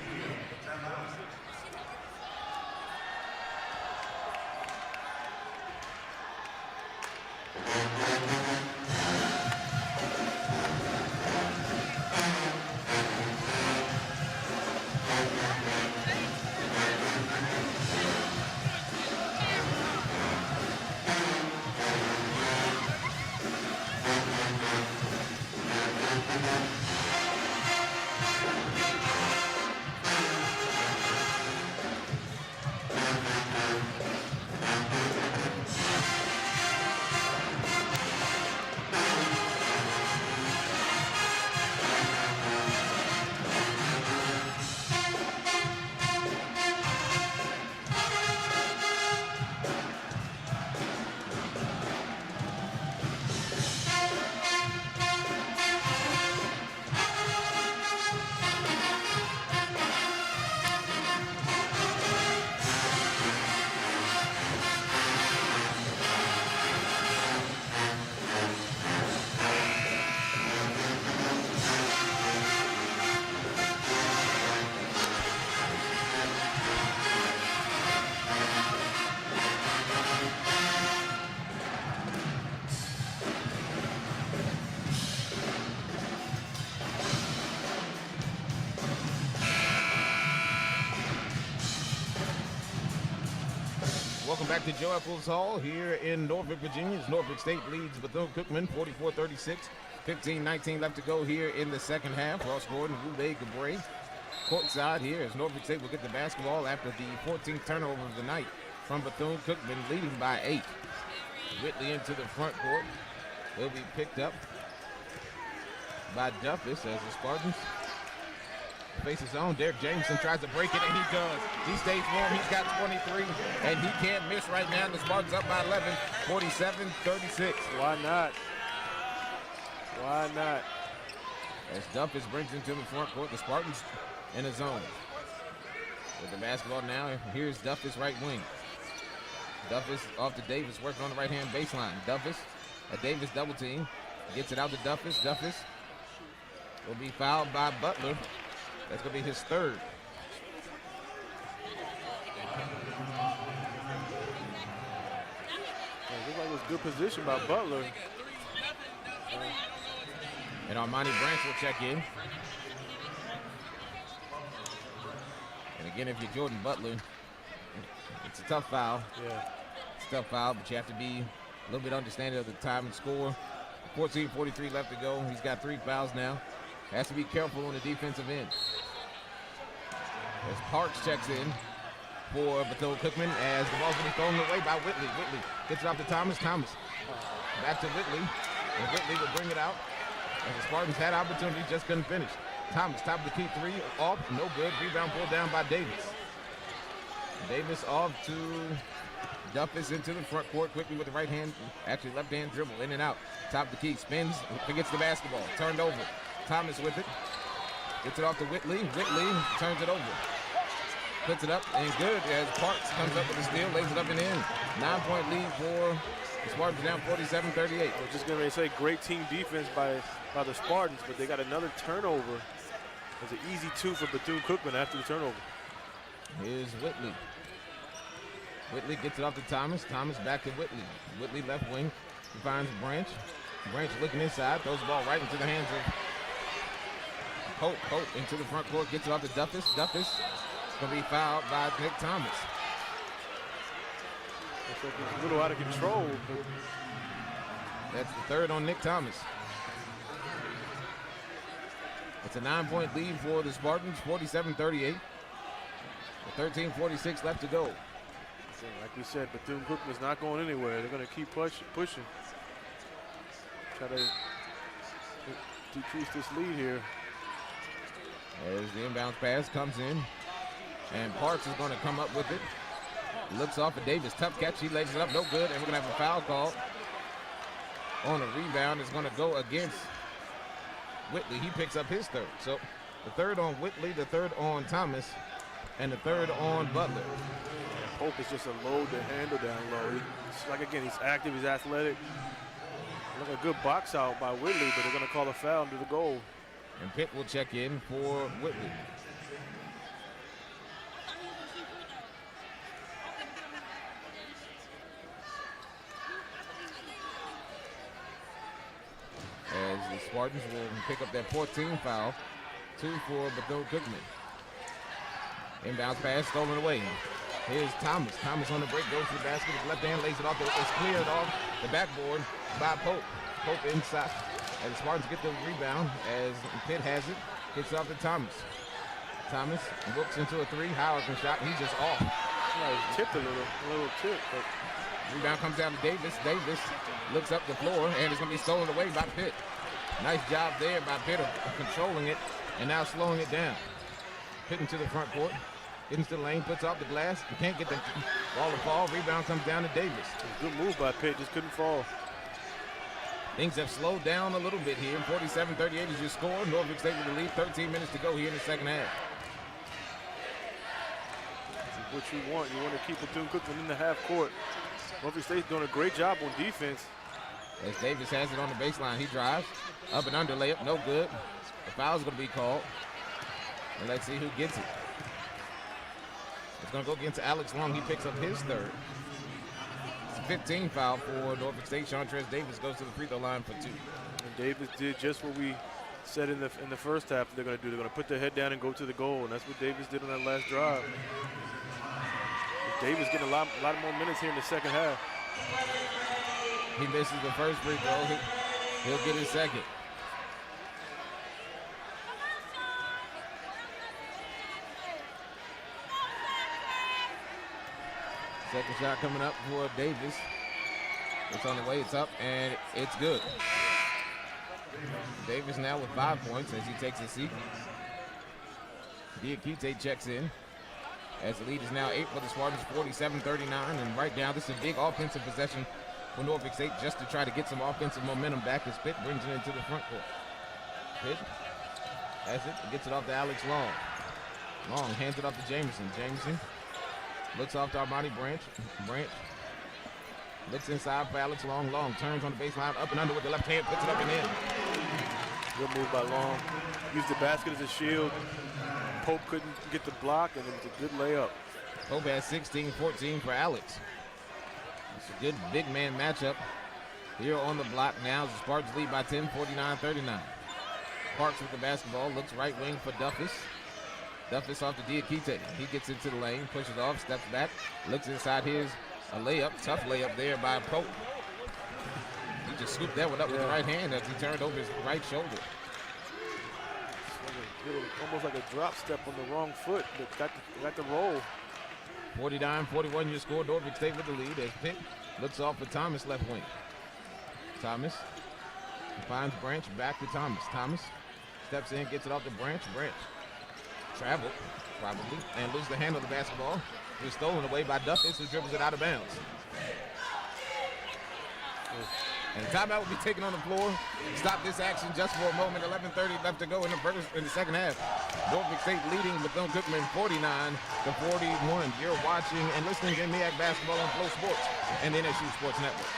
Welcome back to Joe Eccles Hall here in Norfolk, Virginia. As Norfolk State leads Bethune-Cookman 44-36. 15-19 left to go here in the second half. Ross Gordon, Roubaix, Gabre. Courtside here as Norfolk State will get the basketball after the 14th turnover of the night from Bethune-Cookman, leading by 8. Whitley into the front court. Will be picked up by Duffus as the Spartans face his own. Derek Jameson tries to break it, and he does. He stays warm. He's got 23, and he can't miss right now. The Spartans up by 11, 47-36. Why not? Why not? As Duffus brings him to the front court, the Spartans in a zone. With the basketball now, here's Duffus right wing. Duffus off to Davis, working on the right-hand baseline. Duffus, a Davis double team. Gets it out to Duffus. Duffus will be fouled by Butler. That's going to be his third. Looks like it was good position by Butler. And Armani Branch will check in. And again, if you're Jordan Butler, it's a tough foul. Yeah. It's a tough foul, but you have to be a little bit understanding of the time and score. 14:43 left to go. He's got 3 fouls now. Has to be careful on the defensive end. As Parks checks in for Bethune-Cookman as the ball's going to be thrown away by Whitley. Whitley gets it off to Thomas. Thomas back to Whitley. And Whitley will bring it out. As the Spartans had opportunity, just couldn't finish. Thomas, top of the key, 3 off, no good. Rebound pulled down by Davis. Davis off to Duffus into the front court quickly with the right hand, actually left hand dribble, in and out. Top of the key, spins, forgets the basketball, turned over. Thomas with it, gets it off to Whitley. Whitley turns it over. Puts it up and good as Parks comes up with a steal, lays it up and in. 9-point lead for the Spartans, down 47-38. I was just going to say great team defense by the Spartans, but they got another turnover. It's an easy 2 for Bethune-Cookman after the turnover. Here's Whitley. Whitley gets it off to Thomas. Thomas back to Whitley. Whitley left wing. He finds Branch. Branch looking inside, throws the ball right into the hands of Pope. Pope into the front court, gets it off to Duffus. Duffus is going to be fouled by Nick Thomas. Looks like it's a little out of control. But that's the third on Nick Thomas. It's a 9-point lead for the Spartans, 47-38. With 13:46 left to go. Like we said, Bethune Cookman's not going anywhere. They're going to keep pushing. Try to decrease this lead here. As the inbounds pass comes in, and Parks is going to come up with it. Looks off at Davis. Tough catch. He lays it up. No good. And we're going to have a foul call on a rebound. It's going to go against Whitley. He picks up his third. So the third on Whitley, the third on Thomas, and the third on Butler. Pope is just a load to handle down low. Again, he's active, he's athletic. Look, a good box out by Whitley, but they're going to call a foul under the goal. And Pitt will check in for Whitley. As the Spartans will pick up that 14th foul. 2 for Bethune Cookman. Inbounds pass stolen away. Here's Thomas. Thomas on the break, goes to the basket with left hand, lays it off. It's cleared off the backboard by Pope. Pope inside. And the Spartans get the rebound as Pitt has it. Gets off to Thomas. Thomas looks into a three. Howard can shot. He's just off. He's tipped a little tip. But rebound comes down to Davis. Davis looks up the floor, and it's going to be stolen away by Pitt. Nice job there by Pitt of controlling it and now slowing it down. Pitt into the front court. Into the lane, puts off the glass. You can't get the ball to fall. Rebound comes down to Davis. Good move by Pitt, just couldn't fall. Things have slowed down a little bit here. 47-38 is your score. Norfolk State with the lead. 13 minutes to go here in the second half. What you want to keep Bethune Cookman in the half court. Norfolk State's doing a great job on defense. As Davis has it on the baseline, he drives. Up and under layup, no good. The foul's going to be called. And let's see who gets it. It's going to go against Alex Long. He picks up his third. It's a 15 foul for Norfolk State. Shantrez Davis goes to the free throw line for 2. And Davis did just what we said in the first half they're going to do. They're going to put their head down and go to the goal, and that's what Davis did on that last drive. Davis getting a lot more minutes here in the second half. He misses the first free throw. He'll get his second. Second shot coming up for Davis. It's on the way, it's up, and it's good. Davis now with 5 points as he takes a seat. Diakite checks in. As the lead is now 8 for the Spartans, 47-39. And right now, this is a big offensive possession for Norfolk State just to try to get some offensive momentum back as Pitt brings it into the front court. Pitt has it, gets it off to Alex Long. Long hands it off to Jameson. Jameson looks off to Armani Branch. Branch looks inside for Alex Long. Long turns on the baseline, up and under with the left hand, puts it up and in. Good move by Long. Used the basket as a shield. Pope couldn't get the block, and it was a good layup. Pope has 16-14 for Alex. It's a good big man matchup here on the block now. The Spartans lead by 10, 49-39. Parks with the basketball, looks right wing for Duffus. Duffus off to Diakite. He gets into the lane, pushes off, steps back, looks inside his layup. Tough layup there by Pope. He just scooped that one up with the right hand as he turned over his right shoulder. Almost like a drop step on the wrong foot, but got the roll. 49-41 your score. Norfolk State with the lead as Pitt looks off for Thomas left wing. Thomas finds Branch, back to Thomas. Thomas steps in, gets it off to Branch. Branch traveled, probably, and loses the handle of the basketball. It was stolen away by Duffus, who dribbles it out of bounds. And the timeout will be taken on the floor. Stop this action just for a moment. 11:30 left to go in the second half. Norfolk State leading Bethune Cookman 49-41. You're watching and listening to MEAC Basketball on Flow Sports and the NSU Sports Network.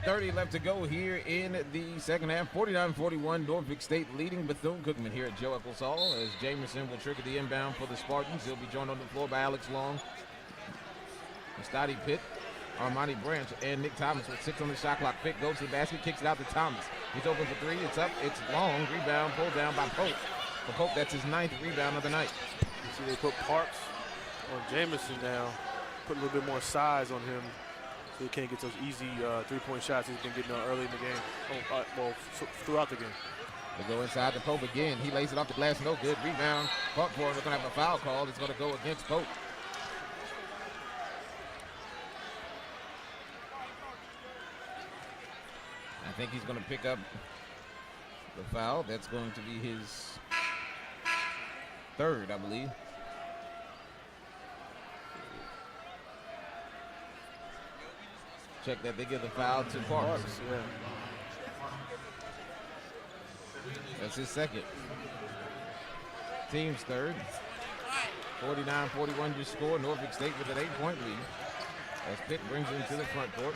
8:30 left to go here in the second half. 49-41, Norfolk State leading Bethune Cookman here at Joe Eccles Hall as Jameson will trigger the inbound for the Spartans. He'll be joined on the floor by Alex Long, Scotty Pitt, Armani Branch, and Nick Thomas with 6 on the shot clock. Pitt goes to the basket, kicks it out to Thomas. He's open for 3. It's up. It's Long. Rebound pulled down by Pope. For Pope, that's his 9th rebound of the night. You see they put Parks on Jameson now, put a little bit more size on him so he can't get those easy 3-point shots he's been getting early in the game, throughout the game. They go inside to Pope again. He lays it off the glass, no good. Rebound, Park for him. We're going to have a foul call. It's going to go against Pope. I think he's going to pick up the foul. That's going to be his 3rd, I believe. Check that they give the foul to Parks. Yeah. That's his 2nd. Team's 3rd. 49-41 your score. Norfolk State with an 8-point lead as Pitt brings him to the front court.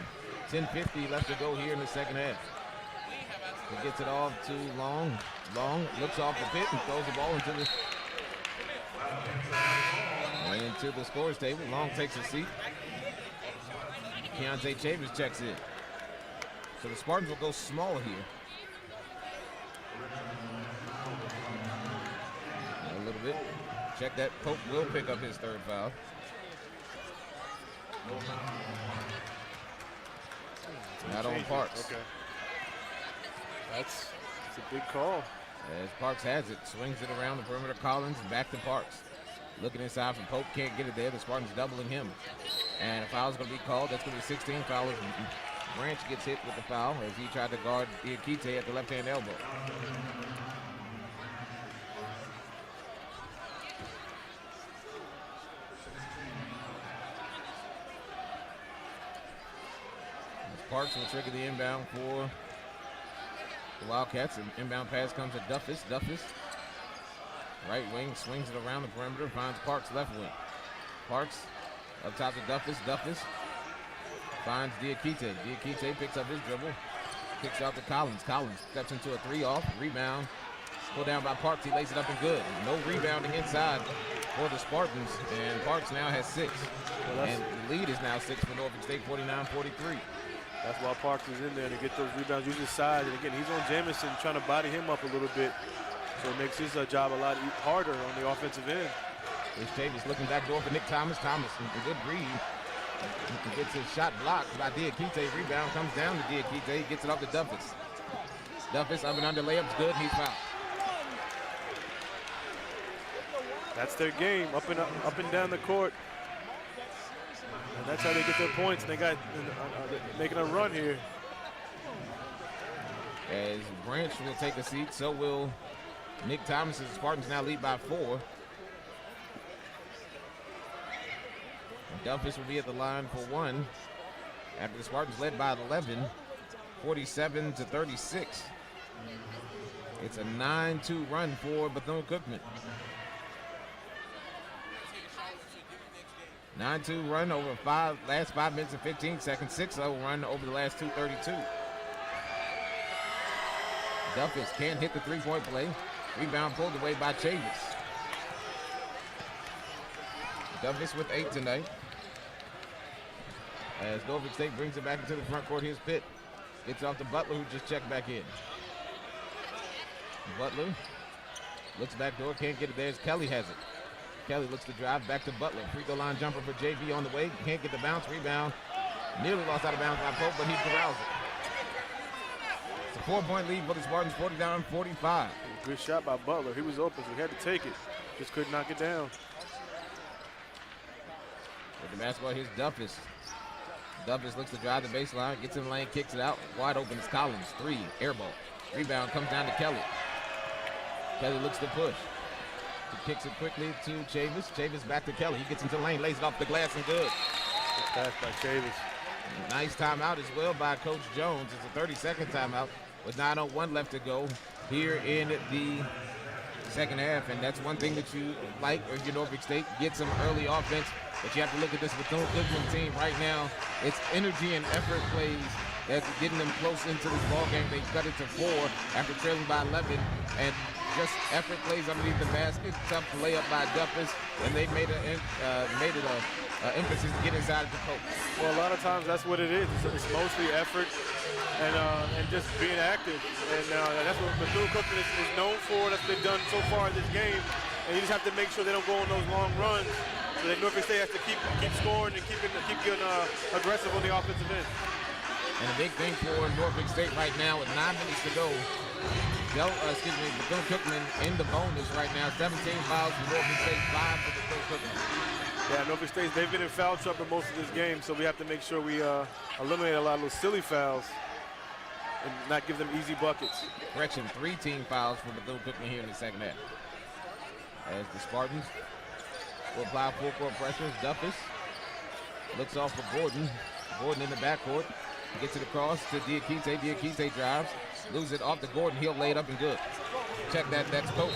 10:50 left to go here in the second half. He gets it off to Long. Long looks off the Pitt and throws the ball into the scorer's table. Long takes a seat. Keontae Chavis checks in. So the Spartans will go small here. A little bit. Check that. Pope will pick up his 3rd foul. Not on Parks. Okay. That's a big call. As Parks has it, swings it around the perimeter. Collins back to Parks. Looking inside from Pope, can't get it there. The Spartans doubling him. And a foul's going to be called. That's going to be 16 foul. Branch gets hit with the foul as he tried to guard Diakite at the left-hand elbow. Parks will trigger the inbound for the Wildcats. An inbound pass comes to Duffus. Duffus, right wing, swings it around the perimeter, finds Parks left wing. Parks up top to Duffus. Duffus finds Diakite. Diakite picks up his dribble, kicks out to Collins. Collins steps into a 3-off, rebound, pulled down by Parks. He lays it up and good. No rebounding inside for the Spartans, and Parks now has 6. And the lead is now 6 for Norfolk State, 49-43. That's why Parks is in there to get those rebounds, use his size. And again, he's on Jamison trying to body him up a little bit. So it makes his job a lot harder on the offensive end. This Chavis looking back door for Nick Thomas. Thomas, a good read. He gets his shot blocked by Diakite. Rebound comes down to Diakite. He gets it off to Duffus. Duffus up and under layups, good. He's fouled. That's their game, up and down the court. And that's how they get their points. And they got making a run here. As Branch will take a seat, so will Nick Thomas. The Spartans now lead by 4. Duffus will be at the line for 1 after the Spartans led by 11, 47-36. It's a 9-2 run for Bethune Cookman. 9-2 run over last 5 minutes and 15 seconds. 6-0 run over the last 2:32. Duffus can't hit the 3-point play. Rebound pulled away by Chavis. Duffus with 8 tonight. As Norfolk State brings it back into the front court, here's Pitt. Gets off to Butler, who just checked back in. Butler looks back door, can't get it there as Kelly has it. Kelly looks to drive back to Butler. Free throw line jumper for JV on the way. Can't get the bounce. Rebound. Nearly lost out of bounds by Pope, but he corrals it. It's a 4-point lead for the Spartans, 49-45. Good shot by Butler. He was open, so he had to take it. Just couldn't knock it down. With the basketball, here's Duffus. Duffus looks to drive the baseline, gets in the lane, kicks it out. Wide open is Collins. 3, air ball. Rebound comes down to Kelly. Kelly looks to push. He kicks it quickly to Chavis. Chavis back to Kelly. He gets into the lane, lays it off the glass and good. Good pass by Chavis. Nice timeout as well by Coach Jones. It's a 30-second timeout with 9:01 left to go here in the second half. And that's one thing that you like if you're Norfolk State. Get some early offense. But you have to look at this Bethune Cookman team right now. It's energy and effort plays That's getting them close into this ball game. They cut it to 4 after trailing by 11, and just effort plays underneath the basket. Tough layup by Duffus, and they made it a emphasis to get inside the post. Well, a lot of times that's what it is. It's mostly effort and just being active, and that's what Bethune Cookman is known for. That's what they've done so far in this game, and you just have to make sure they don't go on those long runs. So that Norfolk State has to keep scoring and keep getting aggressive on the offensive end. And a big thing for Norfolk State right now with 9 minutes to go. Bethune Cookman in the bonus right now. 17 fouls for Norfolk State, 5 for Bethune Cookman. Yeah, Norfolk State, they've been in foul trouble most of this game, so we have to make sure we eliminate a lot of those silly fouls and not give them easy buckets. Correction, 3 team fouls for Bethune Cookman here in the second half. As the Spartans will apply full court pressure. Duffus looks off for Gordon. Gordon in the backcourt. Gets it across to Diakite. Diakite drives. Loses it off to Gordon. He'll lay it up and good. Check that. That's Cope.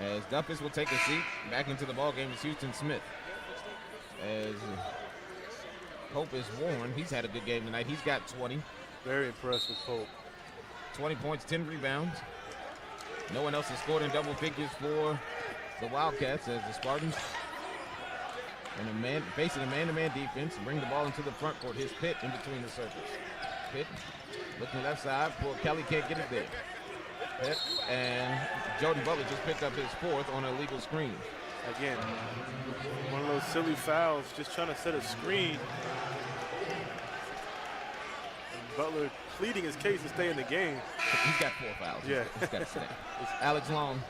As Duffus will take a seat. Back into the ball game is Houston Smith. As Pope is worn. He's had a good game tonight. He's got 20. Very impressed with Pope. 20 points, 10 rebounds. No one else has scored in double figures for the Wildcats as the Spartans and facing a man-to-man defense, bring the ball into the front court. Here's Pitt in between the circles. Pitt looking left side for Kelly, can't get it there. Pitt and Jordan Butler just picked up his 4th on an illegal screen. Again, one of those silly fouls, just trying to set a screen. And Butler pleading his case to stay in the game. He's got 4 fouls. Yeah. He's got to stay. Alex Long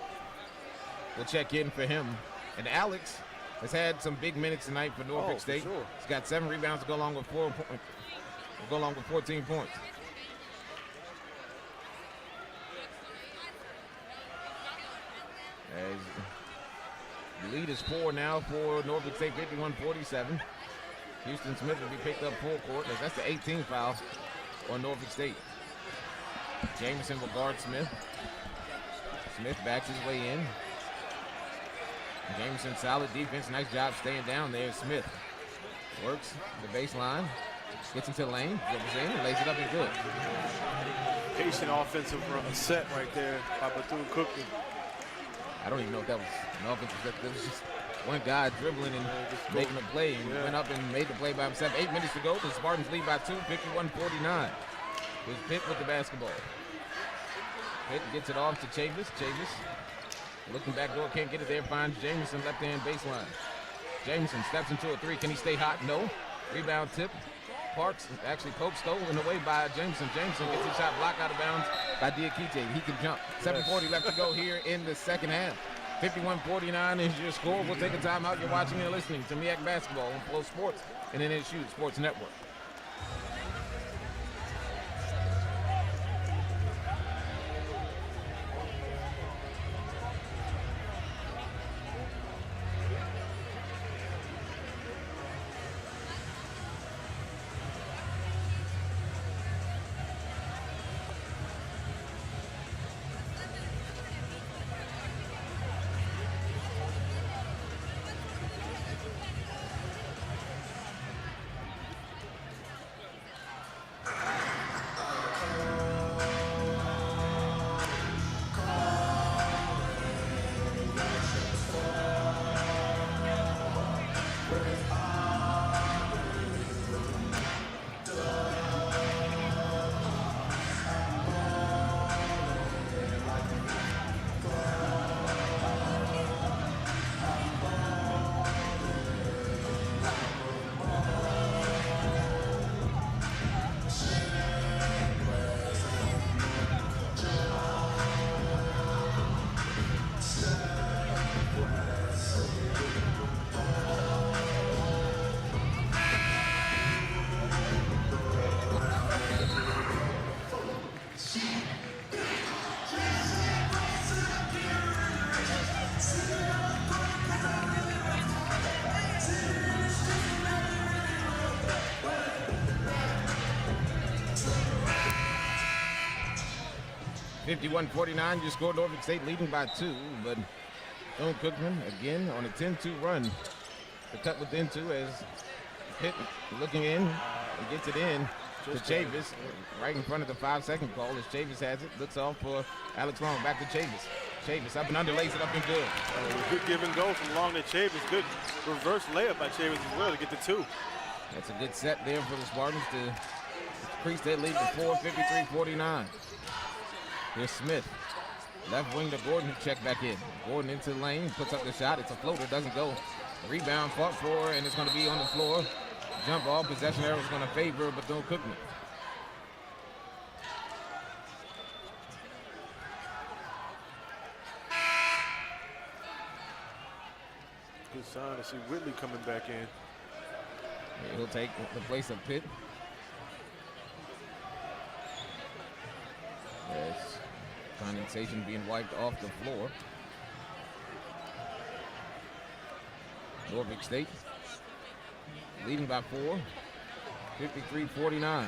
will check in for him. And Alex has had some big minutes tonight for Norfolk State. For sure. He's got 7 rebounds to go along with 14 points. As the lead is 4 now for Norfolk State, 51-47. Houston Smith will be picked up full court as that's the 18th foul on Norfolk State. Jameson will guard Smith. Smith backs his way in. Jameson, solid defense. Nice job staying down there. Smith works the baseline. Gets into the lane. Dribbles in and lays it up and good. Patient offensive set right there by Bethune Cookman. I don't even know if that was an offensive set. That was just one guy dribbling and making a play. And went up and made the play by himself. 8 minutes to go. The Spartans lead by 2, 51-49. With Pitt with the basketball. Pitt gets it off to Chavis. Chavis looking back door, can't get it there. Finds Jameson left hand baseline. Jameson steps into a 3. Can he stay hot? No. Rebound tip. Parks, actually Pope stolen away by Jameson. Jameson gets his shot blocked out of bounds by Diakite. He can jump. 7:40 left to go here in the second half. 51-49 is your score. We'll take a timeout. You're watching and listening to MEAC Basketball on Flow Sports and NSU Sports Network. $51-49, your score. Norfolk State leading by 2, but Bethune Cookman again on a 10-2 run. The cut within 2 as Pitt looking in and gets it in to Chavis right in front of the 5-second call as Chavis has it. Looks off for Alex Long. Back to Chavis. Chavis up and under, lays it up and good. Good give and go from Long to Chavis. Good reverse layup by Chavis as well to get the 2. That's a good set there for the Spartans to increase their lead to 4, 53-49. Here's Smith. Left wing to Gordon, who checked back in. Gordon into the lane, puts up the shot. It's a floater, doesn't go. Rebound fought for, and it's going to be on the floor. Jump ball, possession arrow is going to favor Bethune Cookman. Good sign to see Whitley coming back in. He'll take the place of Pitt. There's condensation being wiped off the floor. Norfolk State leading by 4, 53-49.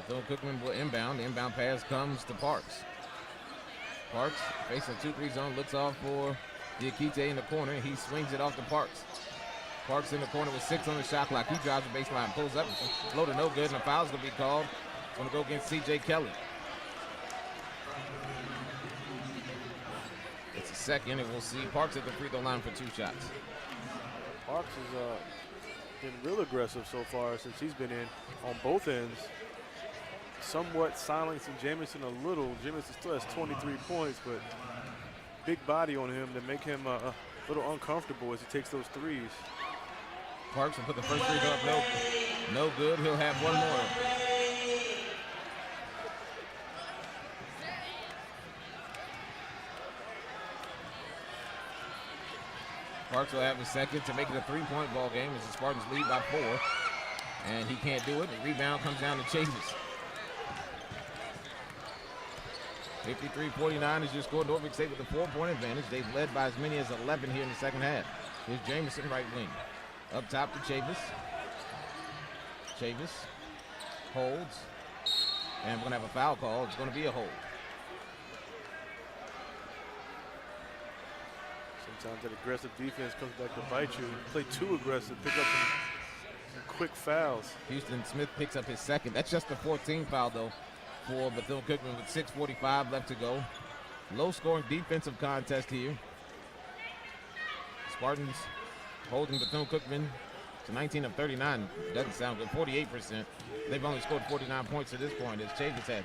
Bethune Cookman will inbound. The inbound pass comes to Parks. Parks faces a 2-3 zone, looks off for Diakite in the corner. He swings it off to Parks. Parks in the corner with 6 on the shot clock. He drives the baseline, pulls up, floater no good, and a foul's gonna be called. It's gonna go against C.J. Kelly. It's a second, and we'll see Parks at the free throw line for 2 shots. Parks has been real aggressive so far since he's been in on both ends. Somewhat silencing Jamison a little. Jamison still has 23 points, but big body on him to make him a little uncomfortable as he takes those threes. Parks will put the first free throw up, no good. He'll have one more. Parks will have a second to make it a 3-point ball game as the Spartans lead by 4. And he can't do it. The rebound comes down to Chavis. 53-49 is your score. Norfolk State with a 4-point advantage. They've led by as many as 11 here in the second half. Here's Jamison, right wing. Up top to Chavis. Chavis holds. And we're going to have a foul call. It's going to be a hold. Sometimes that aggressive defense comes back to bite you. Play too aggressive, pick up some quick fouls. Houston Smith picks up his second. That's just the 14th foul, though, for Bethune Cookman with 6:45 left to go. Low-scoring defensive contest here. Spartans holding Bethune Cookman to 19 of 39. Doesn't sound good. 48%. They've only scored 49 points to this point as Chavis has it.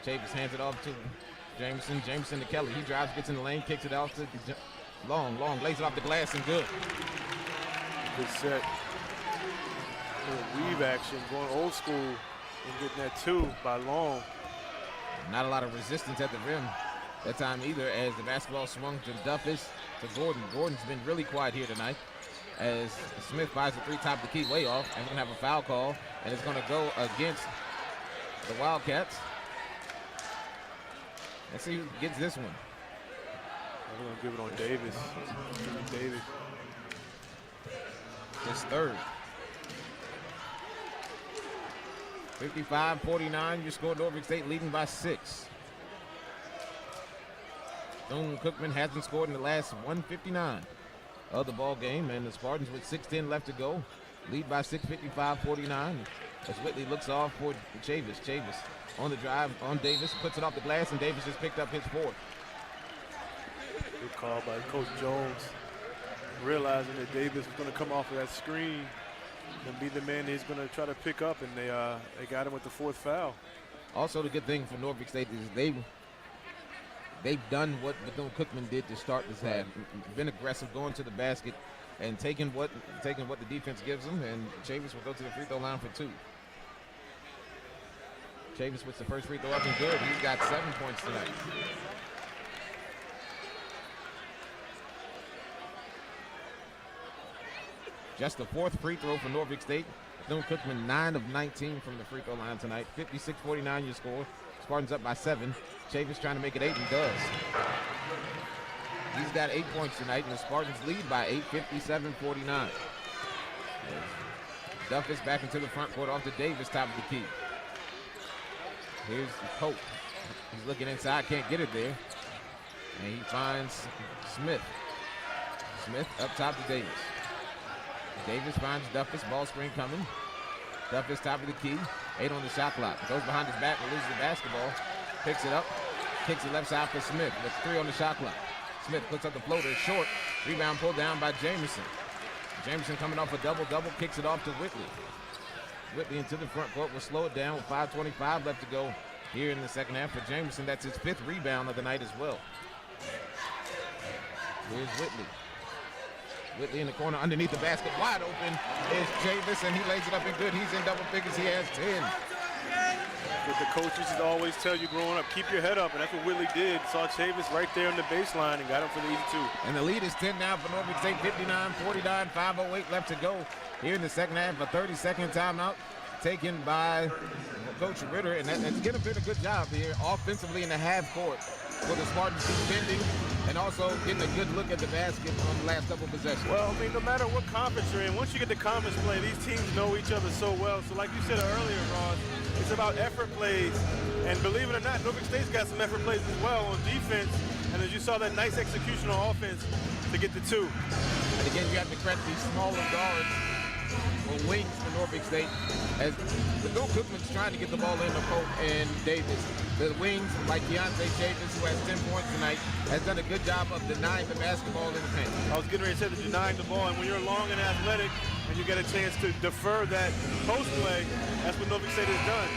Chavis hands it off to Jameson. Jameson to Kelly. He drives, gets in the lane, kicks it off to Long, lays it off the glass and good. Good set. Little weave action, going old school and getting that 2 by Long. Not a lot of resistance at the rim that time either as the basketball swung to Duffus to Gordon. Gordon's been really quiet here tonight as Smith buys the 3 top of the key way off and we're gonna have a foul call and it's gonna go against the Wildcats. Let's see who gets this one. I'm gonna give it on Davis. Davis. His third. 55-49, your score. Norfolk State leading by 6. Bethune Cookman hasn't scored in the last 159 of the ball game, and the Spartans with 6:10 left to go lead by 6, 55-49. As Whitley looks off for Chavis. Chavis on the drive on Davis, puts it off the glass, and Davis has picked up his 4th. Good call by Coach Jones, realizing that Davis was going to come off of that screen and be the man he's going to try to pick up, and they got him with the 4th foul. Also, the good thing for Norfolk State is they've done what Bethune Cookman did to start this half. Been aggressive, going to the basket, and taking what the defense gives them. And Chavis will go to the free throw line for 2. Chavis with the first free throw up and good. He's got 7 points tonight. Just the 4th free throw for Norfolk State. Bethune Cookman 9 of 19 from the free throw line tonight. 56-49 your score. Spartans up by 7. Chavis trying to make it 8 and does. He's got 8 points tonight and the Spartans lead by 8, 57-49. Duffus back into the front court off to Davis, top of the key. Here's Pope. He's looking inside, can't get it there. And he finds Smith. Smith up top to Davis. Davis finds Duffus, ball screen coming. Duffus top of the key, 8 on the shot clock. Goes behind his back and loses the basketball. Picks it up, kicks it left side for Smith with 3 on the shot clock. Smith puts up the floater, it's short. Rebound pulled down by Jamison. Jamison coming off a double-double, kicks it off to Whitley. Whitley into the front court will slow it down with 5:25 left to go here in the second half for Jamison. That's his 5th rebound of the night as well. Here's Whitley. Whitley in the corner underneath the basket, wide open is Chavis, and he lays it up and good. He's in double figures, he has 10. What the coaches would always tell you growing up, keep your head up, and that's what Whitley did. Saw Chavis right there on the baseline and got him for the easy 2. And the lead is 10 now for Norfolk State, 59-49, 5:08 left to go here in the second half. A 30-second timeout taken by Coach Ritter, and it's going to be a good job here offensively in the half court for the Spartans defending and also getting a good look at the basket on the last couple possessions. Well, I mean, no matter what conference you're in, once you get to conference play, these teams know each other so well. So like you said earlier, Ross, it's about effort plays. And believe it or not, Norfolk State's got some effort plays as well on defense. And as you saw, that nice execution on offense to get the 2. And again, you have to credit these smaller guards or wings for Norfolk State as Bethune Cookman's trying to get the ball into Pope and Davis. The wings, like Keontae Chavis, who has 10 points tonight, has done a good job of denying the basketball in the paint. I was getting ready to say that denying the ball, and when you're long and athletic and you get a chance to defer that post play, that's what Norfolk State has done.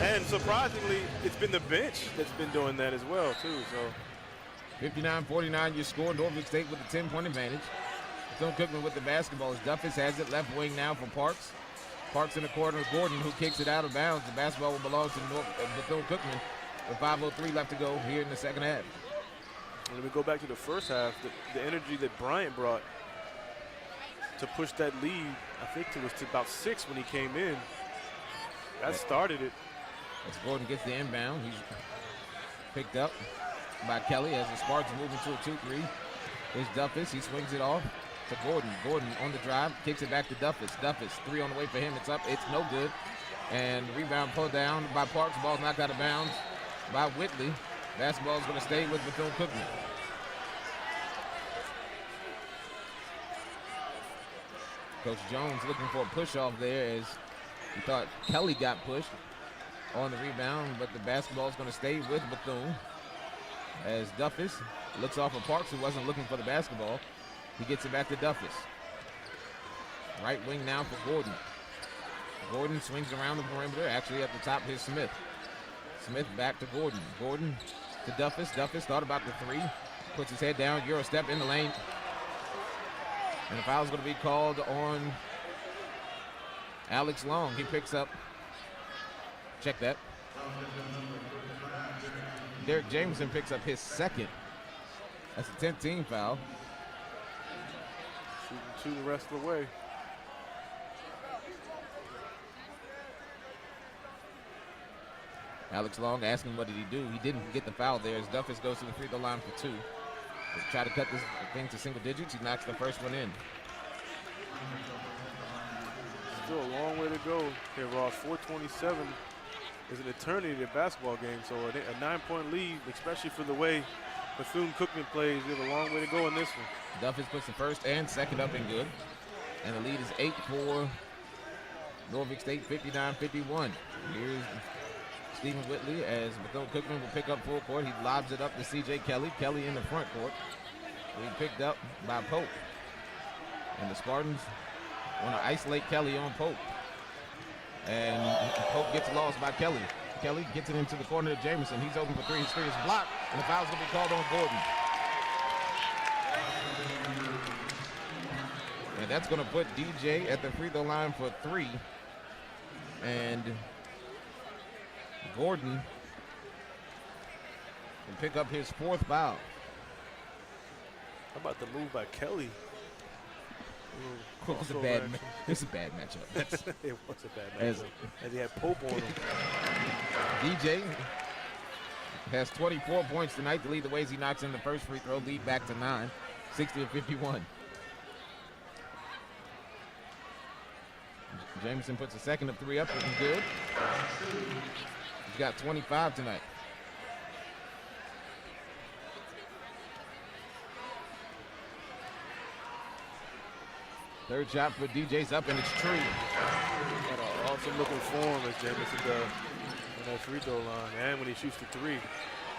And surprisingly, it's been the bench that's been doing that as well, too. So 59-49, your score. Norfolk State with a 10-point advantage. Bethune Cookman with the basketball as Duffus has it left wing now for Parks. Parks in the corner, Gordon, who kicks it out of bounds. The basketball will belong to Bethune Cookman with 5:03 left to go here in the second half. When we go back to the first half, the energy that Bryant brought to push that lead, I think it was to about 6 when he came in. That started it. As Gordon gets the inbound, he's picked up by Kelly as the Spartans move into a 2-3. Here's Duffus, he swings it off to Gordon. Gordon on the drive, kicks it back to Duffus. Duffus, 3 on the way for him, it's up, it's no good. And the rebound pulled down by Parks, ball's knocked out of bounds by Whitley. Basketball's gonna stay with Bethune Cookman. Coach Jones looking for a push off there as he thought Kelly got pushed on the rebound, but the basketball's gonna stay with Bethune. As Duffus looks off of Parks, who wasn't looking for the basketball. He gets it back to Duffus. Right wing now for Gordon. Gordon swings around the perimeter. Actually, at the top is Smith. Smith back to Gordon. Gordon to Duffus. Duffus thought about the 3. Puts his head down. Euro step in the lane. And the foul's going to be called on Alex Long. He picks up. Check that. Derek Jameson picks up his 2nd. That's a 10th team foul. Shooting 2 the rest of the way. Alex Long asking what did he do. He didn't get the foul there as Duffus goes to the free throw line for 2. He'll try to cut this thing to single digits. He knocks the first one in. Still a long way to go here, Ross. 4:27 is an eternity to basketball game. So a 9-point lead, especially for the way Bethune Cookman plays, we have a long way to go in this one. Duffus puts the first and second up and good. And the lead is 8 for Norfolk State, 59-51. Here's Stephen Whitley as Bethune Cookman will pick up full court. He lobs it up to C.J. Kelly. Kelly in the front court. Being picked up by Pope. And the Spartans want to isolate Kelly on Pope. And Pope gets lost by Kelly. Kelly gets it into the corner to Jameson. He's open for 3. His 3 is blocked. And the foul's going to be called on Gordon. And that's going to put DJ at the free throw line for 3. And Gordon will pick up his 4th foul. How about the move by Kelly? It's a bad matchup. It was a bad matchup. As he had Pope on him. DJ has 24 points tonight to lead the way as he knocks in the first free throw. Lead back to 9, 60-51. Jameson puts a 2nd of 3 up, looking good. He's got 25 tonight. Third shot for DJ's up, and it's true. Got an awesome looking form as Jamison does on that free throw line, and when he shoots the three.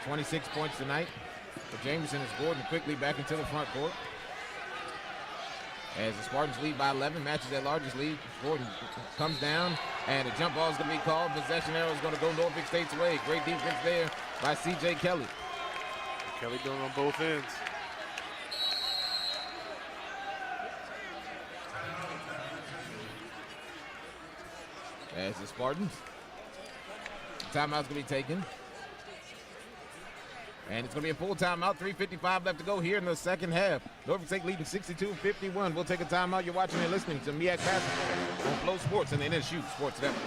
26 points tonight for Jamison as Gordon quickly back into the front court. As the Spartans lead by 11, matches their largest lead. Gordon comes down, and a jump ball is going to be called. Possession arrow is going to go Norfolk State's way. Great defense there by C.J. Kelly. Kelly doing on both ends. As the Spartans, timeout's going to be taken. And it's going to be a full timeout. 3:55 left to go here in the second half. Norfolk State leading 62-51. We'll take a timeout. You're watching and listening to MEAC Basketball on Flow Sports and the NSU Sports Network.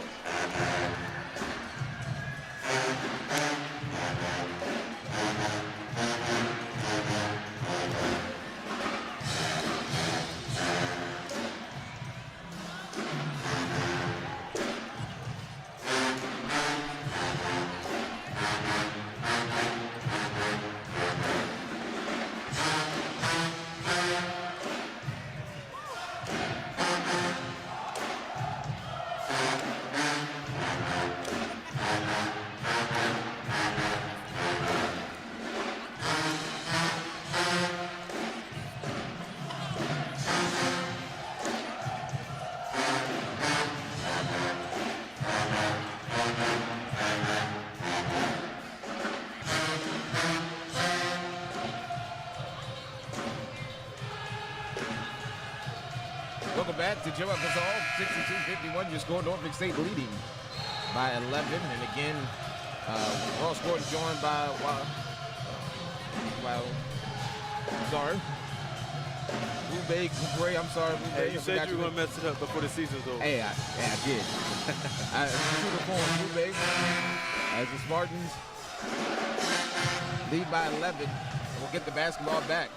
Welcome back to Joe Epizal, 62-51. Your score, Norfolk State leading by 11. And again, Ross Gordon joined by, Rubeg Gray. I'm sorry, Rubeg. Hey, you said you were going to mess it up before the season's over. Hey, I did. Rubeg, as the Spartans lead by 11. We'll get the basketball back.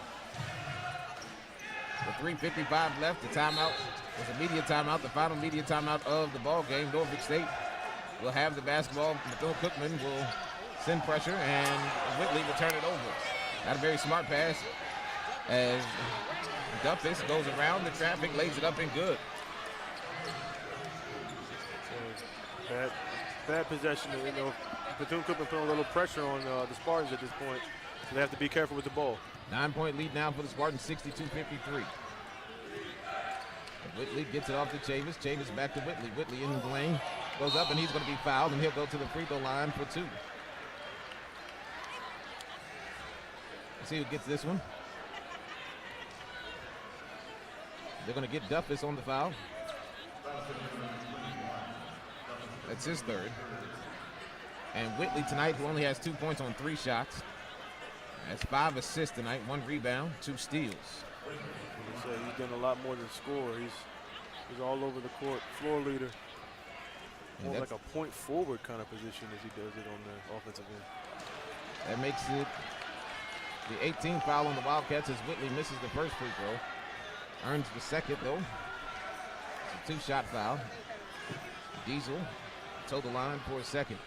With 3:55 left, the timeout was a media timeout, the final media timeout of the ball game. Norfolk State will have the basketball. Bethune Cookman will send pressure, and Whitley will turn it over. Got a very smart pass as Duffus goes around the traffic, lays it up and good. Bad possession. You know, Bethune Cookman putting a little pressure on the Spartans at this point, so they have to be careful with the ball. 9-point lead now for the Spartans, 62-53. Whitley gets it off to Chavis. Chavis back to Whitley. Whitley in the lane, goes up, and he's going to be fouled, and he'll go to the free throw line for 2. Let's see who gets this one. They're going to get Duffus on the foul. That's his third. And Whitley tonight, who only has 2 points on 3 shots. That's 5 assists tonight, 1 rebound, 2 steals. He's done a lot more than score. He's all over the court, floor leader. More like a point forward kind of position as he does it on the offensive end. That makes it the 18th foul on the Wildcats as Whitley misses the first free throw. Earns the second though. It's a 2-shot foul. Diesel toe the line for a second.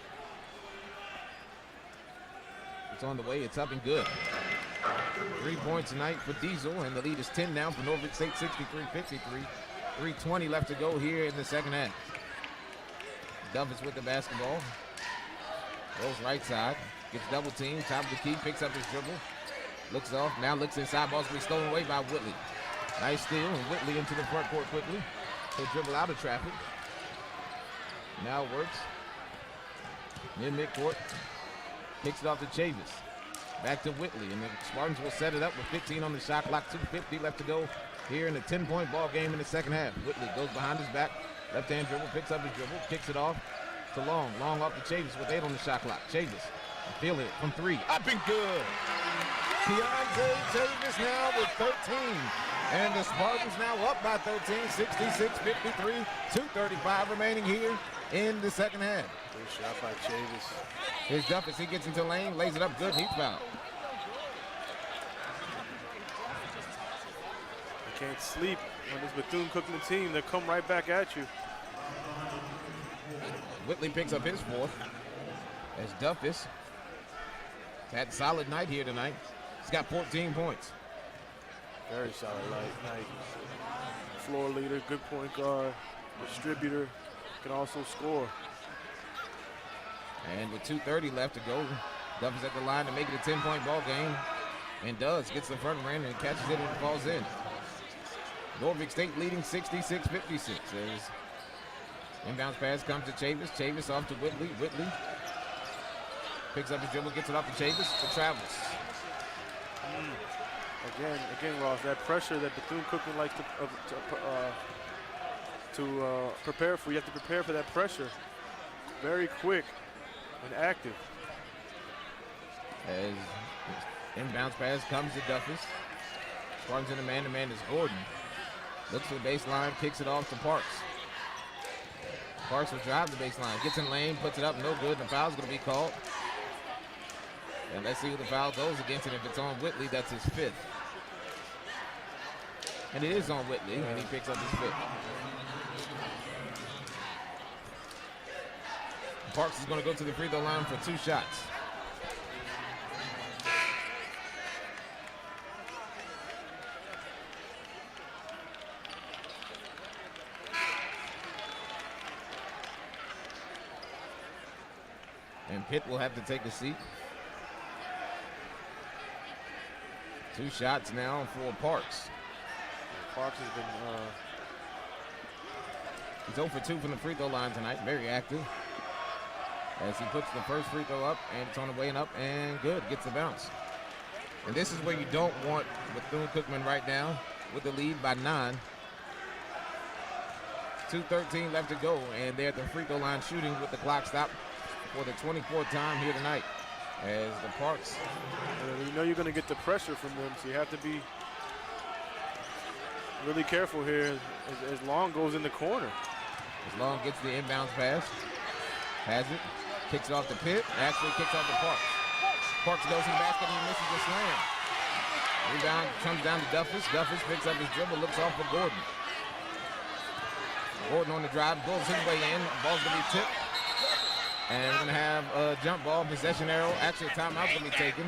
It's on the way, it's up and good. 3 points tonight for Diesel, and the lead is 10 now for Norfolk State, 63-53. 3:20 left to go here in the second half. Duffus with the basketball. Goes right side, gets double teamed, top of the key, picks up his dribble. Looks off, now looks inside, ball's going to be stolen away by Whitley. Nice steal, and Whitley into the front court quickly. He'll dribble out of traffic. Now works. Near midcourt. Kicks it off to Chavis. Back to Whitley, and the Spartans will set it up with 15 on the shot clock. 2:50 left to go here in the 10-point ball game in the second half. Whitley goes behind his back, left-hand dribble, picks up his dribble, kicks it off to Long. Long off to Chavis with 8 on the shot clock. Chavis feeling it from 3. Up and good. Keontae Chavis now with 13. And the Spartans now up by 13, 66-53. 2:35 remaining here in the second half. Good shot by Chavis. Here's Duffus, he gets into the lane, lays it up good, he's fouled. You can't sleep on this Bethune Cookman team. They'll come right back at you. Whitley picks up his 4th. as Duffus had a solid night here tonight. He's got 14 points. Very solid night. Floor leader, good point guard, distributor, can also score. And with 2:30 left to go, Duffus at the line to make it a 10-point ball game. And does, gets the front rim and catches it and it falls in. Norfolk State leading 66-56 as inbounds pass comes to Chavis. Chavis off to Whitley. Whitley picks up his dribble, gets it off to Chavis, to Travels. Again, Ross, that pressure that Bethune Cookman likes to prepare for. You have to prepare for that pressure. Very quick and active. As inbounds pass comes to Duffus. Spartans in the man-to-man is Gordon. Looks to the baseline, kicks it off to Parks. Parks will drive the baseline, gets in lane, puts it up, no good. The foul's going to be called. And let's see who the foul goes against, and if it's on Whitley, that's his 5th. And it is on Whitley, and he picks up his 5th. Parks is going to go to the free throw line for 2 shots. And Pitt will have to take a seat. 2 shots now for Parks. Parks has been he's 0 for 2 from the free throw line tonight. Very active. As he puts the first free throw up, and it's on the way and up, and good. Gets the bounce. And this is where you don't want Bethune Cookman right now with the lead by 9. 2:13 left to go, and they're at the free throw line shooting with the clock stopped for the 24th time here tonight. As the Parks. You know you're going to get the pressure from them, so you have to be really careful here as Long goes in the corner. As Long gets the inbounds pass. Has it. Kicks it off to Pitt. Actually kicks off to Parks. Parks goes in the basket and he misses the slam. Rebound comes down to Duffus. Duffus picks up his dribble, looks off for Gordon. Gordon on the drive, goes his way in. Ball's going to be tipped. And we're going to have a jump ball, possession arrow. Actually, a timeout's going to be taken.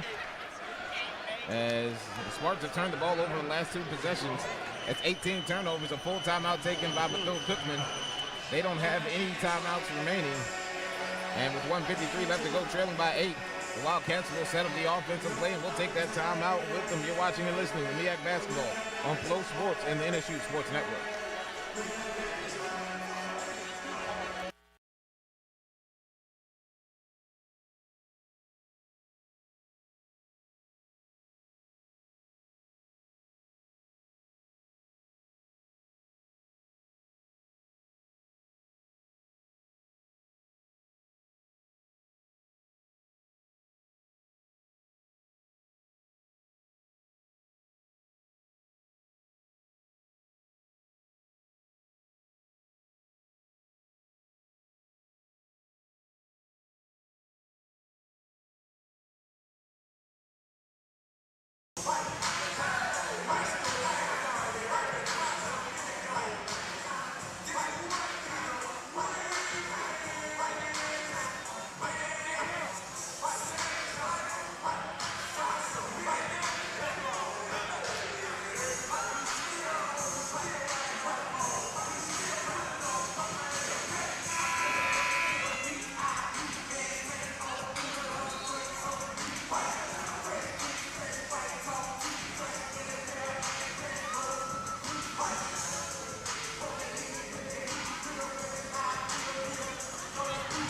As the Spartans have turned the ball over in the last 2 possessions. It's 18 turnovers, a full timeout taken by Bethune Cookman. They don't have any timeouts remaining. And with 1:53 left to go, trailing by 8, the Wildcats will set up the offensive play, and we'll take that timeout with them. You're watching and listening to MEAC Basketball on Flow Sports and the NSU Sports Network.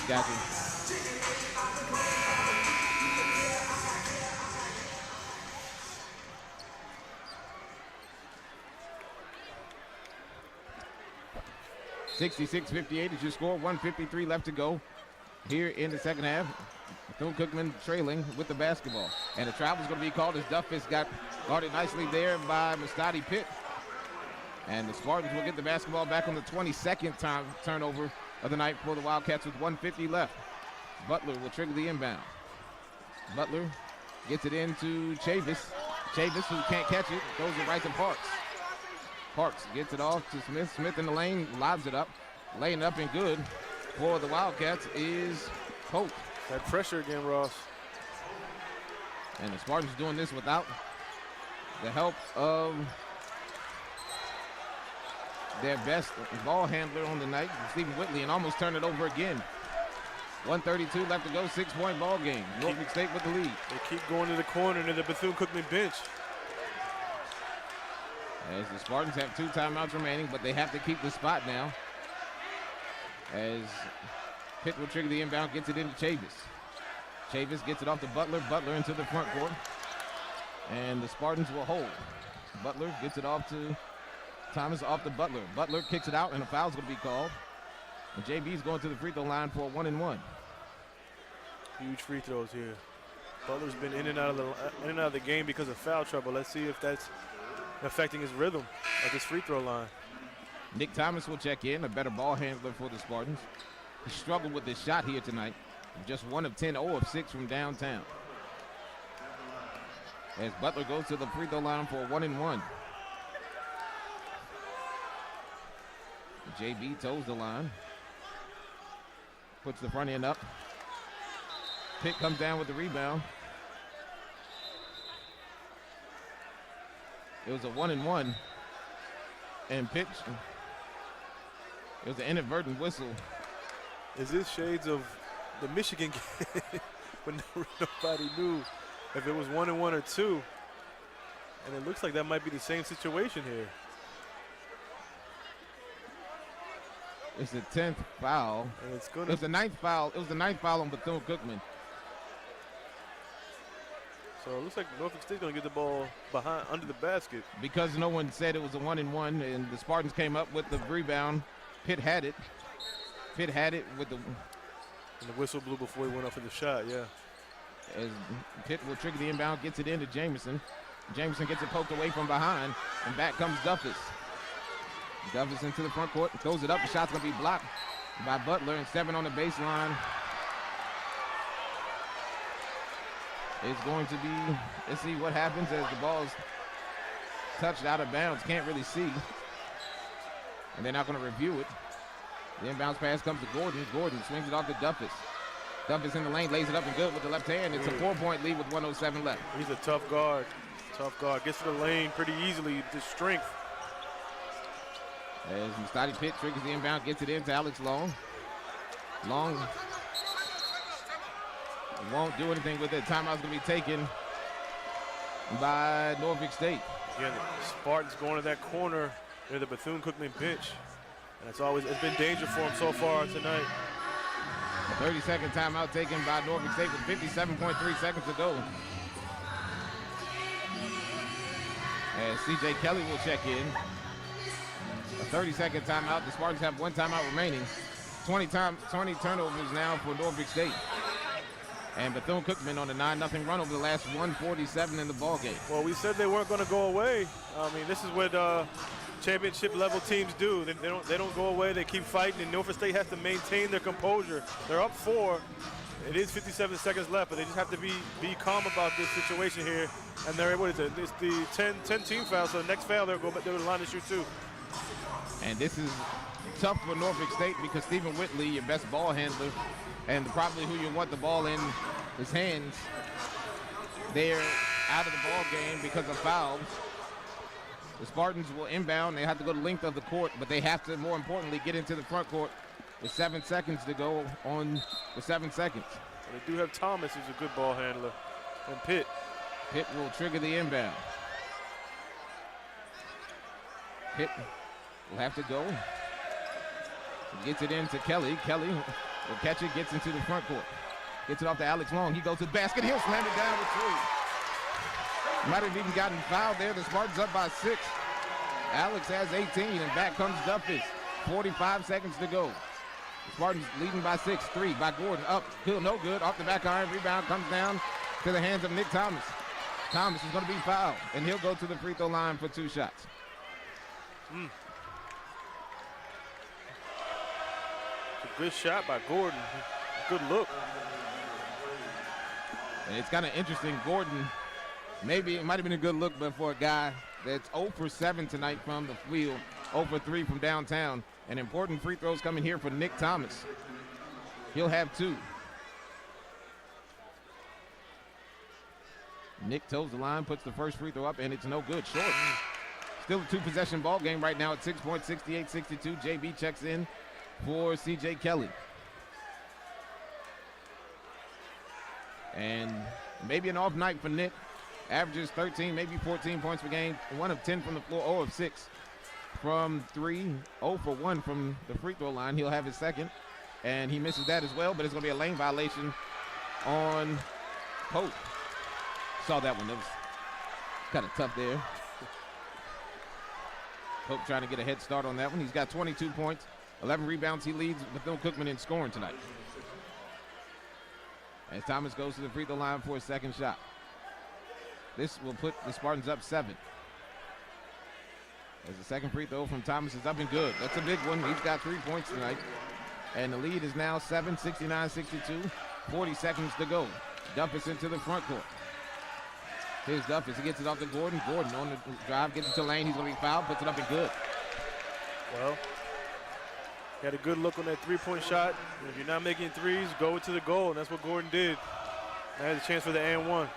Got you. (66-58) is your score. 1:53 left to go here in the second half. Bethune Cookman trailing with the basketball. And the travel is going to be called as Duffus got guarded nicely there by Mustadi Pitt. And the Spartans will get the basketball back on the 22nd turnover of the night for the Wildcats with 1:50 left. Butler will trigger the inbound. Butler gets it into Chavis. Chavis, who can't catch it, throws it right to Parks. Parks gets it off to Smith. Smith in the lane, lobs it up. Laying up and good for the Wildcats is Pope. That pressure again, Ross. And the Spartans doing this without the help of their best ball handler on the night, Stephen Whitley, and almost turned it over again. 1:32 left to go, 6-point ball game. Norfolk State with the lead. They keep going to the corner to the Bethune-Cookman bench. As the Spartans have 2 timeouts remaining, but they have to keep the spot now. As Pitt will trigger the inbound, gets it into Chavis. Chavis gets it off to Butler. Butler into the front court. And the Spartans will hold. Butler gets it off to Thomas, off to Butler. Butler kicks it out, and a foul's going to be called. And JB's going to the free throw line for a 1-and-1. Huge free throws here. Butler's been in and out of the game because of foul trouble. Let's see if that's affecting his rhythm at this free throw line. Nick Thomas will check in, a better ball handler for the Spartans. He struggled with his shot here tonight. Just 1 of 10, 0 of 6 from downtown. As Butler goes to the free throw line for a 1-and-1. JB toes the line. Puts the front end up. Pitt comes down with the rebound. It was a 1-and-1. And Pitt, it was an inadvertent whistle. Is this shades of the Michigan game when nobody knew if it was 1-and-1 or 2? And it looks like that might be the same situation here. It's the 10th foul. And it's It was the 9th foul. It was the 9th foul on Bethune Cookman. So it looks like Norfolk State's going to get the ball behind under the basket. Because no one said it was a 1-and-1, and the Spartans came up with the rebound. Pitt had it. Pitt had it with the... And the whistle blew before he went up for the shot, yeah. As Pitt will trigger the inbound, gets it into Jamison. Jamison gets it poked away from behind, and back comes Duffus. Duffus into the front court, throws it up. The shot's going to be blocked by Butler, and stepping on the baseline is going to be, let's see what happens as the ball's touched out of bounds. Can't really see. And they're not going to review it. The inbounds pass comes to Gordon. Gordon swings it off to Duffus. Duffus in the lane, lays it up and good with the left hand. It's a 4-point lead with 1:07 left. He's a tough guard. Tough guard. Gets to the lane pretty easily. The strength. As Mustadi Pitt triggers the inbound, gets it into Alex Long. Long won't do anything with it. Timeout's going to be taken by Norfolk State. Again, the Spartans going to that corner near the Bethune-Cookman bench. And it's been danger for him so far tonight. A 30-second timeout taken by Norfolk State with 57.3 seconds to go. As C.J. Kelly will check in. A 30-second timeout. The Spartans have 1 timeout remaining. 20 turnovers now for Norfolk State. And Bethune-Cookman on a 9-0 run over the last 1:47 in the ballgame. Well, we said they weren't going to go away. I mean, this is what championship level teams do. They don't go away. They keep fighting, and Norfolk State has to maintain their composure. They're up 4. It is 57 seconds left, but they just have to be calm about this situation here. And they're able to. It's the 10-team foul, so the next foul they'll go back to the line to shoot 2. And this is tough for Norfolk State because Stephen Whitley, your best ball handler, and probably who you want the ball in his hands, they're out of the ball game because of fouls. The Spartans will inbound. They have to go the length of the court, but they have to, more importantly, get into the front court with 7 seconds to go on the 7 seconds. And they do have Thomas, who's a good ball handler, and Pitt. Pitt will trigger the inbound. Pitt will have to go. Gets it into Kelly. Kelly will catch it, gets into the front court. Gets it off to Alex Long. He goes to the basket. He'll slam it down with 3. Might have even gotten fouled there. The Spartans up by 6. Alex has 18, and back comes Duffus. 45 seconds to go. The Spartans leading by 6. 3 by Gordon. Up, still no good. Off the back iron. Rebound comes down to the hands of Nick Thomas. Thomas is going to be fouled, and he'll go to the free throw line for 2 shots. A good shot by Gordon. Good look. And it's kind of interesting. Gordon, maybe it might have been a good look, but for a guy that's 0 for 7 tonight from the field, 0 for 3 from downtown, and important free throws coming here for Nick Thomas. He'll have 2. Nick toes the line, puts the first free throw up, and it's no good. Short. Still a two-possession ball game right now at 6 points, 68-62. JB checks in for CJ Kelly. And maybe an off night for Nick. Averages 13, maybe 14 points per game. 1 of 10 from the floor, 0 of 6 from 3, 0 for 1 from the free throw line. He'll have his second, and he misses that as well, but it's going to be a lane violation on Pope. Saw that one. That was kind of tough there. Pope trying to get a head start on that one. He's got 22 points, 11 rebounds. He leads Bethune Cookman in scoring tonight. As Thomas goes to the free throw line for a second shot. This will put the Spartans up 7. As the second free throw from Thomas is up and good. That's a big one. He's got 3 points tonight. And the lead is now 7, 69-62. 40 seconds to go. Duffus into the front court. Here's Duffus. He gets it off to Gordon. Gordon on the drive, gets it to Lane. He's going to be fouled, puts it up and good. Well, got a good look on that three-point shot. If you're not making threes, go to the goal, and that's what Gordon did. I had a chance for the and one.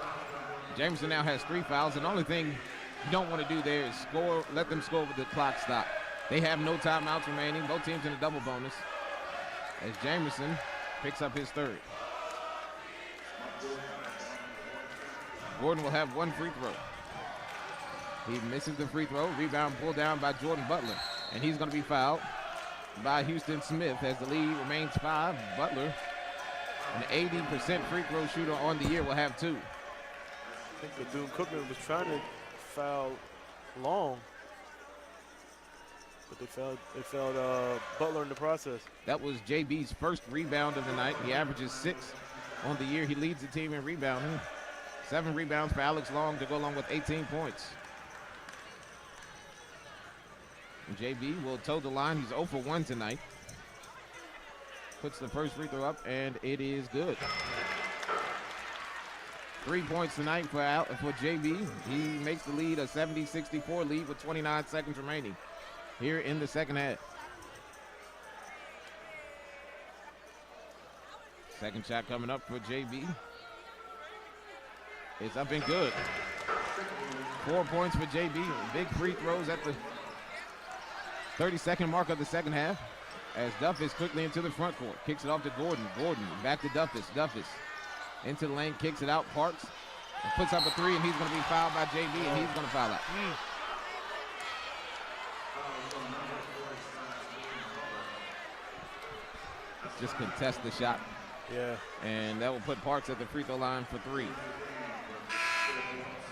Jameson now has 3 fouls, and the only thing you don't want to do there is score, let them score with the clock stop. They have no timeouts remaining. Both teams in a double bonus. As Jameson picks up his third. Gordon will have 1 free throw. He misses the free throw. Rebound pulled down by Jordan Butler. And he's going to be fouled by Houston Smith as the lead remains 5. Butler, an 80% free throw shooter on the year, will have 2. I think Bethune Cookman was trying to foul Long, but they fouled Butler in the process. That was JB's first rebound of the night. He averages 6 on the year. He leads the team in rebounding. 7 rebounds for Alex Long to go along with 18 points. And JB will toe the line. He's 0 for 1 tonight. Puts the first free throw up, and it is good. 3 points tonight for JB. He makes the lead a 70-64 lead with 29 seconds remaining here in the second half. Second shot coming up for JB. It's up and good. 4 points for JB. Big free throws at the 32nd mark of the second half. As Duffus quickly into the front court. Kicks it off to Gordon. Gordon back to Duffus. Duffus into the lane, kicks it out. Parks and puts up a 3, and he's going to be fouled by JB, and he's going to foul out. Just contest the shot. Yeah. And that will put Parks at the free throw line for 3.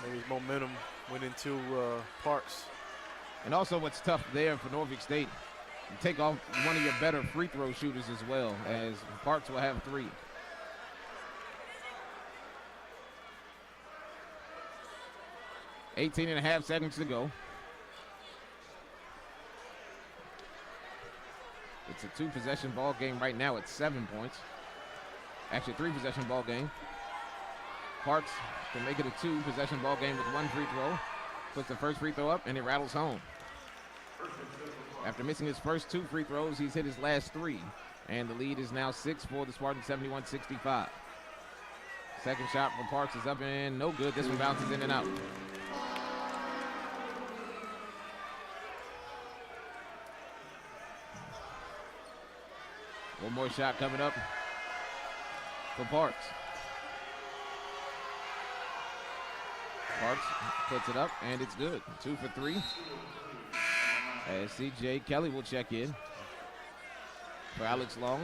Maybe his momentum went into Parks. And also what's tough there for Norfolk State, you take off one of your better free throw shooters as well, as Parks will have 3. .18.5 seconds to go. It's a 2-possession ball game right now at 7 points. Actually, 3-possession ball game. Parks can make it a 2-possession ball game with 1 free throw. Puts the first free throw up, and it rattles home. After missing his first 2 free throws, he's hit his last 3. And the lead is now 6 for the Spartans, 71-65. Second shot for Parks is up and no good. This one bounces in and out. One more shot coming up for Parks. Parks puts it up, and it's good. 2 for 3. As CJ Kelly will check in for Alex Long.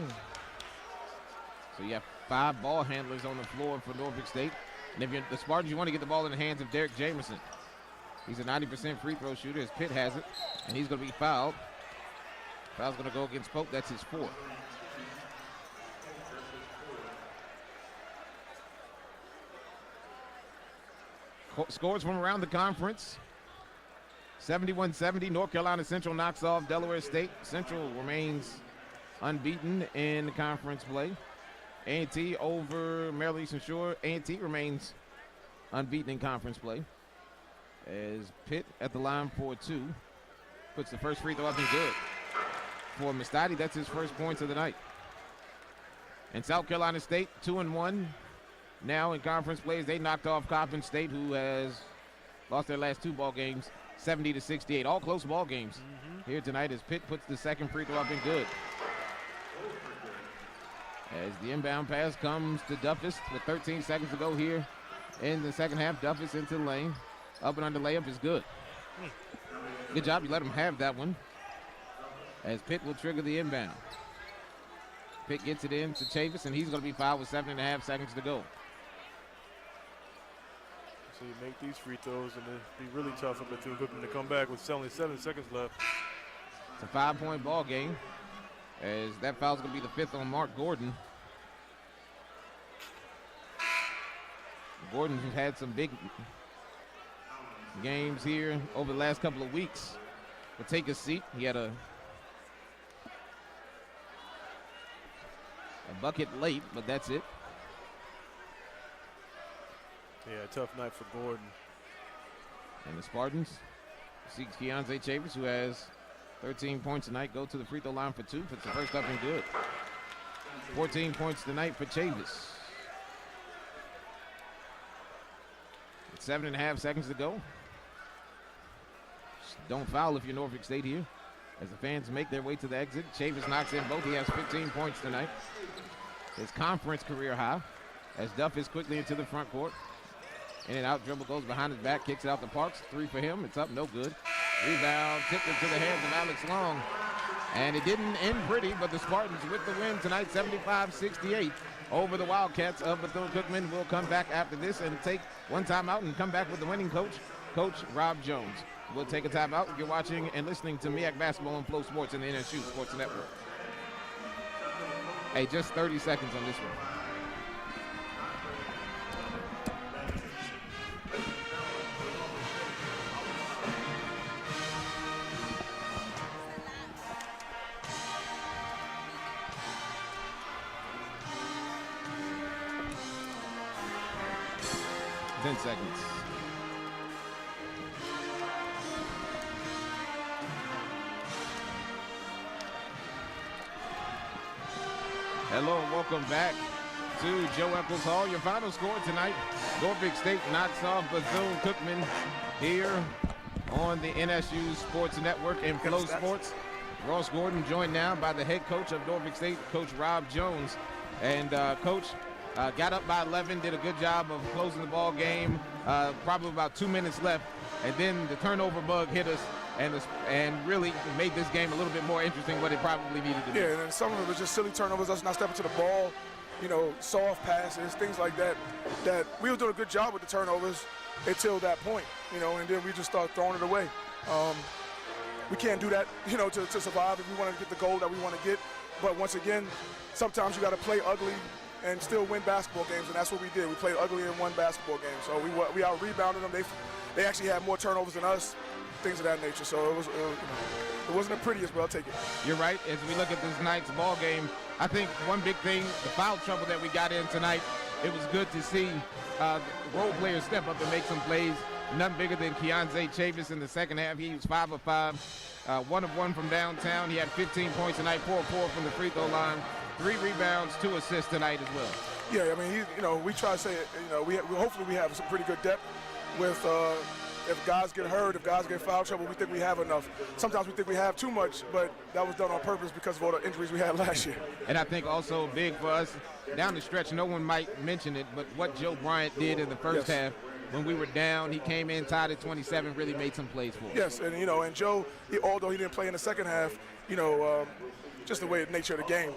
So you have 5 ball handlers on the floor for Norfolk State. And if you're the Spartans, you want to get the ball in the hands of Derek Jameson. He's a 90% free throw shooter, as Pitt has it, and he's going to be fouled. Foul's going to go against Pope. That's his 4th. Scores from around the conference. 71-70, North Carolina Central knocks off Delaware State. Central remains unbeaten in the conference play. A&T over Maryland Eastern Shore. A&T remains unbeaten in conference play. As Pitt at the line for 2. Puts the first free throw up and good. For Mustadi, that's his first points of the night. And South Carolina State, 2-1. now in conference plays. They knocked off Coppin State, who has lost their last 2 ball games, 70-68. All close ball games here tonight as Pitt puts the second free throw up and good. As the inbound pass comes to Duffus with 13 seconds to go here in the second half. Duffus into the lane. Up and under layup is good. Good job. You let him have that one. As Pitt will trigger the inbound. Pitt gets it in to Chavis, and he's going to be fouled with 7.5 seconds to go. So you make these free throws, and it'd be really tough for Bethune Cookman to come back with only 7 seconds left. It's a 5-point ball game, as that foul's going to be the 5th on Mark Gordon. Gordon has had some big games here over the last couple of weeks. But take a seat. He had a bucket late, but that's it. Yeah, tough night for Gordon. And the Spartans see Keontae Chavis, who has 13 points tonight, go to the free throw line for 2. Puts the first up and good. 14 points tonight for Chavis. 7.5 seconds to go. Don't foul if you're Norfolk State here. As the fans make their way to the exit, Chavis knocks in both. He has 15 points tonight. His conference career high. As Duff is quickly into the front court. In and out, dribble goes behind his back, kicks it out the Parks. 3 for him. It's up, no good. Rebound, tipped into the hands of Alex Long. And it didn't end pretty, but the Spartans with the win tonight, 75-68 over the Wildcats of Bethune-Cookman. Will come back after this and take one timeout and come back with the winning coach, Coach Rob Jones. We'll take a timeout. You're watching and listening to MEAC Basketball on Flow Sports and the NSU Sports Network. Hey, just 30 seconds on this one. Seconds. Hello and welcome back to Joe Eccles Hall. Your final score tonight, Norfolk State knocks off Bethune-Cookman here on the NSU Sports Network and Flow Sports. Ross Gordon joined now by the head coach of Norfolk State, Coach Rob Jones. And Coach, got up by 11, did a good job of closing the ball game. Probably about 2 minutes left, and then the turnover bug hit us and really made this game a little bit more interesting what it probably needed to be. Yeah, and some of it was just silly turnovers, us not stepping to the ball, you know, soft passes, things like that, that we were doing a good job with the turnovers until that point, you know, and then we just start throwing it away. We can't do that, you know, to survive if we want to get the goal that we want to get. But once again, sometimes you got to play ugly and still win basketball games, and that's what we did. We played ugly and won basketball games. So we out-rebounded them. They actually had more turnovers than us, things of that nature. So it wasn't the prettiest, but I'll take it. You're right. As we look at this night's ball game, I think one big thing, the foul trouble that we got in tonight, it was good to see role players step up and make some plays. None bigger than Keontae Chavis in the second half. He was 5 of 5, 1 of 1 from downtown. He had 15 points tonight, 4 of 4 from the free throw line. 3 rebounds, 2 assists tonight as well. Yeah, I mean, we try to say, hopefully we have some pretty good depth with if guys get hurt, if guys get foul trouble, we think we have enough. Sometimes we think we have too much, but that was done on purpose because of all the injuries we had last year. And I think also big for us, down the stretch, no one might mention it, but what Joe Bryant did in the first half, when we were down, he came in tied at 27, really made some plays for us. Yes, and Joe, although he didn't play in the second half, just the way the nature of the game,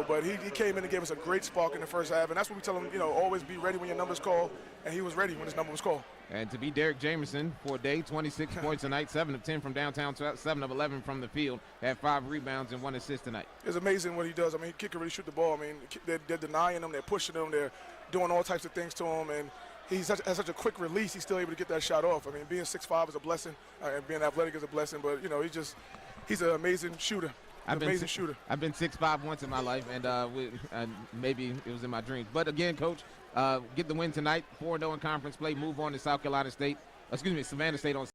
but he came in and gave us a great spark in the first half, and that's what we tell him, always be ready when your number's called, and he was ready when his number was called. And to be Derek Jamerson for a day, 26 points tonight, 7 of 10 from downtown, 7 of 11 from the field, had 5 rebounds and 1 assist tonight. It's amazing what he does. I mean, he can really shoot the ball. I mean, they're denying him, they're pushing him, they're doing all types of things to him, and he has such a quick release, he's still able to get that shot off. I mean, being 6'5" is a blessing, and being athletic is a blessing, but, he's an amazing shooter. I've been 6'5" once in my life, and maybe it was in my dreams. But again, Coach, get the win tonight, 4-0 in conference play, move on to Savannah State on